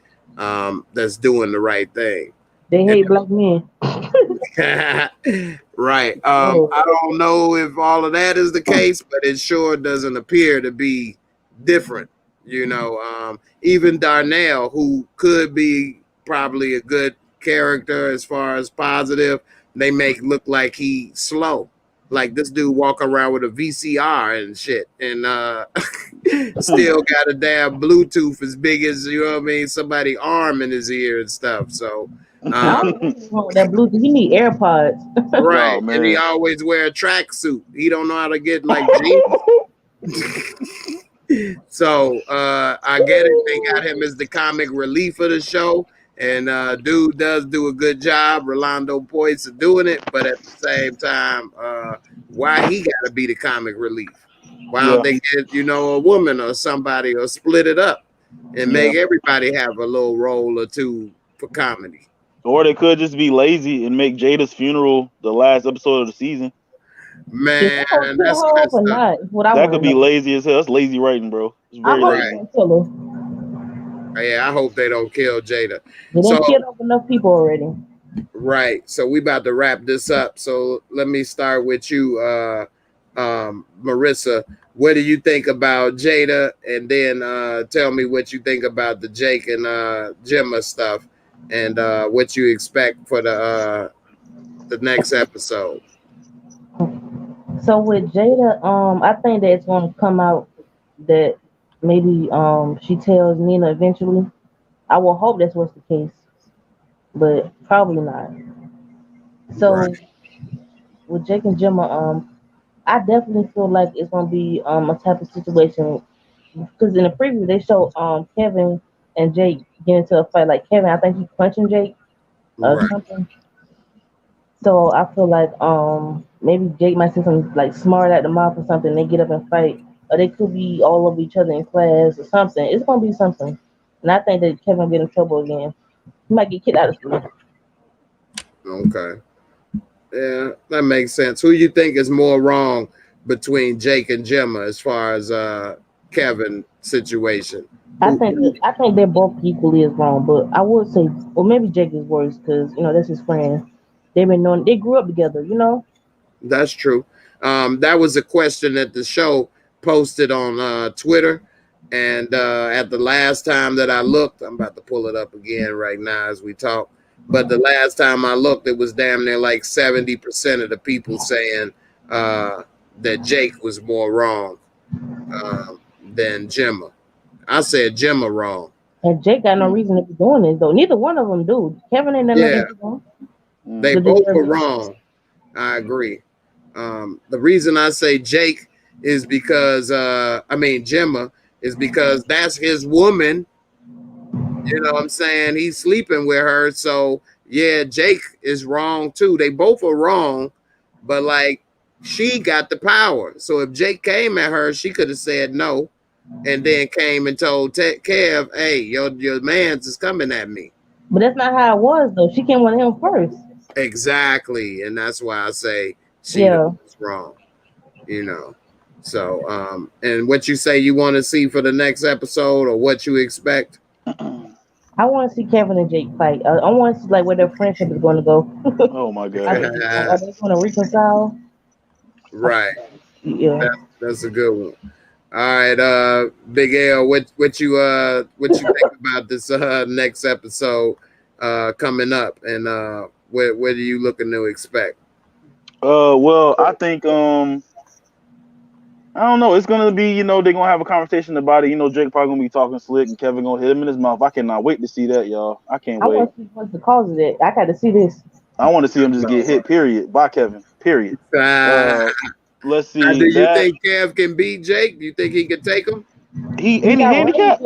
that's doing the right thing. They hate black men. Right. I don't know if all of that is the case, but it sure doesn't appear to be different. Even Darnell, who could be probably a good character as far as positive, they make look like he slow. Like this dude walk around with a VCR and shit, and still got a damn Bluetooth as big as somebody arm in his ear and stuff. So that Bluetooth, you need AirPods, right? And he always wear a tracksuit. He don't know how to get like jeans. So I get it. They got him as the comic relief of the show. And dude does do a good job. Rolando Points are doing it, but at the same time, why he got to be the comic relief? Why don't they get a woman or somebody or split it up and make everybody have a little role or two for comedy? Or they could just be lazy and make Jada's funeral the last episode of the season. Man, that's that could be lazy as hell. That's lazy writing, bro. It's very lazy. Yeah, I hope they don't kill Jada. They done killed off enough people already. Right. So we about to wrap this up. So let me start with you, Marissa. What do you think about Jada? And then tell me what you think about the Jake and Gemma stuff, and what you expect for the next episode. So with Jada, I think that it's going to come out that maybe she tells Nina eventually. I will hope that's what's the case, but probably not. So with Jake and Gemma, I definitely feel like it's gonna be a type of situation because in the preview they show Kevin and Jake get into a fight. Like Kevin, I think he's punching Jake or something. So I feel like maybe Jake might say something like smart at the mouth or something. They get up and fight. Or they could be all over each other in class or something. It's gonna be something, and I think that Kevin will get in trouble again. He might get kicked out of school. Okay, yeah, that makes sense. Who you think is more wrong between Jake and Gemma as far as Kevin's situation? I think they're both equally as wrong, but I would say, well, maybe Jake is worse because that's his friend. They grew up together, That's true. That was a question that the show posted on Twitter. And at the last time that I looked, I'm about to pull it up again right now as we talk. But the last time I looked, it was damn near like 70% of the people saying that Jake was more wrong than Gemma. I said Gemma wrong. And Jake got no reason to be doing this though. Neither one of them do. Kevin ain't nothing to do. They both were wrong. I agree. The reason I say Jake is because Gemma is because that's his woman. You know what I'm saying? He's sleeping with her. So yeah, Jake is wrong too. They both are wrong, but like she got the power. So if Jake came at her, she could have said no, and then came and told Kev, "Hey, your man's is coming at me." But that's not how it was though. She came with him first. Exactly, and that's why I say she was wrong. You know. So and what you say you want to see for the next episode, or what you expect? I want to see Kevin and Jake fight. I want to see like where their friendship is going to go. Oh my god! Are they going to reconcile? Right. Yeah. That's a good one. All right, Big L, what you think about this next episode coming up, and what are you looking to expect? Well, I think I don't know. It's gonna be, they're gonna have a conversation about it. Jake probably gonna be talking slick, and Kevin gonna hit him in his mouth. I cannot wait to see that, y'all. I can't wait. I want to see what's the cause of it. I got to see this. I want to see him just get hit. Period. By Kevin. Period. Let's see. Do you think Kev can beat Jake? Do you think he can take him? He handicapped?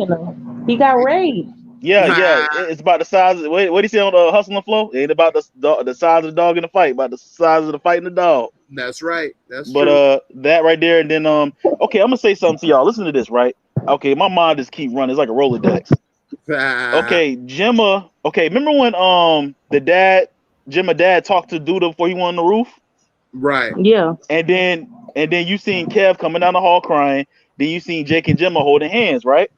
He got raised. Yeah. It's about the size. What do you say on the Hustle and Flow? It ain't about the size of the dog in the fight, about the size of the fight in the dog. That's right. That's true. But that right there, and then okay, I'm gonna say something to y'all. Listen to this, right? Okay, my mind just keep running. It's like a Rolodex. Okay, Gemma. Okay, remember when Gemma dad talked to Duda before he went on the roof? Right. Yeah. And then you seen Kev coming down the hall crying. Then you seen Jake and Gemma holding hands, right?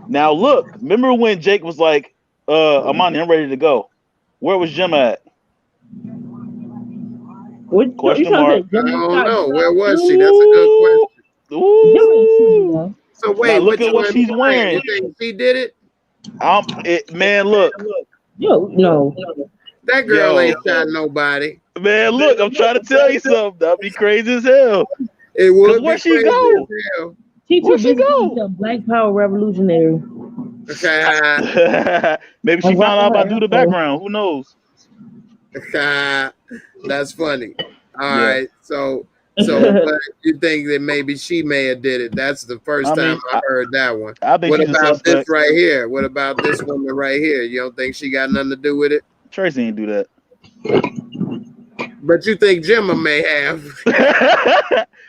Now look, remember when Jake was like, Amani, I'm ready to go. Where was Gemma at? Question mark. I don't know. Where was she? That's a good question. Ooh. So wait, now look at what she's wearing. You think she did it? Man, look. Yo, no. That girl ain't shot nobody. Man, look, I'm trying to tell you something. That'd be crazy as hell. It would be where she go? Where she go? Black Power revolutionary. Maybe she found out about the background. Who knows? That's funny. All right. So but you think that maybe she may have did it? That's the first time I heard that one. What about this right here? What about this woman right here? You don't think she got nothing to do with it? Tracy ain't do that. But you think Gemma may have?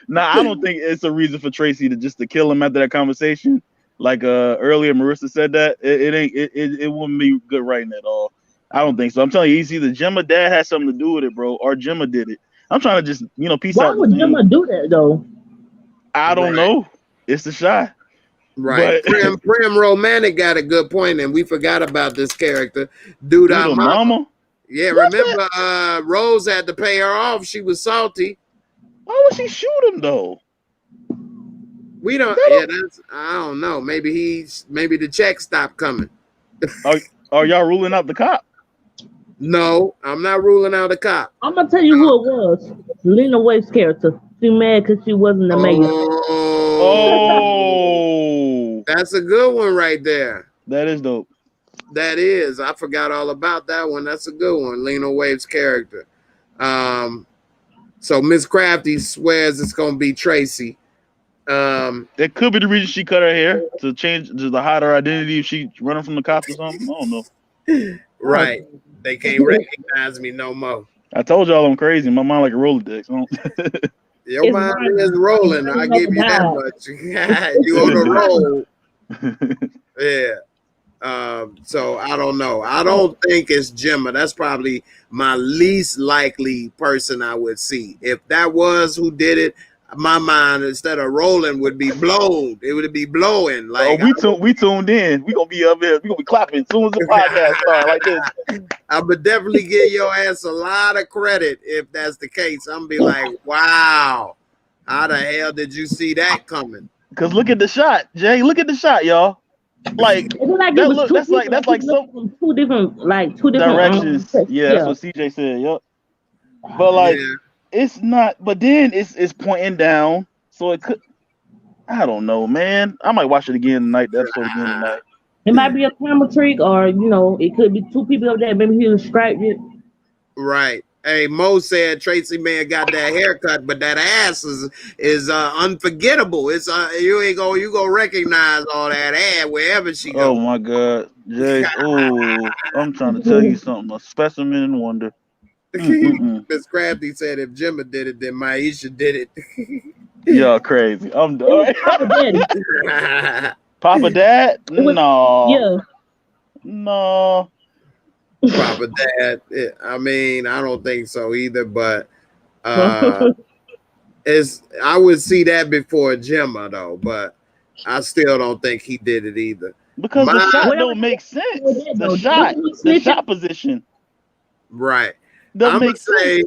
Nah, I don't think it's a reason for Tracy to kill him after that conversation. Like earlier, Marissa said that it wouldn't be good writing at all. I don't think so. I'm telling you, it's either Gemma dad had something to do with it, bro, or Gemma did it. I'm trying to just peace out. Why would Gemma do that though? I don't know. It's the shot. Right. Prim Romantic got a good point, and we forgot about this character. Dude, our mama. Yeah, remember Rose had to pay her off. She was salty. Why would she shoot him though? We don't. I don't know. Maybe the check stopped coming. Are y'all ruling out the cop? No, I'm not ruling out a cop. I'm gonna tell you who it was. Lena Waithe's character. She mad because she wasn't the mayor. Oh, that's a good one right there. That is dope. That is. I forgot all about that one. That's a good one. Lena Waithe's character. So Miss Crafty swears it's gonna be Tracy. That could be the reason she cut her hair to hide her identity if she running from the cops or something. I don't know. Right. They can't recognize me no more. I told y'all I'm crazy. My mind like a Rolodex. Your mind is rolling. I'll give you that much. You on the roll. Yeah. So I don't know. I don't think it's Gemma. That's probably my least likely person I would see. If that was who did it, my mind instead of rolling would be blown. It would be blowing. Like we tuned in. We gonna be up here. We gonna be clapping as soon as the podcast starts like this. I would definitely give your ass a lot of credit if that's the case. I'm gonna be like, wow, how the hell did you see that coming? Cause look at the shot, Jay. Look at the shot, y'all. Like that's like some two different directions. Yeah, that's what CJ said. Yep. But like it's not. But then it's pointing down, so it could. I don't know, man. I might watch it again tonight. The episode again tonight. It might be a camera trick, or it could be two people up there. Maybe he distracted it. Right. Hey, Mo said Tracy man got that haircut, but that ass is unforgettable. It's you gonna recognize all that ass wherever she goes. Oh my God, Jay. Oh, I'm trying to tell you something. A specimen in wonder. Miss Crafty said if Jimma did it, then Maisha did it. Y'all crazy. I'm done. Papa Dad? No. Yeah. No. Papa Dad. I mean, I don't think so either, but I would see that before Gemma though, but I still don't think he did it either. Because the shot don't make sense. The shot position. Right. Doesn't I'm gonna make sense. say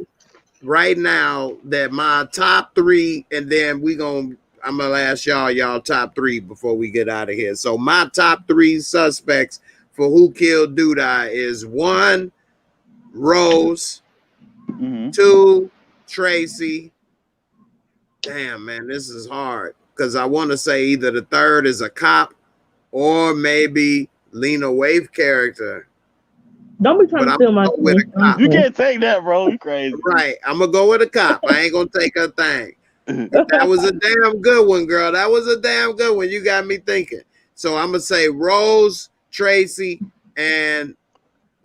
right now that my top three, and then I'm gonna ask y'all top three before we get out of here. So my top three suspects for who killed Duda is 1, Rose, 2, Tracy. Damn, man, this is hard because I want to say either the third is a cop or maybe Lena Waithe character. Don't be trying to steal my thing. You can't take that, bro. You crazy. Right. I'm gonna go with a cop. I ain't gonna take a thing. That was a damn good one, girl. That was a damn good one. You got me thinking. So I'm gonna say Rose, Tracy, and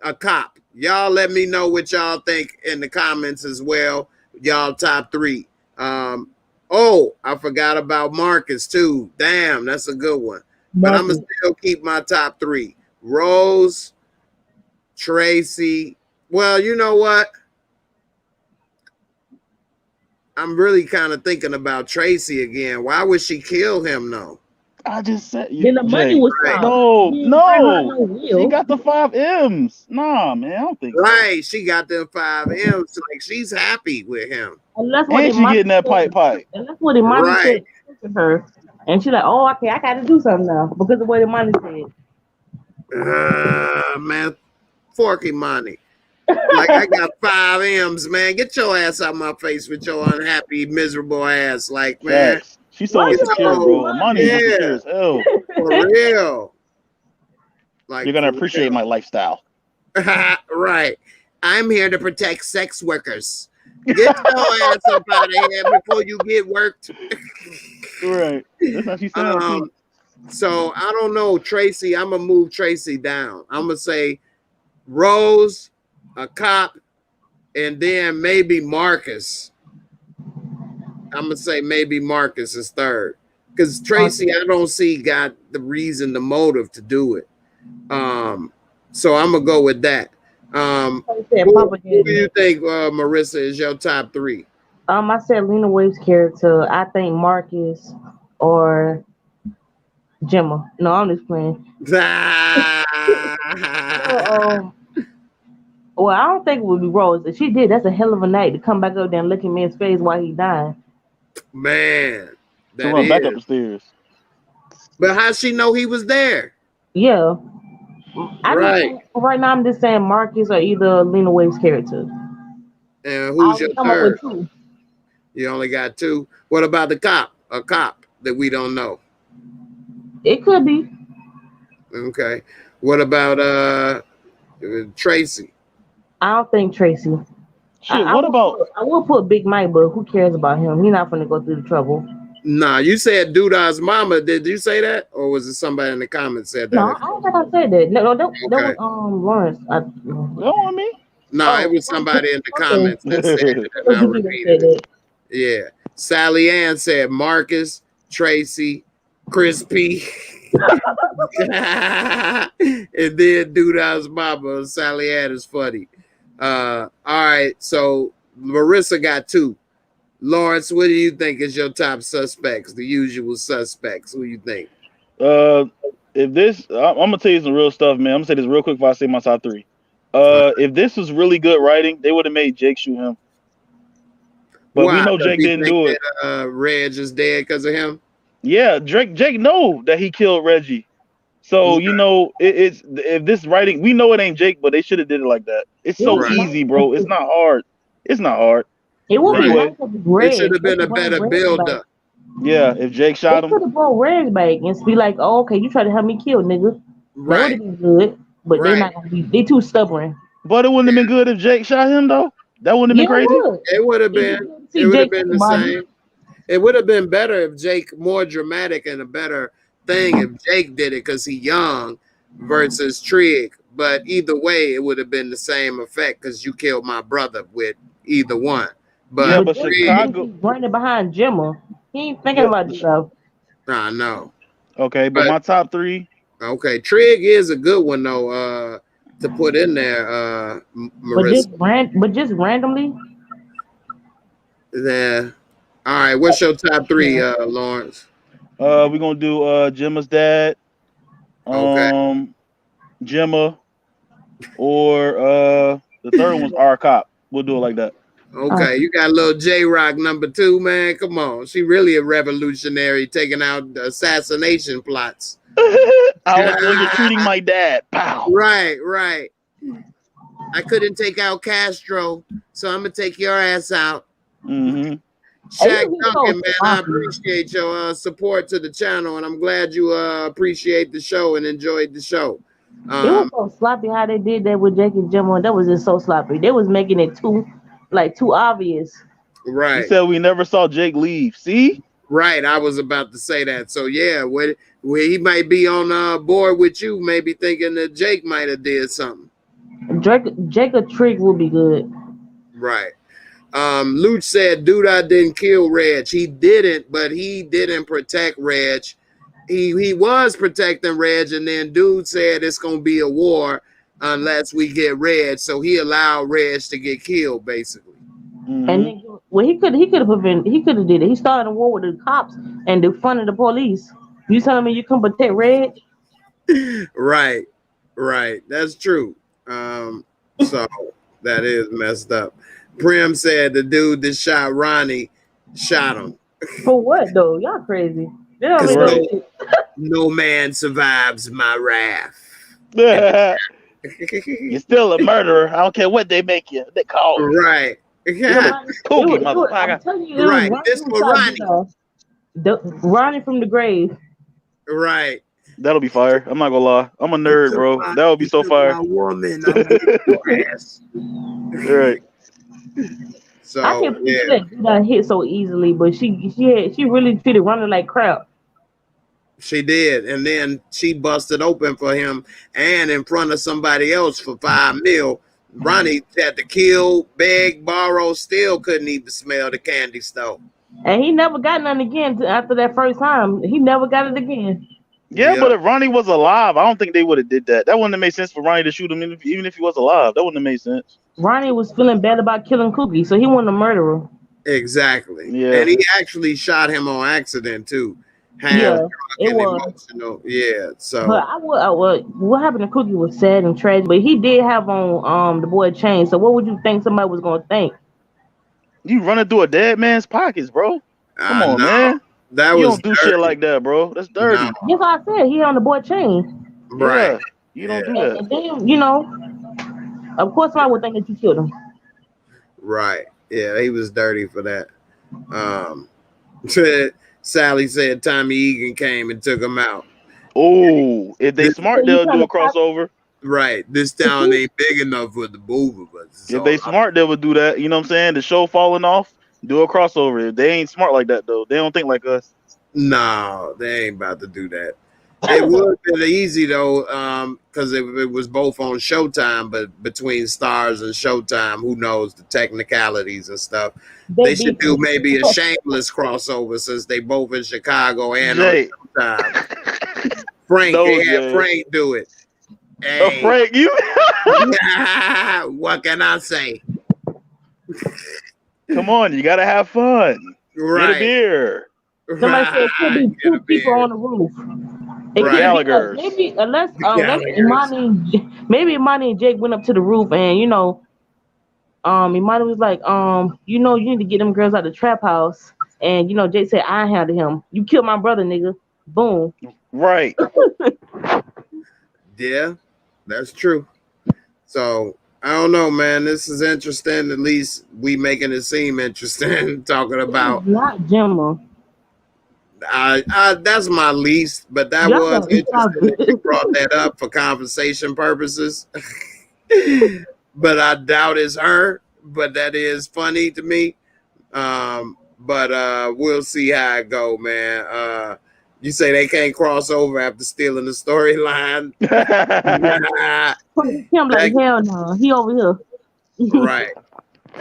a cop. Y'all let me know what y'all think in the comments as well. Y'all top three. Oh, I forgot about Marcus too. Damn, that's a good one. But I'm gonna still keep my top three. Rose, Tracy. Well, you know what? I'm really kind of thinking about Tracy again. Why would she kill him though? I just said then the money was no. She got the 5 M's. Nah, man, I don't think right. So. She got them 5 M's. Like she's happy with him. And she getting that pipe. And that's what the money said to her. And she's like, oh, okay, I got to do something now because of what the money said. Man, Forky money. Like I got 5 M's, man. Get your ass out my face with your unhappy, miserable ass. Like, man. Yes. She's so insecure, bro. Money is insecure as hell. For real. Like you're gonna appreciate my lifestyle. Right. I'm here to protect sex workers. Get your ass up out of here before you get worked. Right. That's how she sounds. So I don't know, Tracy. I'm gonna move Tracy down. I'm gonna say Rose, a cop, and then maybe Marcus. I'm gonna say maybe Marcus is third because Tracy, I don't see got the reason, the motive to do it. So I'm gonna go with that. Who do you think, Marissa, is your top three? I said Lena Waithe's character. I think Marcus or Gemma. No, I'm just playing. Well, I don't think it would be Rose. If she did, that's a hell of a night to come back up there and look in man's face while he dying. Man, that run back up the stairs. But how she know he was there? Yeah, right now I'm just saying Marcus or either Lena Waithe's character. And who's your third? You only got 2. What about the cop? A cop that we don't know. It could be. Okay. What about Tracy? I don't think Tracy. Shit, what about? I will put Big Mike, but who cares about him? He's not going to go through the trouble. Nah, you said Duda's mama. Did you say that, or was it somebody in the comments said that? No, I don't think I said that. No, that was Lawrence. That on me? No, it was somebody in the comments that said it. And I repeated it. Yeah, Sally Ann said Marcus, Tracy, Crispy, and then Duda's mama. Sally Ann is funny. All right, so Marissa got 2. Lawrence, what do you think is your top suspects? The usual suspects. Who you think? If this, I'm gonna tell you some real stuff, man. I'm gonna say this real quick before I say my top 3. If this was really good writing, they would have made Jake shoot him. But we Why? know Does Jake he didn't think do it. that, Reg is dead because of him. Yeah, Jake know that he killed Reggie. So you know it's if this writing, we know it ain't Jake, but they should have did it like that. It's so Right. easy, bro. It's not hard. It's not hard. It would be Anyway. nice if it's Reg. It should have been a better build up. Yeah, if Jake They shot him. could have brought Reg back and be like, "Oh, okay, you try to help me kill, nigga." That would Right. have been good, but they're Right. not gonna be. They too stubborn. But it wouldn't have been good if Jake shot him though. That wouldn't have been crazy. It would have been. It would have been the same. It would have been better if Jake, more dramatic and a better thing if Jake did it because he young versus Trig. But either way, it would have been the same effect because you killed my brother with either one. But Yeah, but Trig, Chicago he's running behind Gemma. He ain't thinking about this stuff. I know. Okay, but my top 3. Okay, Trig is a good one though. To put in there, Marissa. But just randomly. Yeah. All right. What's your top 3, Lawrence? We're gonna do Gemma's dad, Gemma, or the third one's our cop. We'll do it like that. Okay, you got a little J-Rock number 2, man. Come on. She really a revolutionary taking out assassination plots. I was you're treating my dad. Pow. Right. I couldn't take out Castro, so I'm gonna take your ass out. Mm-hmm. Shaq Duncan, man, I appreciate your support to the channel, and I'm glad you appreciate the show and enjoyed the show. It was so sloppy how they did that with Jake and Gemma. That was just so sloppy. They was making it too obvious. Right. You said we never saw Jake leave. See? Right. I was about to say that. So yeah, where he might be on board with you, maybe thinking that Jake might have did something. Jake or Trig will be good. Right. Luch said Duda didn't kill Reg. He didn't, but he didn't protect Reg. He was protecting Reg, and then dude said it's gonna be a war unless we get Reg. So he allowed Reg to get killed, basically. Mm-hmm. And then, well, he could have did it. He started a war with the cops and defunded the police. You telling me you can protect Reg? Right. That's true. So that is messed up. Prim said the dude that shot Ronnie shot him. For what though? Y'all crazy. They don't make no shit. No man survives my wrath. You're still a murderer. I don't care what they make you. They call you. Right. Yeah. Cookie, motherfucker. I'm telling you, Right. This for Ronnie. Ronnie from the grave. Right. That'll be fire. I'm not gonna lie. I'm a nerd, bro. That would be so fire. Woman, Right. So I can't believe that got hit so easily, but she really treated Ronnie like crap. She did, and then she busted open for him and in front of somebody else for $5 million. Ronnie had to kill, beg, borrow, still couldn't even smell the candy store. And he never got none again after that first time. He never got it again. Yeah, but if Ronnie was alive, I don't think they would have did that. That wouldn't have made sense for Ronnie to shoot him, even if he was alive. That wouldn't have made sense. Ronnie was feeling bad about killing Cookie, so he wasn't a murderer. Exactly. Yeah. And he actually shot him on accident too. Yeah, it was. Emotional. Yeah. So. But I would. What happened to Cookie was sad and tragic. But he did have on the boy chain. So what would you think somebody was gonna think? You running through a dead man's pockets, bro. Come on, no. man. That you was don't do shit like that, bro. That's dirty. No. Yes, I said he on the boy chain. Right. Yeah, you don't do that. And then, of course, I would think that you killed him. Right. Yeah, he was dirty for that. Sally said Tommy Egan came and took him out. Oh, if they smart, they'll do a crossover. Right. This town ain't big enough for the both of us. If they smart, they would do that. You know what I'm saying? The show falling off, do a crossover. If they ain't smart like that, though. They don't think like us. No, they ain't about to do that. It would have been easy, though, because it was both on Showtime, but between Stars and Showtime, who knows the technicalities and stuff. They should do maybe a shameless crossover since they both in Chicago and on Showtime. Frank, they had Frank do it. Hey. Frank, you? What can I say? Come on, you gotta have fun. Right. Get a beer. Somebody said it could be two people on the roof. It Right. could Gallagher's. be maybe unless Gallagher's. Imani and Jake went up to the roof and Imani was like, you need to get them girls out the trap house. And Jake said, I handled him. You killed my brother, nigga. Boom. Right. Yeah, that's true. So I don't know, man. This is interesting. At least we making it seem interesting. Talking about not Gemma. That's my least, but that was interesting that you brought that up for conversation purposes. But I doubt it's her. But that is funny to me. But we'll see how it go, man. You say they can't cross over after stealing the storyline. Him like hell no. He over here. Right.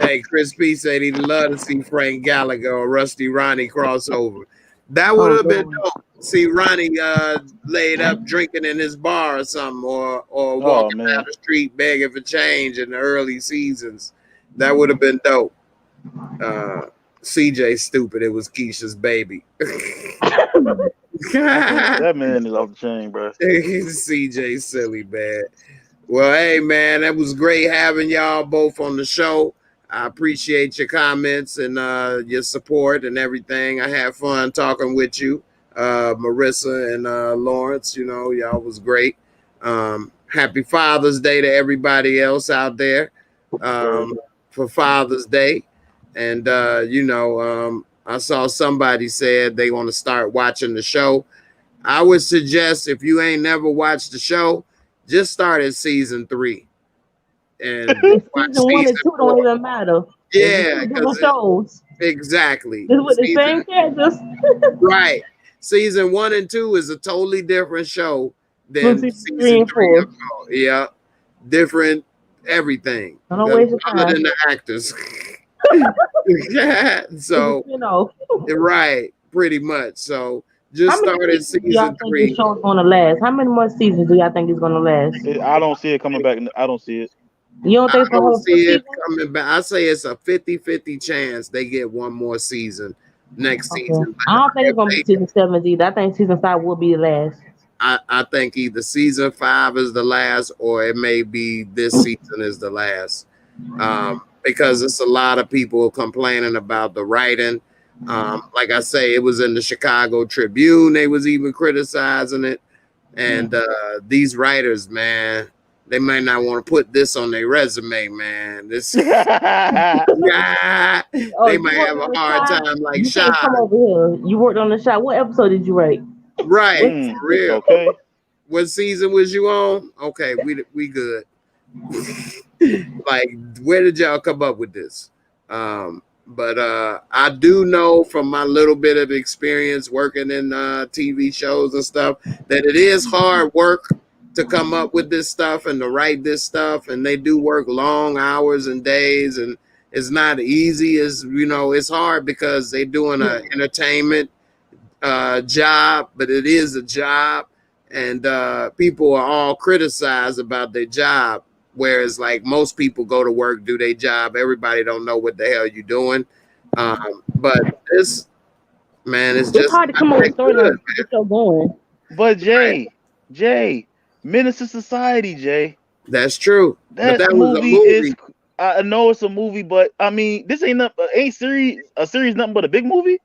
Hey, Chris P said he'd love to see Frank Gallagher or Rusty Ronnie crossover. That would have been dope. See Ronnie laid up drinking in his bar or something, or walking down the street begging for change in the early seasons. That would have been dope. CJ stupid. It was Keisha's baby. That man is off the chain, bro. CJ silly, man. Well, hey, man, that was great having y'all both on the show. I appreciate your comments and your support and everything. I had fun talking with you, Marissa and Lawrence. Y'all was great. Happy Father's Day to everybody else out there for Father's Day. And, I saw somebody said they want to start watching the show. I would suggest if you ain't never watched the show, just start at season 3. And season 1 and 2 don't even matter. Yeah, shows. Exactly. It's with the same characters. Right. Season 1 and 2 is a totally different show than season 3 and 4. Yeah. Different everything. Other than the actors. So right, pretty much. So just started season 3. This show's gonna last. How many more seasons do y'all think it's gonna last? I don't see it coming back. I don't see it. You don't think I don't see it coming back. I say it's a 50-50 chance they get one more season next season. I don't think it's gonna be season 7 either. I think season 5 will be the last. I think either season 5 is the last, or it may be this season is the last. Because it's a lot of people complaining about the writing. Like I say, it was in the Chicago Tribune. They was even criticizing it. And these writers, man, they might not want to put this on their resume, man. This they might have a hard time like Shy. Come over here. You worked on the Shy. What episode did you write? Right, for real. Okay. What season was you on? Okay, we good. Like, where did y'all come up with this? But I do know from my little bit of experience working in TV shows and stuff that it is hard work to come up with this stuff and to write this stuff, and they do work long hours and days, and it's not easy. It's hard because they're doing an entertainment job, but it is a job, and people are all criticized about their job. Whereas, like, most people go to work, do their job. Everybody don't know what the hell you're doing. But this, man, it's just hard to come up with storylines to get your going. But Jay, Menace to Society, Jay. That's true. That movie is. I know it's a movie, but I mean, this ain't a series nothing but a big movie.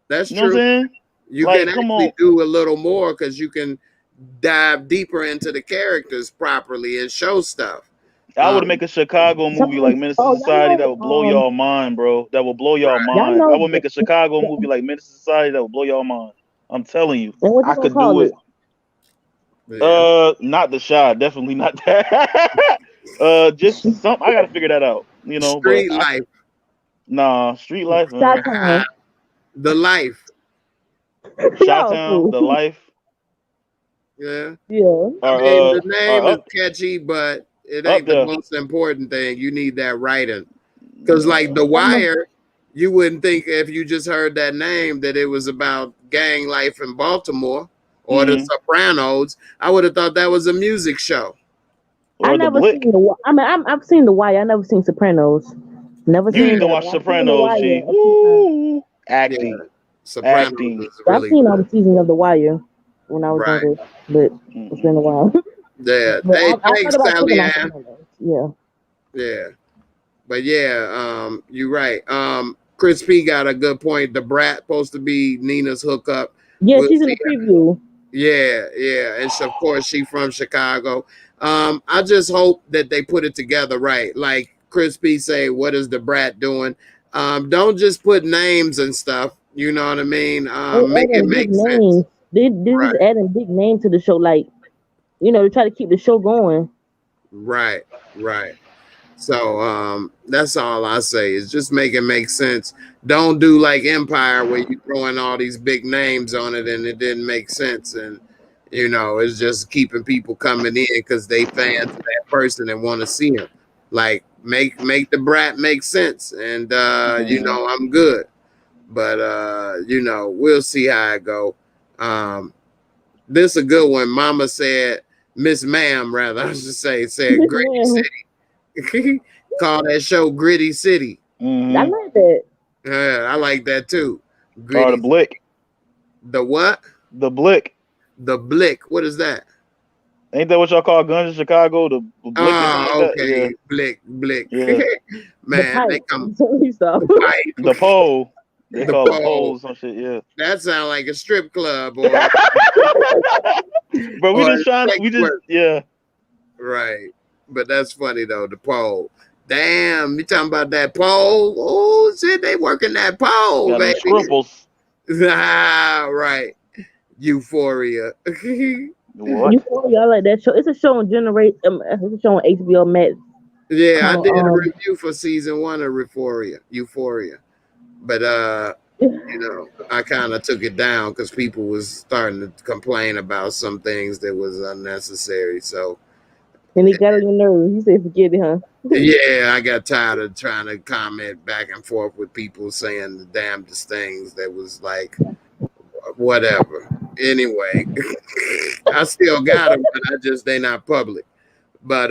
That's true. What I'm saying? You can actually do a little more because you can dive deeper into the characters properly and show stuff. I would make a Chicago movie like Menace to Society that would blow y'all mind, bro. That would blow y'all mind. I would make a Chicago movie like Menace to Society that would blow y'all mind. I'm telling you, I could do it. Yeah. Not the Shy, definitely not that. Just something. I gotta figure that out. Street Life. Street Life. Man. The Life. Chi-Town, The Life. Yeah. Yeah. I mean, the name is catchy, but it ain't the most important thing. You need that writing. Because, like, The Wire, you wouldn't think if you just heard that name that it was about gang life in Baltimore or The Sopranos. I would have thought that was a music show. I've seen The Wire. I never seen The Wire. I never seen Sopranos. Never You seen need to that. watch I've seen The Sopranos, G. Wire a few Ooh, acting, Yeah, Sopranos acting. is times. I've really seen all good. the seasons of The Wire when I was Right. younger, but it's been a while. Yeah. But Hey, I thought thanks, about Sally clicking on Ann. some of those. Yeah. Yeah. But yeah, you're right. Chris P got a good point. The brat supposed to be Nina's hookup. Yeah, We'll she's in see. the preview. Yeah, yeah. And of course she from Chicago. I just hope that they put it together right. Like Chris P say, what is the brat doing? Don't just put names and stuff. You know what I mean? They Make it adding big make sense. names. They're Right, just adding big names to the show, like, to try to keep the show going. right, right. So that's all I say is just make it make sense. Don't do like Empire where you throwing all these big names on it and it didn't make sense. And it's just keeping people coming in because they fans of that person and want to see him. Like make the brat make sense. And I'm good. But we'll see how it go. This a good one. Mama said, Miss Ma'am, rather, I should say, said Gritty City. Call that show Gritty City. I like that. Yeah, I like that too. Or Gritty. the Blick. The what? The Blick. The Blick. What is that? Ain't that what y'all call guns in Chicago? The Blick or something like okay. that? Blick. Yeah. Man, they come The pipe. The pole. They The call it pole. pole or some shit, yeah. That sound like a strip club or But we or just trying, we just, work. yeah. Right. But that's funny though, the pole. Damn, you talking about that pole? Oh shit, they working that pole, Got them baby. scribbles. Right. Euphoria. What? Euphoria, I like that show. It's a show on it's a show on HBO Max. Yeah, I Kinda, did a review for season 1 of Euphoria. But I kind of took it down because people was starting to complain about some things that was unnecessary. So and it got on your nerves. You said forget it, huh? yeah, I got tired of trying to comment back and forth with people saying the damnedest things that was like whatever. Anyway, I still got them, but they not public. But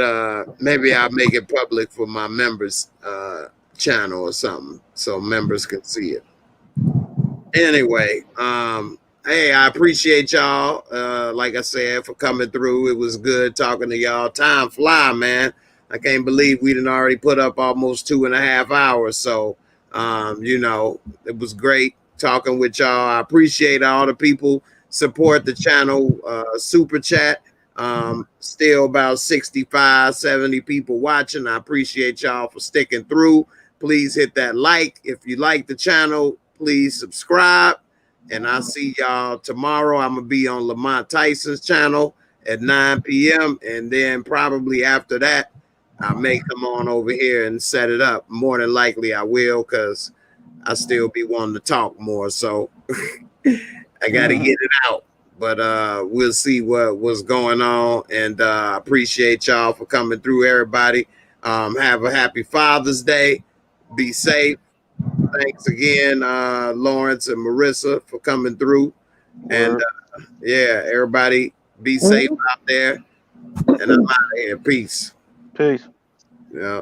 maybe I'll make it public for my members channel or something so members can see it. Anyway, hey, I appreciate y'all. Like I said, for coming through. It was good talking to y'all. Time fly, man. I can't believe we done already put up almost 2.5 hours. So, it was great talking with y'all. I appreciate all the people support the channel. Super chat. Still about 65, 70 people watching. I appreciate y'all for sticking through. Please hit that like. If you like the channel, please subscribe. And I'll see y'all tomorrow. I'm going to be on Lamont Tyson's channel at 9 p.m. And then probably after that, I may come on over here and set it up. More than likely I will because I still be wanting to talk more. So I got to get it out. But we'll see what's going on. And I appreciate y'all for coming through, everybody. Have a happy Father's Day. Be safe. Thanks again, Lawrence and Marissa, for coming through. And everybody be safe out there. And I'm out of here. Peace. Peace. Yeah.